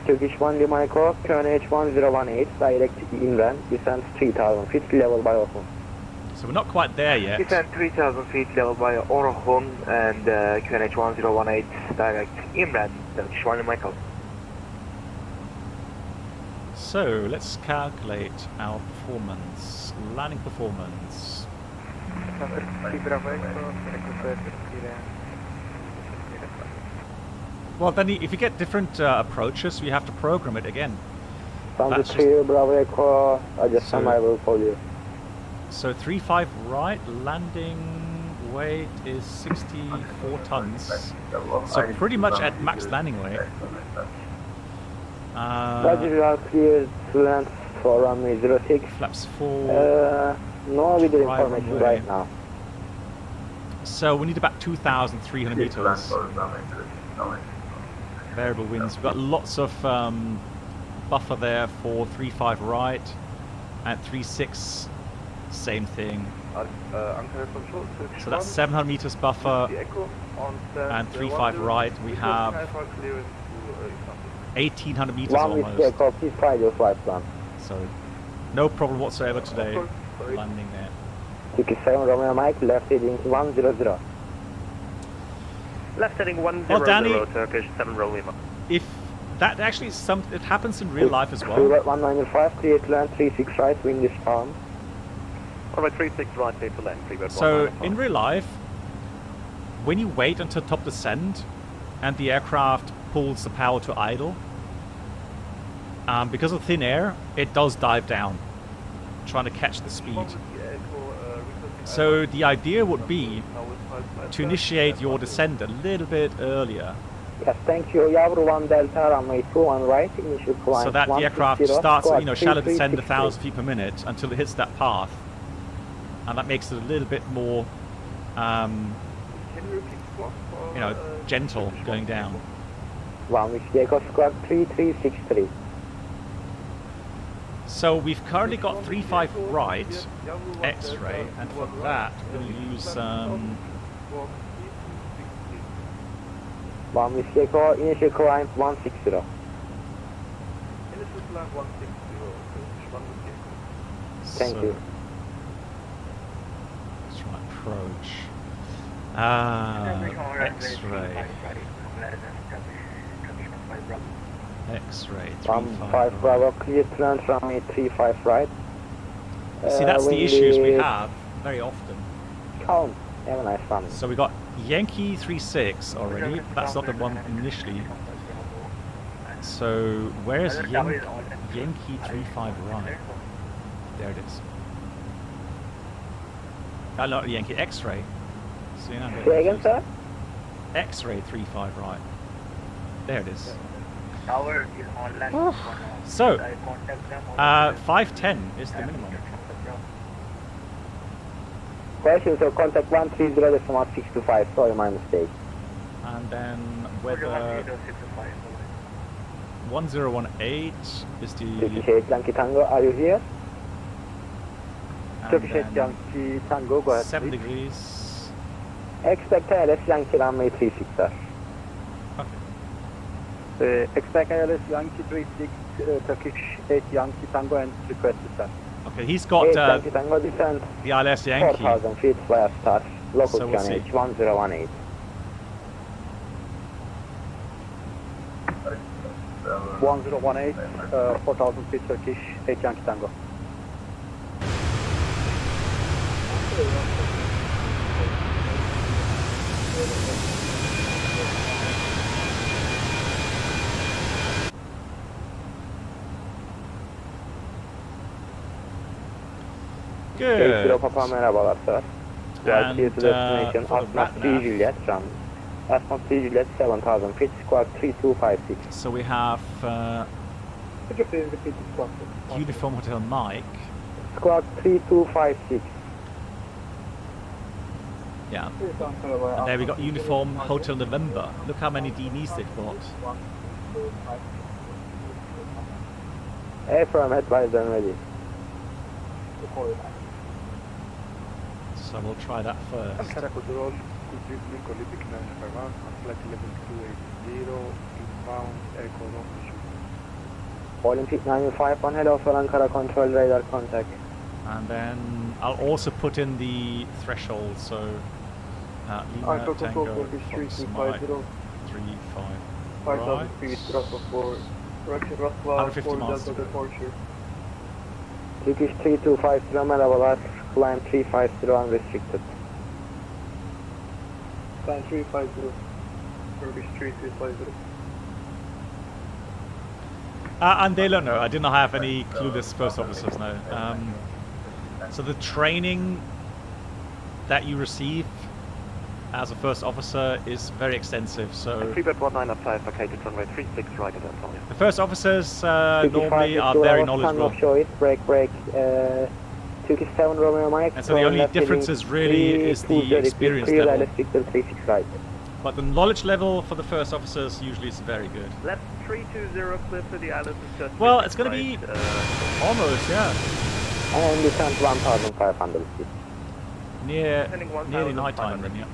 Turkish 1 Lima Echo, QNH 1018, direct inland, descent 3000 feet, level by Orhun. So we're not quite there yet. Descent 3000 feet, level by Orhun, and QNH 1018, direct inland, Turkish 1 Lima Echo. So let's calculate our performance, landing performance. Well, then if you get different approaches, you have to program it again. Sound 3 Bravo Echo, adjustment I will call you. So 35 right, landing weight is 64 tons. So pretty much at max landing weight. Roger, you are clear to land for runway 06. Flaps 4. No video right information runway. right now. So we need about 2,300 meters. Variable winds. We've got lots of buffer there for 35 right, and 36 same thing. So that's 700 meters buffer, and 35 right. We have 1,800 meters almost. Please try your flight plan. So no problem whatsoever today landing there. Turkish 7 Romeo Mike, left heading 100. Left heading 100, Well, Danny, Turkish 7 Lima. if that actually is it happens in real life as well. 195, clear to land, 36 right, wind is calm. Alright, 36 right, clear to land, So in real life, when you wait until top descent and the aircraft pulls the power to idle, because of thin air, it does dive down, trying to catch the speed. So the idea would be to initiate your descent a little bit earlier. Yes, thank you. Yavru 1 Delta, runway 21 right, initial climb. So that the aircraft starts, shallow descend 1,000 feet per minute until it hits that path. And that makes it a little bit more, gentle going down. One which Takeoff squad 3363. So we've currently got 35 right, X-ray, and for that we'll use One which Takeoff, initial climb 160. Initial climb 160. Thank you. Let's try approach. X-ray. X-ray, 5 Bravo, clear to land, runway 35 right. See, that's the issues we have very often. Calm, have a nice fun. So we got Yankee 36 already, but that's not the one initially. So where's Yankee 35 right? There it is. Not Yankee, X-ray. So, say again, sir? X-ray 35 right. There it is. Tower is online. So, 510 is the minimum. Question, so contact 130.625, sorry, my mistake. And then whether 1018 is the... Turkish 8 Yankee Tango, are you here? Turkish 8 Yankee Tango, go ahead. 7 degrees. Expect ILS Yankee runway 36, sir. Expect ILS Yankee 36, Turkish 8 Yankee Tango and request sir. Okay, he's got Yankee Tango descent, the ILS Yankee. 4,000 feet via start, local So we'll QNH 1018. (1018) 4,000 feet Turkish 8 Yankee Tango. Good. Papa merhabalar sir. And, to destination Asmat 3 Juliet run. Asmat 3 Juliet 7,000 feet, squawk 3256. So we have Could you please repeat the squawk? Uniform Hotel Mike. Squawk 3256. Yeah. And there we got Uniform Hotel November. Look how many DNEs they've got. Airframe advised and ready. So we'll try that first. Ankara control, could you link Olympic 951 on flight level 280, inbound Echo Romeo. Olympic 951, hello for Ankara control radar contact. And then I'll also put in the threshold, so Lima Tango Fox Mike 35 5,000 feet, Russia 4, correction Russia 4 Delta departure. Turkish 3250, merhabalar, climb 350 unrestricted. Climb 350, Turkish 3250. And they don't know. I did not have any clueless first officers, no. So the training that you receive as a first officer is very extensive. So Freebird 1905, vacated runway 36 right at Antalya. the first officers normally are very knowledgeable. Break, Turkish 7 Romeo Mike. And so the only differences really is the experience level. But the knowledge level for the first officers usually is very good. Left 320, clear to the island is just... Well, it's going to be almost, yeah. And descent 1,500 feet. Nearly night time then, yeah.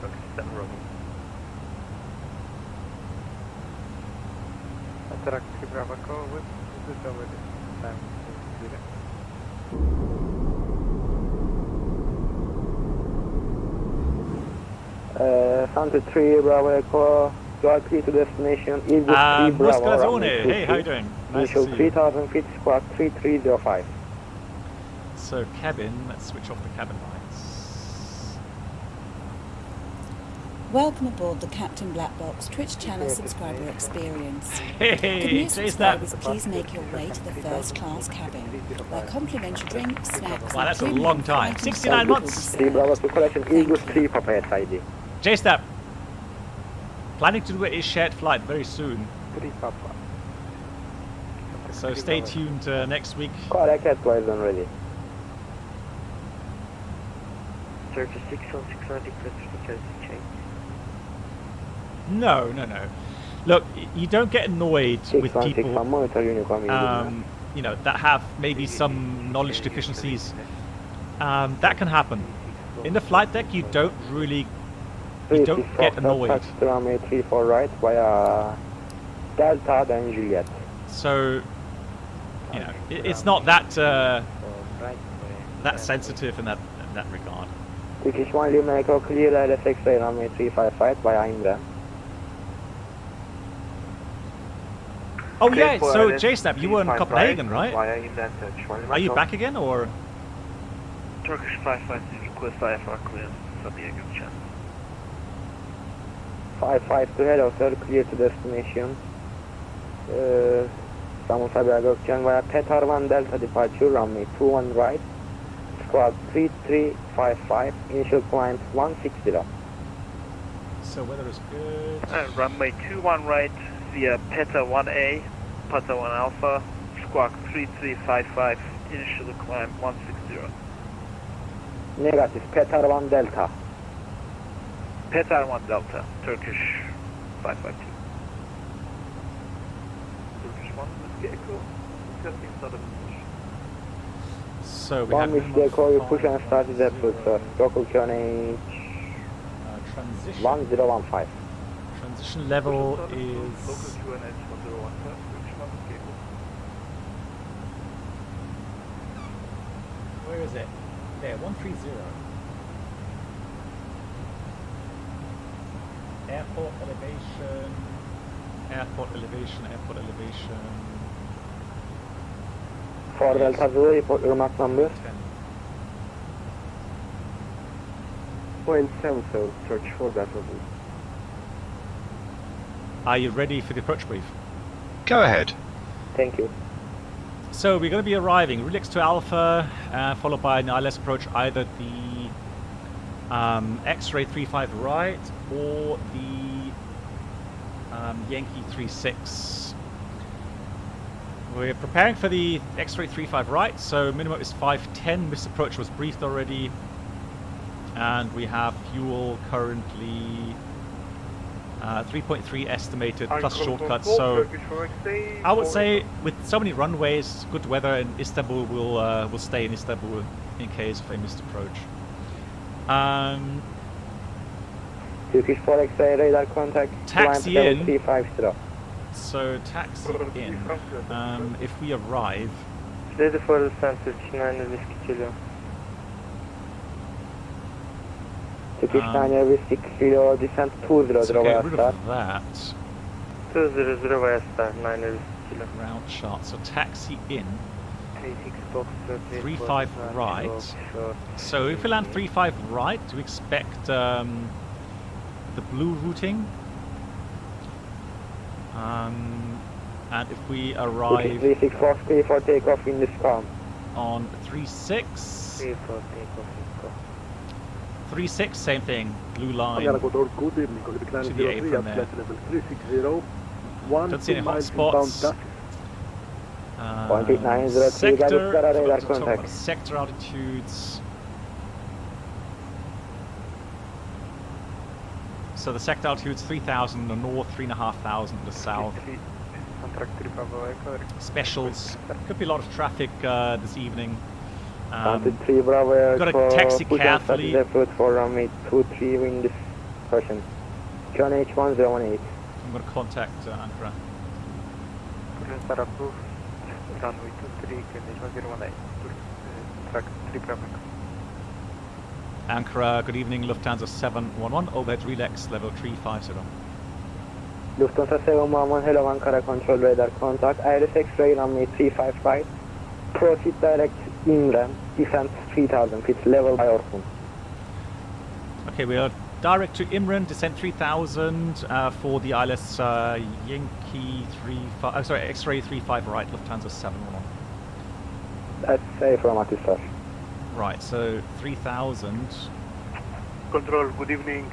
Santa 3 Bravo Echo, you are clear to destination, Eagle 3 Bravo. Hey, how you doing? Nice Initial to see you. 3,000 feet, squawk 3305. So cabin, let's switch off the cabin lights. Welcome aboard the Captain Black Box Twitch channel subscriber experience. Hey, Good news, chase that. subscribers, please make your way to the first class cabin, where complimentary drinks, snacks, Wow, that's a and long time. premium 69 items months. 3 Bravo to collection, Eagle 3 Papa ID. Chase that. Planning to do a shared flight very soon. 3 Papa. So stay tuned next week. Correct, advise when ready. 36 on 690, press change. No. Look, you don't get annoyed with people, you know, that have maybe some knowledge deficiencies. That can happen. In the flight deck, you don't get annoyed. Runway 34 right via Delta then Juliet. So, you know, it's not that that sensitive in that regard. Turkish 1 Lima Echo clear LSX runway 355 via Imre. Oh yeah, so JSNAP, you were in Copenhagen, right? Are you back again, or? Turkish 550 request IFR clearance, San Diego channel. 552 hello sir, clear to destination. Istanbul Sabiha Gökçen via Petar 1 Delta departure, runway 21 right, squawk 3355, initial climb 160. So weather is good. Runway 21 right via Peta 1A, Peta 1 Alpha, squawk 3355, initial climb 160. Negative, Petar 1 Delta. Peta 1 Delta, Turkish 552. Turkish 1, let's get cool. Testing southern position. So we One have which they call you push and start is approach sir. Local QNH transition. 1015. Transition level is. Local QNH 1015, Turkish 1, okay, cool. Where is it? There, 130. Airport elevation. Airport elevation. 4 Delta 0, report your Mach number. 0.7 sir, Turkish 4 Delta 0. Are you ready for the approach brief? Go ahead. Thank you. So we're going to be arriving Relix to Alpha, followed by an ILS approach, either the X-Ray 35 right or the Yankee 36. We're preparing for the X-Ray 35 right, so minimum is 510. This approach was briefed already, and we have fuel currently 3.3 estimated plus shortcuts. So I would say with so many runways, good weather in Istanbul, will stay in Istanbul in case of a missed approach. Turkish 4 X-ray radar contact. Taxi in. so taxi in. If we arrive... Ready for the center, 9 Whiskey Kilo. Turkish 9 Whiskey Kilo, descent 200 so get rid via of that. 200 via star, 9 Whiskey Kilo. Route chart, so taxi in. 36 box 35 right. So if we land 35 right, do we expect the blue routing? And if we arrive 36 clear for takeoff in this calm. On 36. Clear for takeoff in 36, same thing. Blue line. Good evening, to the apron there. level 360. Don't see any hot spots. Sector altitudes. So the sector altitude's 3,000 in the north, 3,500 in the south. Specials. Could be a lot of traffic this evening. Got to taxi carefully. For runway 23 wind discussion. QNH 1018. I'm going to contact Ankara. Runway 23, QNH 1018. Track 3 traffic. Ankara, good evening, Lufthansa 711, overhead relax, level 350. Lufthansa 711, hello Ankara, control radar contact, Iris X-ray, runway 35 right, proceed direct inland, descent 3000 feet, level by Orkun. Okay, we are direct to Imran, descent 3000 for the ILS Yankee 35, sorry, X-ray 35 right, Lufthansa 711. That's safe from Atisar. Right, so 3000. Control, good evening.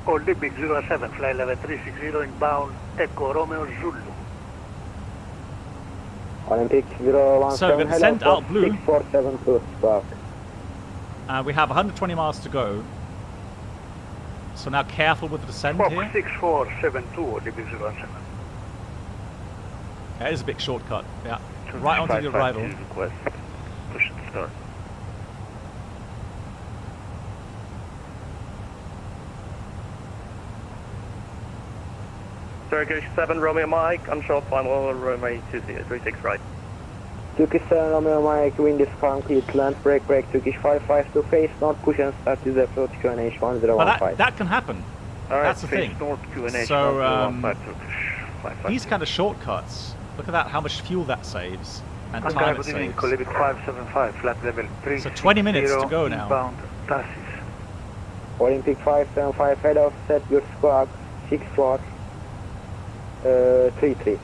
Olympic 07, flight level 360 inbound, Echo Romeo Zulu. Olympic 017, so we're going to send out blue. 6472 spark. We have 120 miles to go. So now careful with the descent here. 6472, Olympic 07. Yeah, it is a big shortcut, yeah. Right onto the arrival. Request. Push and start. Turkish 7 Romeo Mike, unshot final runway 36 right. Turkish 7 Romeo Mike, wind is calm, clear land, break, Turkish 552, face north, push and start to the approach QNH 1015. Well, that can happen. Alright, that's the face thing. north QNH so, 1015, Turkish 552. these kind of shortcuts, look at that, how much fuel that saves. And time it saves. Olympic 575, flat level 3. So 20 minutes to go now. Inbound, taxis. Olympic 575, head off, set your squawk, 6 squawk. 33.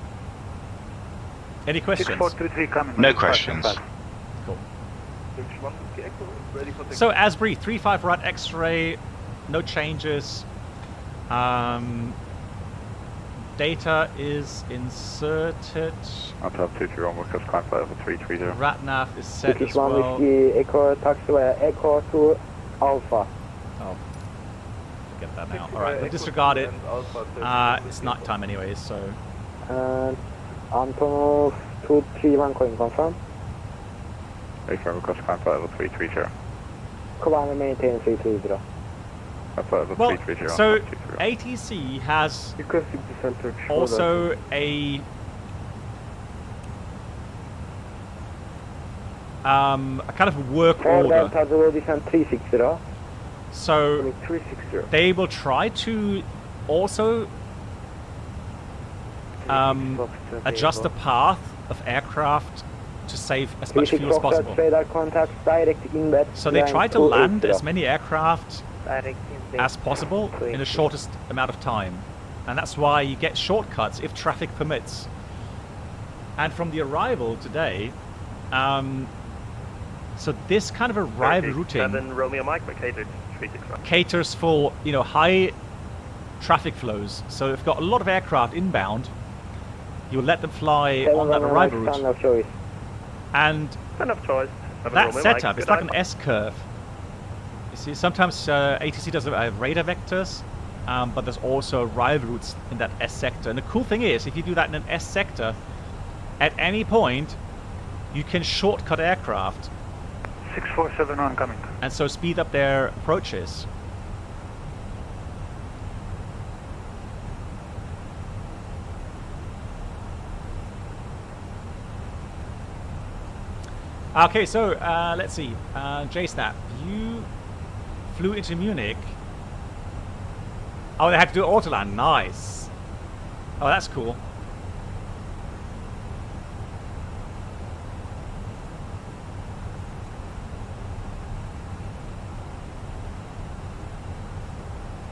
Any questions? 6433 coming. No questions. Cool. So Asbury 35 right X-ray, no changes. Data is inserted. Top 23 on West Coast climb flight level 330. RATNAV is set Turkish as well. Whiskey, Echo taxiway, Echo to Alpha. Oh. Get that now. Alright, we'll disregard it. It's night time anyways, so. And Antonov 231 calling confirm. Affirm request climb flight level 330. Commander maintain 330. Well, so ATC has also a kind of a work order. So they will try to also adjust the path of aircraft to save as much fuel as possible. So they try to land as many aircraft as possible in the shortest amount of time. And that's why you get shortcuts if traffic permits. And from the arrival today, so this kind of arrival routing caters for, you know, high traffic flows. So if you've got a lot of aircraft inbound, you'll let them fly on that arrival route. And that setup is like an S-curve. You see, sometimes ATC does radar vectors, but there's also arrival routes in that S sector. And the cool thing is, if you do that in an S sector, at any point, you can shortcut aircraft. 647 oncoming. And so speed up their approaches. Okay, so let's see. JSnap, you flew into Munich. Oh, they had to do autoland. Nice. Oh, that's cool.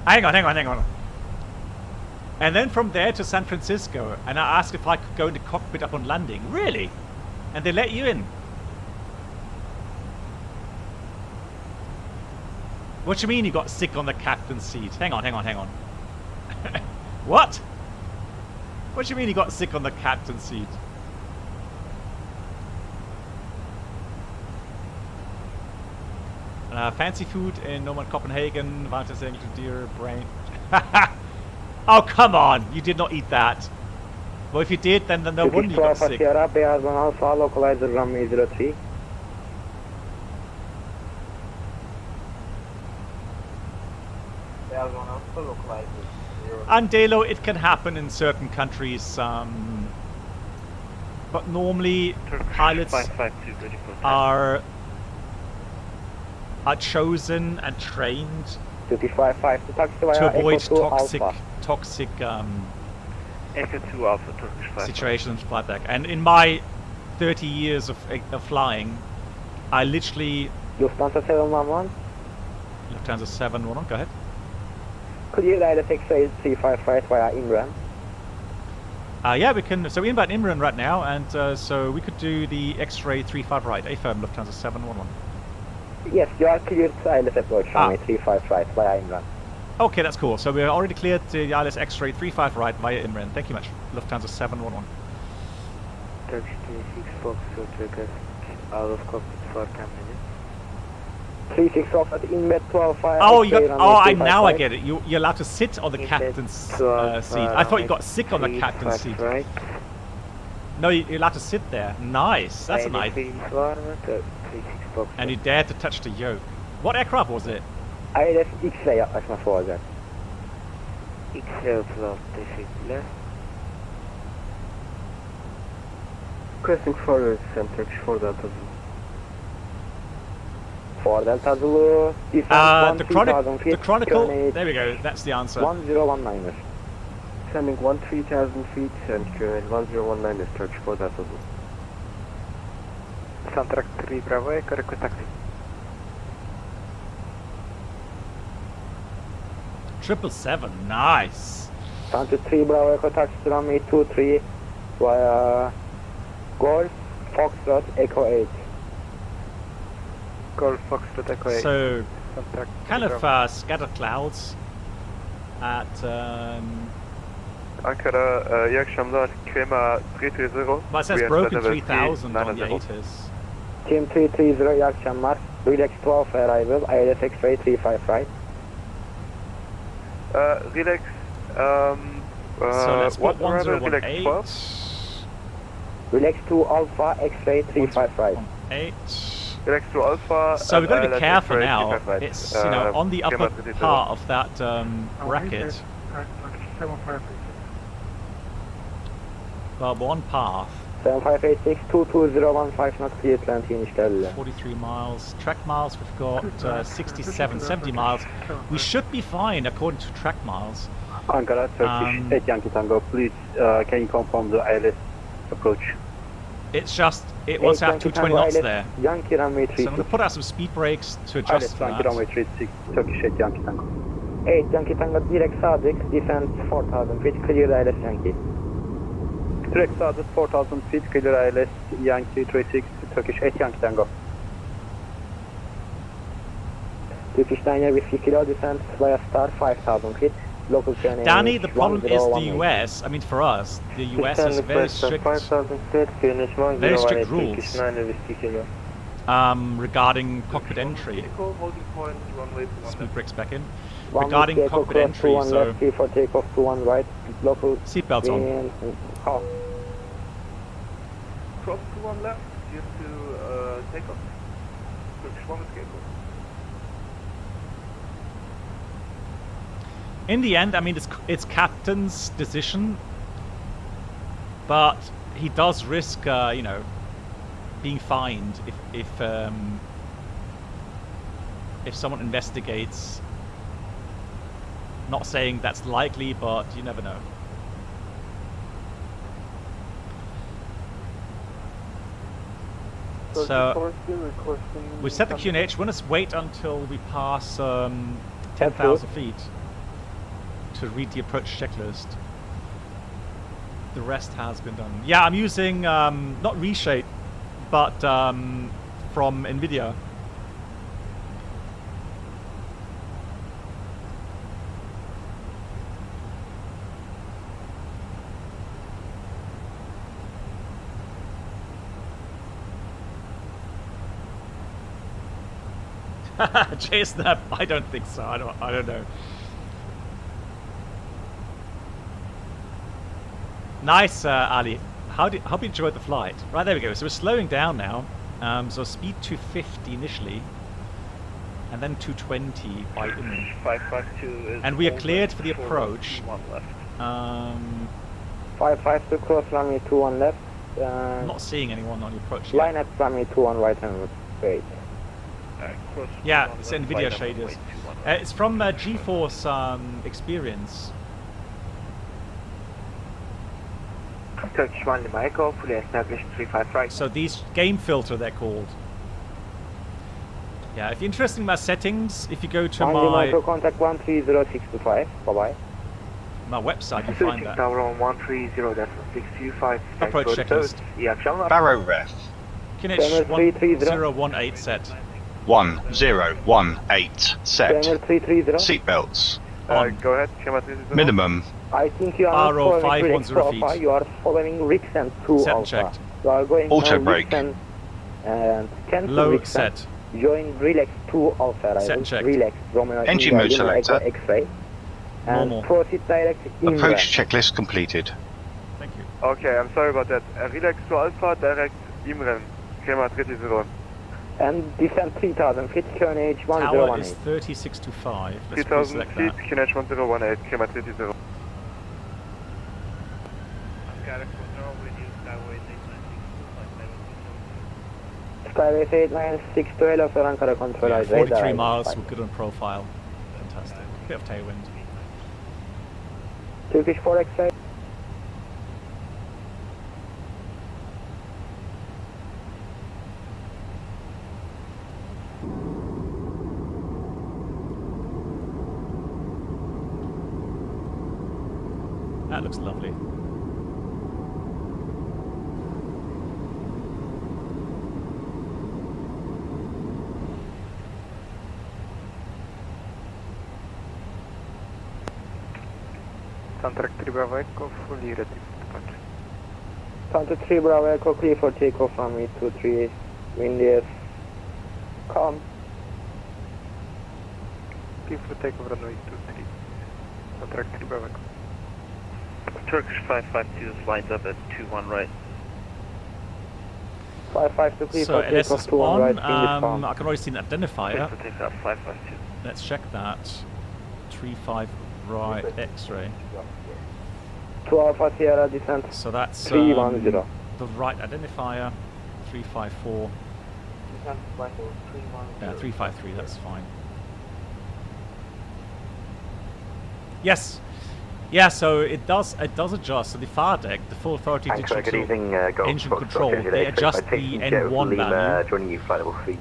Hang on. And then from there to San Francisco, and I asked if I could go in the cockpit upon landing. Really? And they let you in? What do you mean you got sick on the captain's seat? Hang on. What? What do you mean you got sick on the captain's seat? Fancy food in Norman, Copenhagen. Valentine's Day, deer, brain. Oh, come on! You did not eat that. Well, if you did, then no wonder you got sick. Andelo, it can happen in certain countries, but normally pilots are chosen and trained to avoid toxic situations flight back. And in my 30 years of flying, I literally... Lufthansa 711. Lufthansa 711, go ahead. Could you guide us X-ray 35 right via Imran? Yeah, we can. So we're inbound Imran right now, and so we could do the X-ray 35 right, AFM Lufthansa 711. Yes, you are cleared to ILS approach runway 35 right via Imran. Okay, that's cool. So we're already cleared to the ILS X-ray 35 right via Imran. Thank you much. Lufthansa 711. Turkish 26 Fox, out of cockpit for 10 minutes. 36 off at inlet 12 fire. Oh, you got. Oh, I get it. You're allowed to sit on the captain's seat. I thought you got sick on the captain's seat. Right. No, you're allowed to sit there. Nice. That's a nice. And you dared to touch the yoke. What aircraft was it? ILS X-ray yaklaşma olacak. X-ray 36, teşekkürler. Requesting for Turkish 4 Delta Zulu. 4 Delta Zulu. The Chronicle. There we go. That's the answer. 1019. Sending 13,000 feet and QNH 1019 is Turkish 4 Delta Zulu. Soundtrack 3 Bravo, correct taxi. 777, nice. Soundtrack 3 Bravo, Echo taxi runway 23 via Golf, Foxtrot, Echo 8. Golf, Foxtrot, Echo 8. So, kind of scattered clouds at... Ankara, iyi akşamlar. Krema 330. But it says broken 3000 on the ATIS. Team 330, iyi akşamlar. Relax 12 arrival, ILS X-ray 35 right. Relax, so let's put 1018. Relax 2 Alpha, X-ray 35 right. 8. Relax 2 Alpha. So we've got to be careful now. It's, you know, on the upper part of that bracket. Well, one path. 7586 22015 not clear Atlantic initial. 43 miles. Track miles, we've got 67, 70 miles. We should be fine according to track miles. Ankara, Turkish 8 Yankee Tango, please can you confirm the ILS approach? It's just, it wants to have 220 knots there. Yankee runway 36. So I'm going to put out some speed brakes to adjust for that. Yankee runway 36, Turkish 8 Yankee Tango. 8 Yankee Tango, direct Sadik, descent 4000 feet, clear ILS Yankee. Direct Sadik 4000 feet, clear ILS Yankee 36, Turkish 8 Yankee Tango. Turkish 9 with kilo descent via star 5000 feet. Local QNH. Danny, the problem is the US. I mean, for us, the US has very strict rules regarding cockpit entry. Speed brakes back in. Regarding cockpit entry, so for takeoff 21 right. Local seatbelts on. Oh. Cross 21 left, just to take off. Turkish 1 escape. In the end, I mean, it's captain's decision, but he does risk, you know, being fined if someone investigates. Not saying that's likely, but you never know. So we set the QNH. We're going to wait until we pass 10,000 feet to read the approach checklist. The rest has been done. Yeah, I'm using not Reshape, but from NVIDIA. JSnap, I don't think so. I don't know. Nice, Ali. How you enjoyed the flight? Right, there we go. So we're slowing down now. So speed 250 initially, and then 220 by in. 552 is. And we are cleared for the approach. 1 left. 552 cross runway 21 left. I'm not seeing anyone on the approach yet. Line at runway 21 right and straight. Yeah, it's NVIDIA shaders. It's from GeForce Experience. Turkish 1 Lima Echo, fully established 35 right. So these game filter, they're called. Yeah, if you're interested in my settings, if you go to my contact 130625. Bye-bye. My website, you find that. Tower on 130.625. Approach checklist. Barrow ref. QNH 1018 set. 1018 set. Seatbelts. Go ahead. Minimum. I think you are RO following 510 feet. You are following Rix and 2 Set Alpha. checked. You are going Auto now brake. Rix and 10 Low Rix set. Join Relax 2 Alpha. Set checked. Relax Romeo Engine mode selector. X-ray. And Normal. proceed direct inland. Approach checklist completed. Thank you. Okay, I'm sorry about that. Relax to Alpha, direct IMREN. Kema 30. And descend 3000 feet, QNH Tower 1018. is 3625. Let's 3000 select feet, that. QNH 1018, Kema 30. Skyway 896 to hello for Ankara control. Yeah, Radar 43 is miles, fine. we're good on profile. Fantastic. Bit of tailwind. Turkish 4 X-ray. That looks lovely. Contract 3 Bravo Echo, fully ready for departure. Counter 3 Bravo Echo, clear for takeoff from E23. Wind is calm. Clear for takeoff runway 23. Contract 3 Bravo Echo. Turkish 552 is lined up at 21 right. 552 clear So for LS takeoff is 21 right. on. Wind is calm. I can already see an identifier. Please take that 552. Let's check that. 35 right X-ray. 2 Alpha Sierra descent. So that's 310. the right identifier. 354. Yeah, 353. That's fine. Yes. Yeah, so it does adjust. So the far deck, the full authority digital engine control, they adjust the N1 value. Joining you, flight level 3.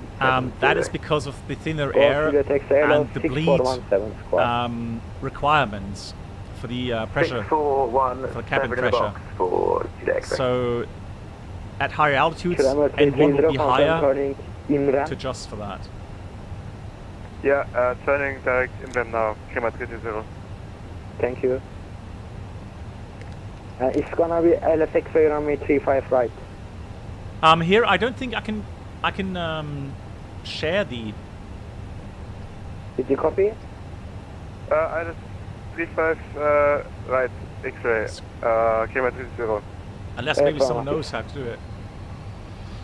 That is because of the thinner air and the bleed requirements for the pressure, for the cabin pressure. So at higher altitudes, N1 will be higher to adjust for that. Yeah, turning direct IMREN now, Kema 30. Thank you. It's gonna be LFX runway 35 right. Here I don't think I can share the. Did you copy? I just 35 right X-ray, Kema 30. Unless maybe someone knows how to do it.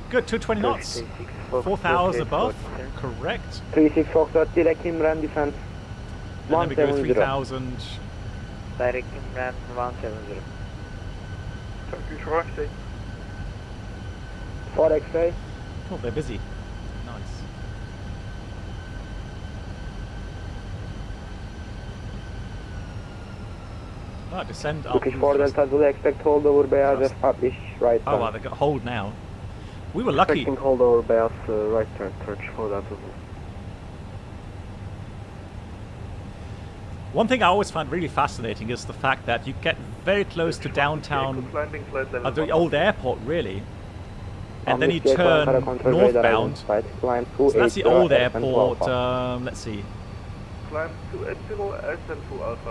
Good, 220 knots. 4,000 above, correct. 36 Foxtrot, direct IMREN descent. And then we go 3,000. Direct IMREN 170. Turkish Roxy. 4 X-ray. Oh, they're busy. Nice. Oh, descend up. Turkish 4 Delta Zulu, expect holdover Beyaz establish right turn. Oh, wow, they got hold now. We were lucky. Expecting holdover Beyaz right turn, Turkish 4 Delta Zulu. One thing I always find really fascinating is the fact that you get very close to downtown, the old airport really, and then you turn northbound. So that's the old airport, let's see.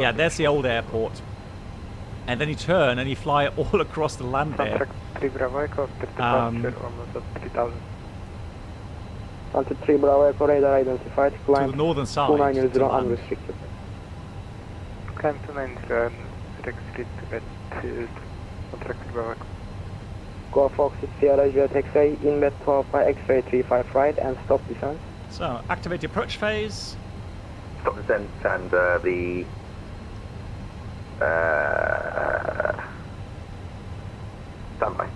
Yeah, there's the old airport. And then you turn and you fly all across the land there. Santa 3 Bravo Echo radar identified, climb to the northern side. 290 unrestricted. Climb 290 restricted at contracted Bravo Echo. Go Fox Sierra Jet X-ray, inlet 12 by X-ray 35 right and stop descent. So, activate the approach phase. Stop descent and the standby.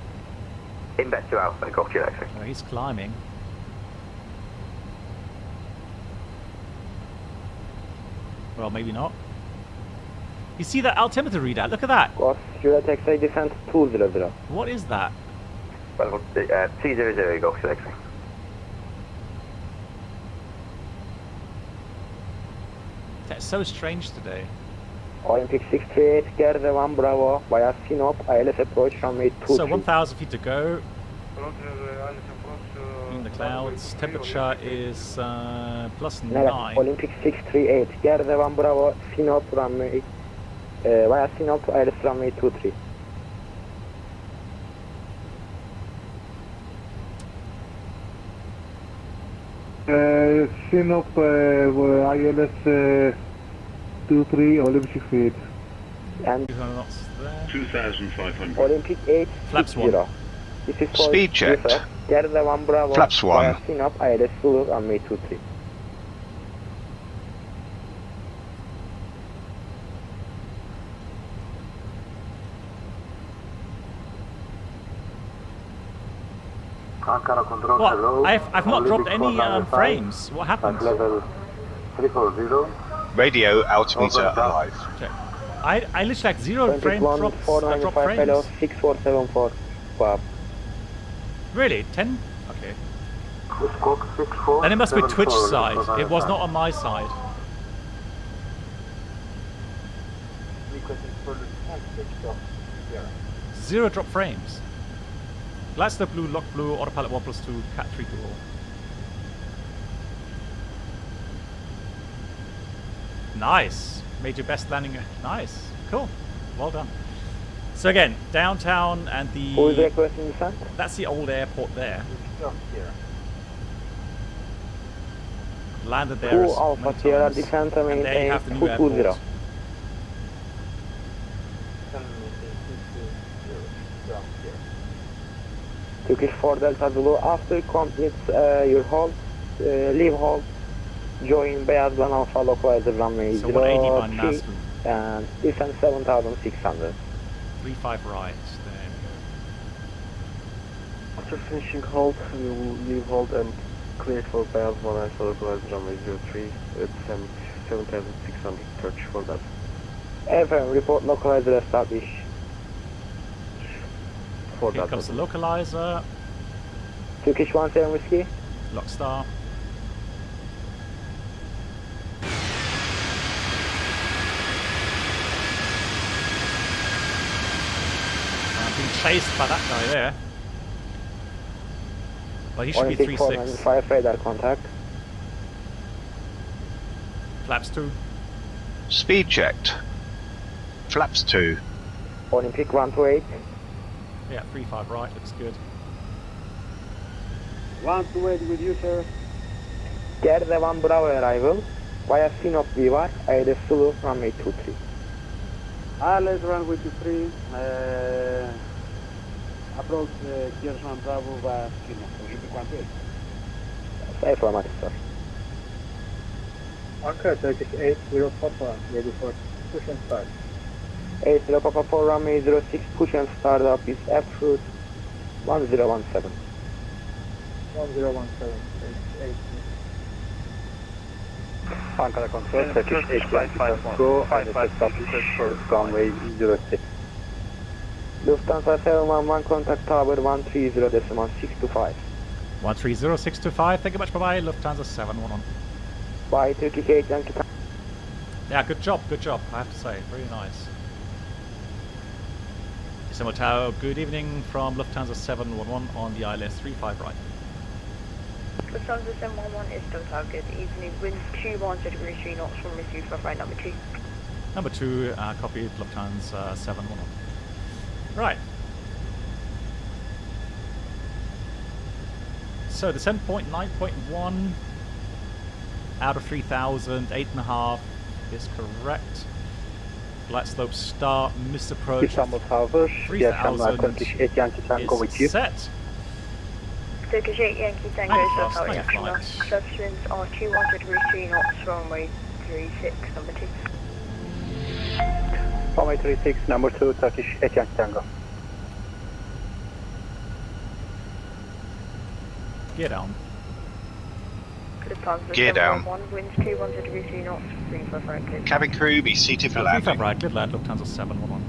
Inlet 2 Alpha, got you X-ray. Oh, he's climbing. Well, maybe not. You see that altimeter readout? Look at that. Go Juliet X-ray descent 200. What is that? Well, 300, got you X-ray. That's so strange today. Olympic 638, Gerda 1 Bravo, via Sinop, ILS approach runway 23. So 1,000 feet to go. In the clouds, temperature is +9. Olympic 638, Gerda 1 Bravo, Sinop runway, via Sinop, ILS runway 23. Sinop ILS 23 Olympic feet. And 2,500. Olympic 8 Flaps 1. This is Speed checked. Gerda 1 Bravo, Flaps 1. via Sinop, ILS Zulu runway 23. What? I've not dropped any frames. What happened? Level 340. Radio altimeter alive. Check. I literally like 0 frame drops. Drop frames. 6474. Wow. Really? 10? Okay. Then it must be Twitch side. It was not on my side. Zero drop frames. Gladstone blue, lock blue, autopilot 1+2, cat 3 to roll. Nice. Made your best landing. Nice. Cool. Well done. So again, downtown and the... Who is requesting descent? That's the old airport there. Landed there. 2 Alpha Sierra descent and they have the new airport. Turkish 4 Delta Zulu, after complete your hold, leave hold, join Beyaz 1 Alpha localizer runway so 180 03 and descend 7,600. 35 right, there we After finishing hold, we will leave hold and clear for Beyaz 1 Alpha localizer runway 03 at 7,600, Turkish 4 Delta. FM, report localizer established. Here comes the localizer. Turkish 17 Whiskey. Lockstar. I'm being chased by that guy there. Well, he should be 3-6. 5 radar contact. Flaps 2. Speed checked. Flaps 2. Olympic 128. Yeah, 3-5 right, looks good. 128 with you, sir. Gerda 1 Bravo arrival. Via Sinop Vivar, ILS Zulu, runway 23. ILS runway 23. Approach Gears 1 Bravo via Sinop. Olympic 128. Affirmative, sir. Anchor Turkish 8044, ready for push and start. 80 Papa 4 runway 06, push and start up is F route 1017. 1017, 8. Ankara Control, Turkish 8 go, and established for runway 06. Lufthansa 711, contact tower 130.625. 130625, thank you much, bye-bye, Lufthansa 711. Bye, Turkish 8 Yankee Tango. Yeah, good job, I have to say, very nice. Simultao, good evening from Lufthansa 711 on the ILS 35 right. Lufthansa 711 is still target. Evening, wind 21 degrees 3 knots from receive for flight number 2. Number 2, copied Lufthansa 711. Right. So the 7.9.1 out of 3,000, 8.5 is correct. Glide slope start, misapproach. Istanbul Tower, 3,000 Turkish 8 Yankee Tango with you. Set. Turkish 8 Yankee Tango is still target. Substance are 21 degrees 3 knots, runway 36, number 2. Runway 36, number 2, Turkish 8 Yankee Tango. Gear down. Gear down. Winds 21 degrees 3 knots, 35 right clear. Cabin crew, be seated for landing. 35 right, clear land, Lufthansa 711.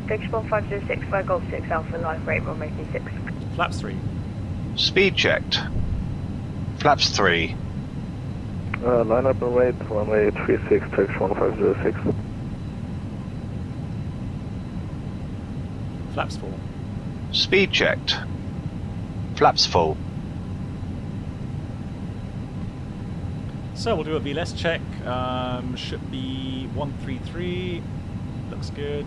Turkish 1506, flight Golf 6 Alpha, live rate, runway 36. Flaps 3. Speed checked. Flaps 3. Line up and wait, runway 36, Turkish 1506. Flaps 4. Speed checked. Flaps full. So we'll do a VLS check. Should be 133. Looks good.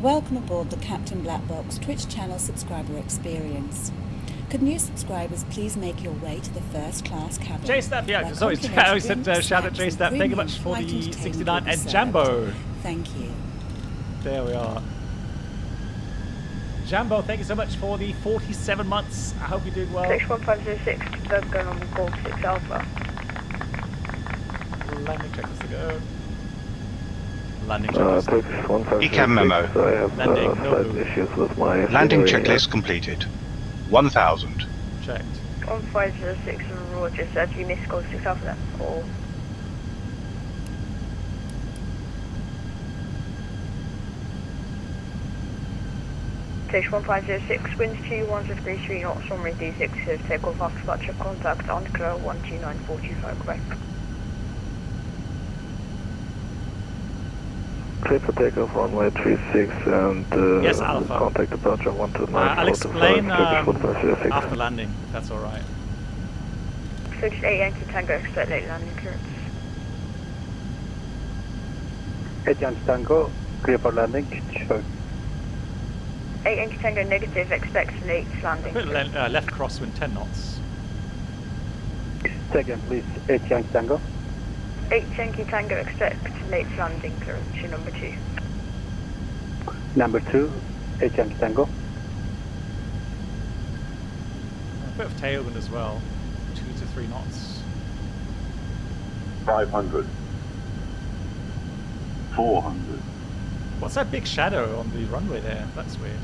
Welcome aboard the Captain Black Box Twitch channel subscriber experience. Could new subscribers please make your way to the first class cabin? J-Step, yeah, sorry, I said shout out J-Step. Thank you much for the 69 and Jambo. Thank you. There we are. Jambo, thank you so much for the 47 months. I hope you're doing well. 61506, that's going on Golf 6 Alpha. Landing check is to go. Landing checklist. ECAM memo. I have Landing, slight issues with my... Landing checklist completed. 1,000. Checked. 1506 Roger, sir. Do you miss Golf 6 Alpha then? Or... Station 1506, winds 21 degrees 3 knots, runway D6, takeoff after departure, contact Ankara 12945, correct. Clear for takeoff, runway 36 and yes, Alpha. Contact departure 12945. I'll explain after landing, if that's alright. 68 Yankee Tango, expect late landing clearance. 8 Yankee Tango, clear for landing. Show. 8 Yankee Tango negative, expect late landing. Left crosswind 10 knots. Second, please. 8 Yankee Tango. 8 Yankee Tango, expect late landing clearance, your number 2. Number 2, 8 Yankee Tango. A bit of tailwind as well. 2 to 3 knots. 500. 400. What's that big shadow on the runway there? That's weird.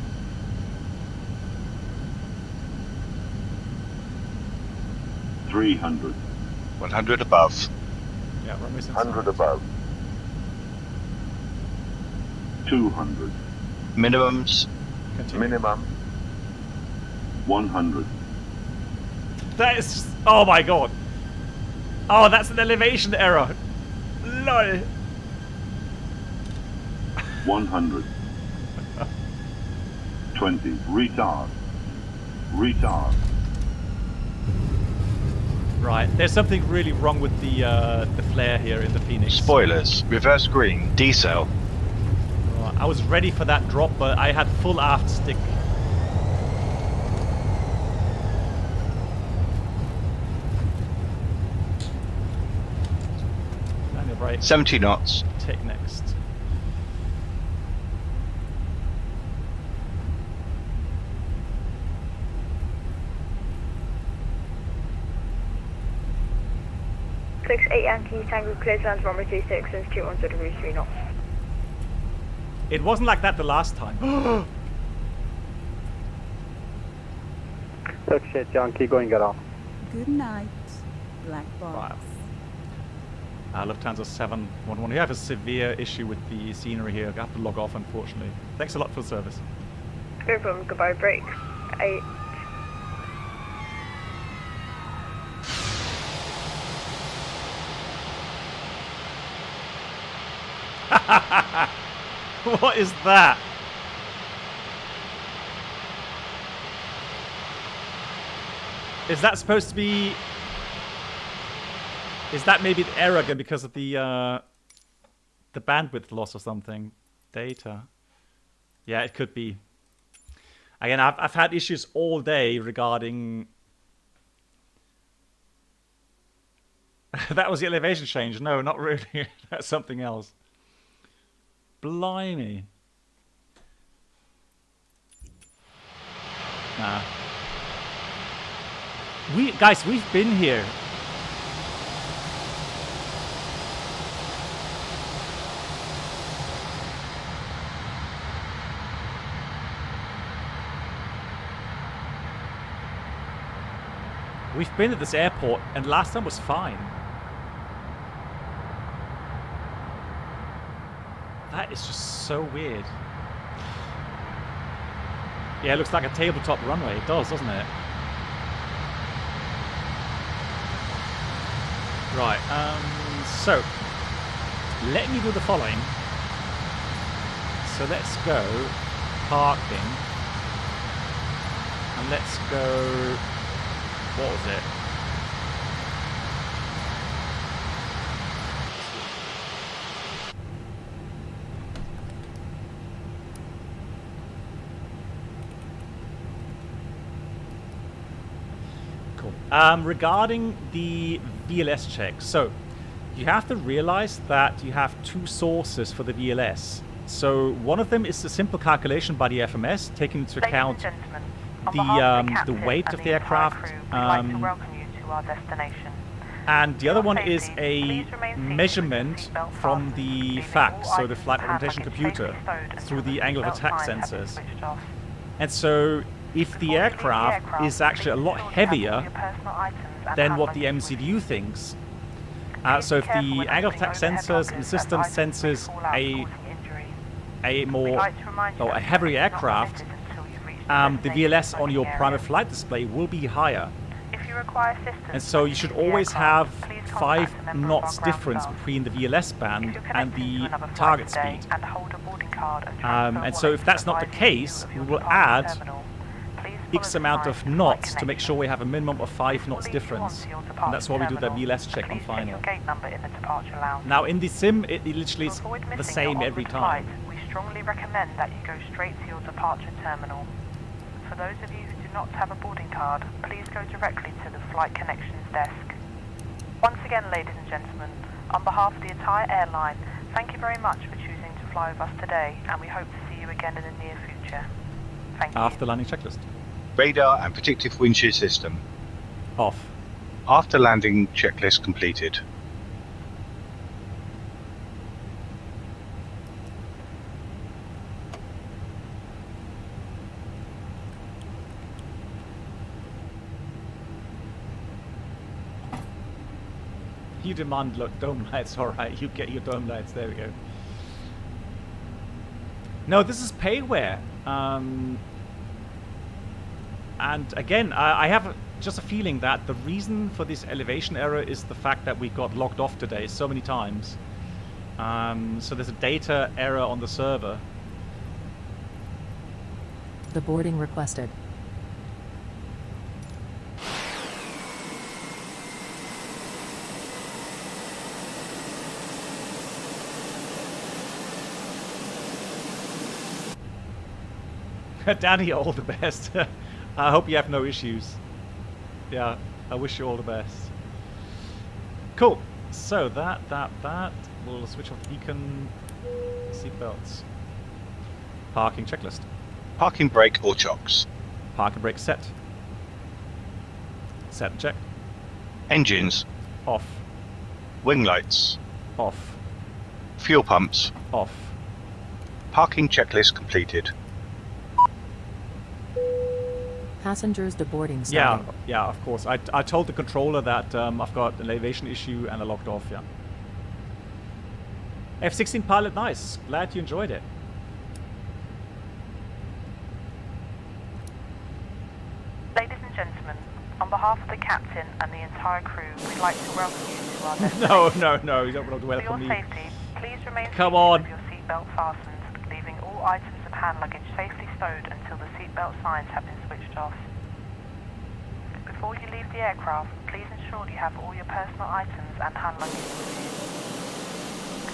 300. 100 above. Yeah, runway 100 above. 200. Minimums. Continue. Minimum. 100. That is just, oh my god. Oh, that's an elevation error. LOL. 100. 20. Retard. Retard. Right, there's something really wrong with the flare here in the Phoenix. Spoilers. Reverse green. Decel. Right, I was ready for that drop, but I had full aft stick. Landing right. 70 knots. Take next. Six 8 Yankee Tango clears lands runway 26 and 21 degrees 3 knots. It wasn't like that the last time. Turkish 8 Yankee going around. Good night, black box. Lufthansa 711. We have a severe issue with the scenery here. I have to log off, unfortunately. Thanks a lot for the service. No problem, goodbye, break. 8. What is that? Is that supposed to be... Is that maybe the error again because of the bandwidth loss or something? Data. Yeah, it could be. Again, I've had issues all day regarding... That was the elevation change. No, not really. That's something else. Blimey. Nah. Guys, we've been here. We've been at this airport, and last time was fine. That is just so weird. Yeah, it looks like a tabletop runway. It does, doesn't it? Right, so let me do the following. So let's go parking, and let's go, what was it? Regarding the VLS check, so you have to realize that you have two sources for the VLS. So one of them is a simple calculation by the FMS, taking into account the weight of the aircraft, and the other one is a measurement from the FACS, so the flight orientation computer, through the angle of attack sensors. And so if the aircraft is actually a lot heavier than what the MCDU thinks, so if the angle of attack sensors and the system senses a heavier aircraft, the VLS on your private flight display will be higher. And so you should always have 5 knots difference between the VLS band and the target speed. And so if that's not the case, we will add X amount of knots to make sure we have a minimum of 5 knots difference. And that's why we do the VLS check on final. Now in the sim, it literally is the same every time. We strongly recommend that you go straight to your departure terminal. For those of you who do not have a boarding card, please go directly to the Flight Connections desk. Once again, ladies and gentlemen, on behalf of the entire airline, thank you very much for choosing to fly with us today, and we hope to see you again in the near future. Thank you. After landing checklist. Radar and predictive wind shear system. Off. After landing checklist completed. You demand dome lights, alright, you get your dome lights, there we go. No, this is payware. And again, I have just a feeling that the reason for this elevation error is the fact that we got logged off today so many times. So there's a data error on the server. The boarding requested. Danny, all the best. I hope you have no issues. Yeah, I wish you all the best. Cool. So that. We'll switch off beacon. Seatbelts. Parking checklist. Parking brake or chocks. Parking brake set. Set and check. Engines. Off. Wing lights. Off. Fuel pumps. Off. Parking checklist completed. Passengers deboarding Yeah, starting. yeah, of course. I told the controller that I've got an aviation issue and I logged off, yeah. F-16 pilot, nice. Glad you enjoyed it. Ladies and gentlemen, on behalf of the captain and the entire crew, we'd like to welcome you to our destination. No, you don't want to welcome me. For your safety, please remain Come seated on. with your seatbelt fastened, leaving all items of hand luggage safely stowed until the seatbelt signs have been switched off. Before you leave the aircraft, please ensure you have all your personal items and hand luggage with you.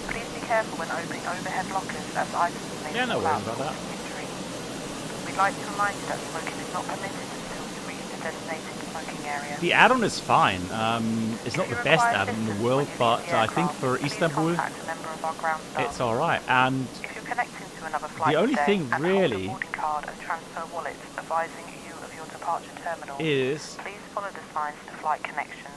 Please be careful when opening overhead lockers as items may no fall out worries about that. causing injury. We'd like to remind you that smoking is not permitted until you reach the designated smoking area. The add-on is fine. It's not the best add-on in the world, but I think for Istanbul, it's alright. And If you're connecting to another flight the only today thing and really hold a boarding card and transfer wallet advising you of your departure terminal, is... please follow the signs to flight connections.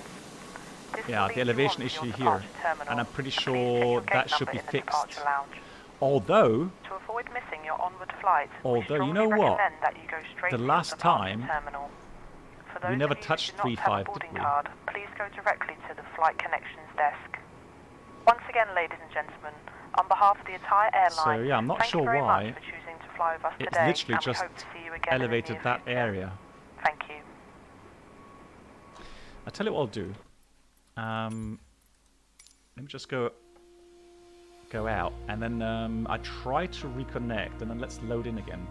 This Yeah, will the lead you elevation on to your issue here. departure terminal, And I'm pretty please check sure your gate that should number be in the fixed. departure lounge. Although, To avoid missing your onward flight, we you know strongly what? recommend that you go straight The to last the departure time, terminal. For we those never of you touched who do not have a 3.5, boarding did we? card, please go directly to the flight connections desk. Once again, ladies and gentlemen, on behalf of the entire airline, So yeah, I'm not thank sure you very why much for choosing to fly with us it's today, literally and we just hope to see you again elevated in the near that future. area. Thank you. I'll tell you what I'll do. Let me just go out, and then I try to reconnect, and then let's load in again.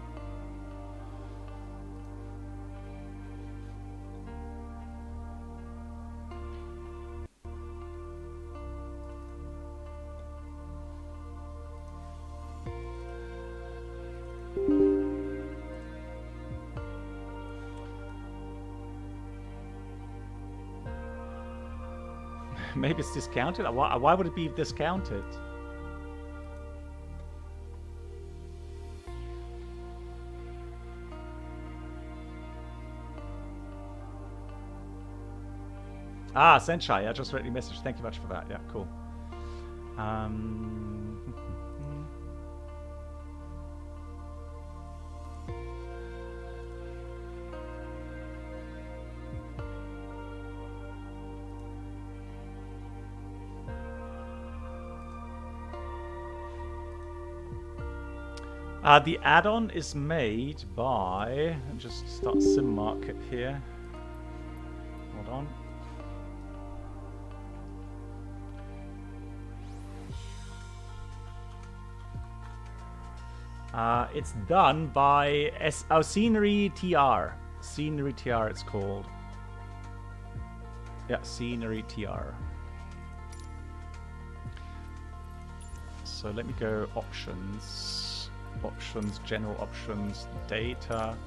Maybe it's discounted? Why would it be discounted? Ah, Senshai, I just read your message. Thank you much for that. Yeah, cool. The add-on is made by... Let me just start sim market here. Hold on. It's done by Scenery TR. Scenery TR it's called. Yeah, Scenery TR. So let me go options. Options, general options, data.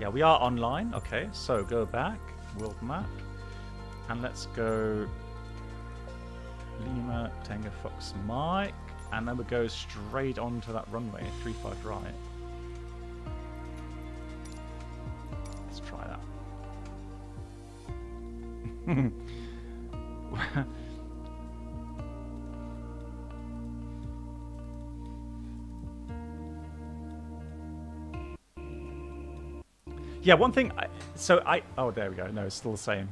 Yeah, we are online. Okay, so go back, world map. And let's go Lima, Tango Fox Mike. And then we go straight onto that runway, 35 right. Let's try that. Yeah, one thing. Oh, there we go. No, it's still the same.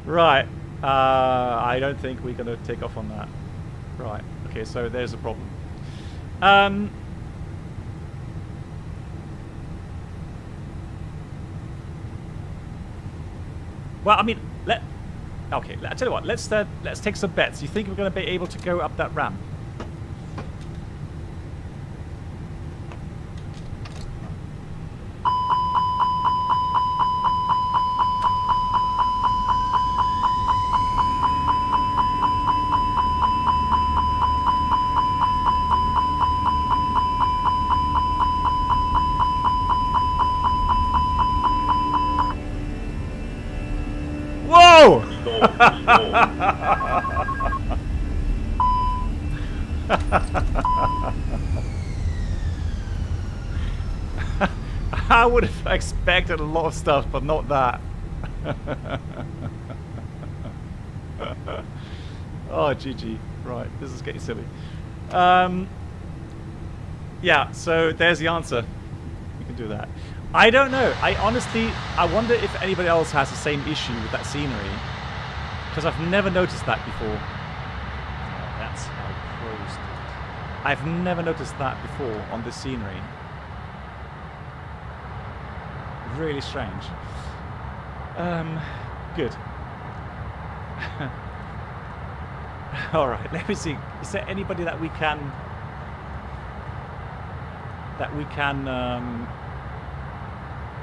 Right. I don't think we're gonna take off on that. Right. Okay. So there's a problem. Well, I mean, okay. I tell you what. Let's take some bets. You think we're gonna be able to go up that ramp? Whoa! I would have expected a lot of stuff, but not that. Oh, GG. Right, this is getting silly. Yeah, so there's the answer. You can do that. I don't know. I wonder if anybody else has the same issue with that scenery. Because I've never noticed that before. Oh, that's how close. I've never noticed that before on this scenery. Really strange. Good. Alright, let me see. Is there anybody that we can...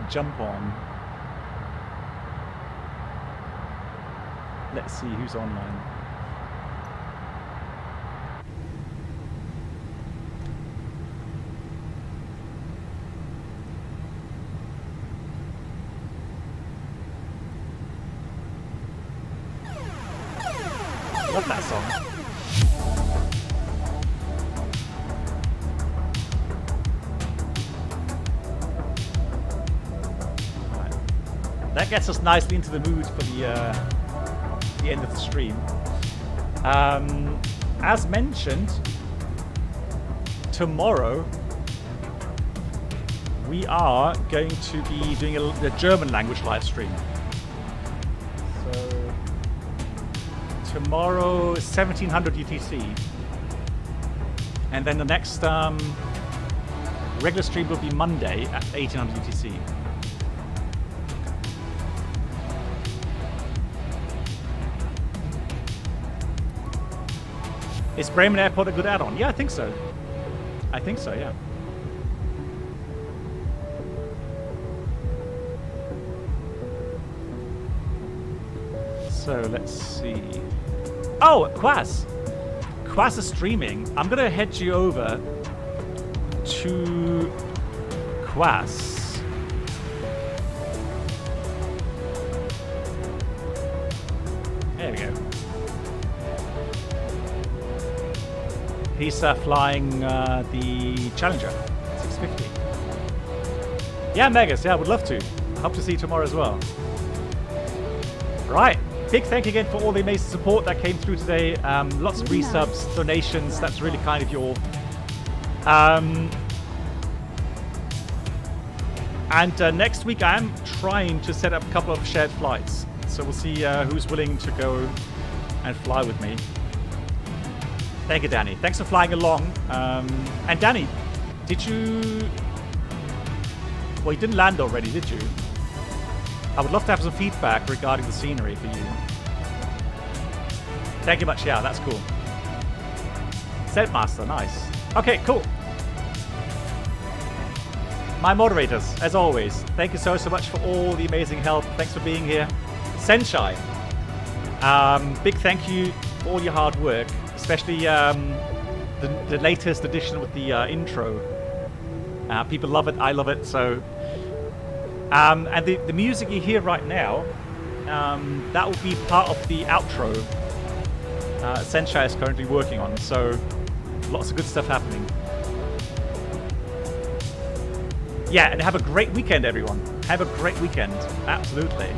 jump on? Let's see who's online. Love that song. That gets us nicely into the mood for the end of the stream. As mentioned, tomorrow we are going to be doing a German language live stream. So tomorrow 1700 UTC, and then the next regular stream will be Monday at 1800 UTC. Is Bremen Airport a good add-on? Yeah, I think so. I think so, yeah. So, let's see. Oh, Quaz! Quaz is streaming. I'm gonna head you over to Quaz. There we go. He's flying the Challenger 650. Yeah, Megas, yeah, I would love to. I hope to see you tomorrow as well. Right, big thank you again for all the amazing support that came through today. Lots of resubs, donations, that's really kind of you all. And next week I'm trying to set up a couple of shared flights. So we'll see who's willing to go and fly with me. Thank you, Danny. Thanks for flying along. And Danny, did you... Well, you didn't land already, did you? I would love to have some feedback regarding the scenery for you. Thank you much. Yeah, that's cool. Set master, nice. Okay, cool. My moderators, as always, thank you so much for all the amazing help. Thanks for being here. Senshai, big thank you for all your hard work. Especially the latest edition with the intro. People love it, I love it. So, and the music you hear right now, that will be part of the outro Senshai is currently working on. So, lots of good stuff happening. Yeah, and have a great weekend, everyone. Have a great weekend, absolutely.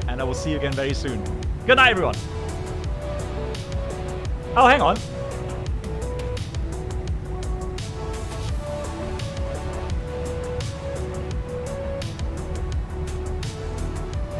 And I will see you again very soon. Good night, everyone. Oh, hang on.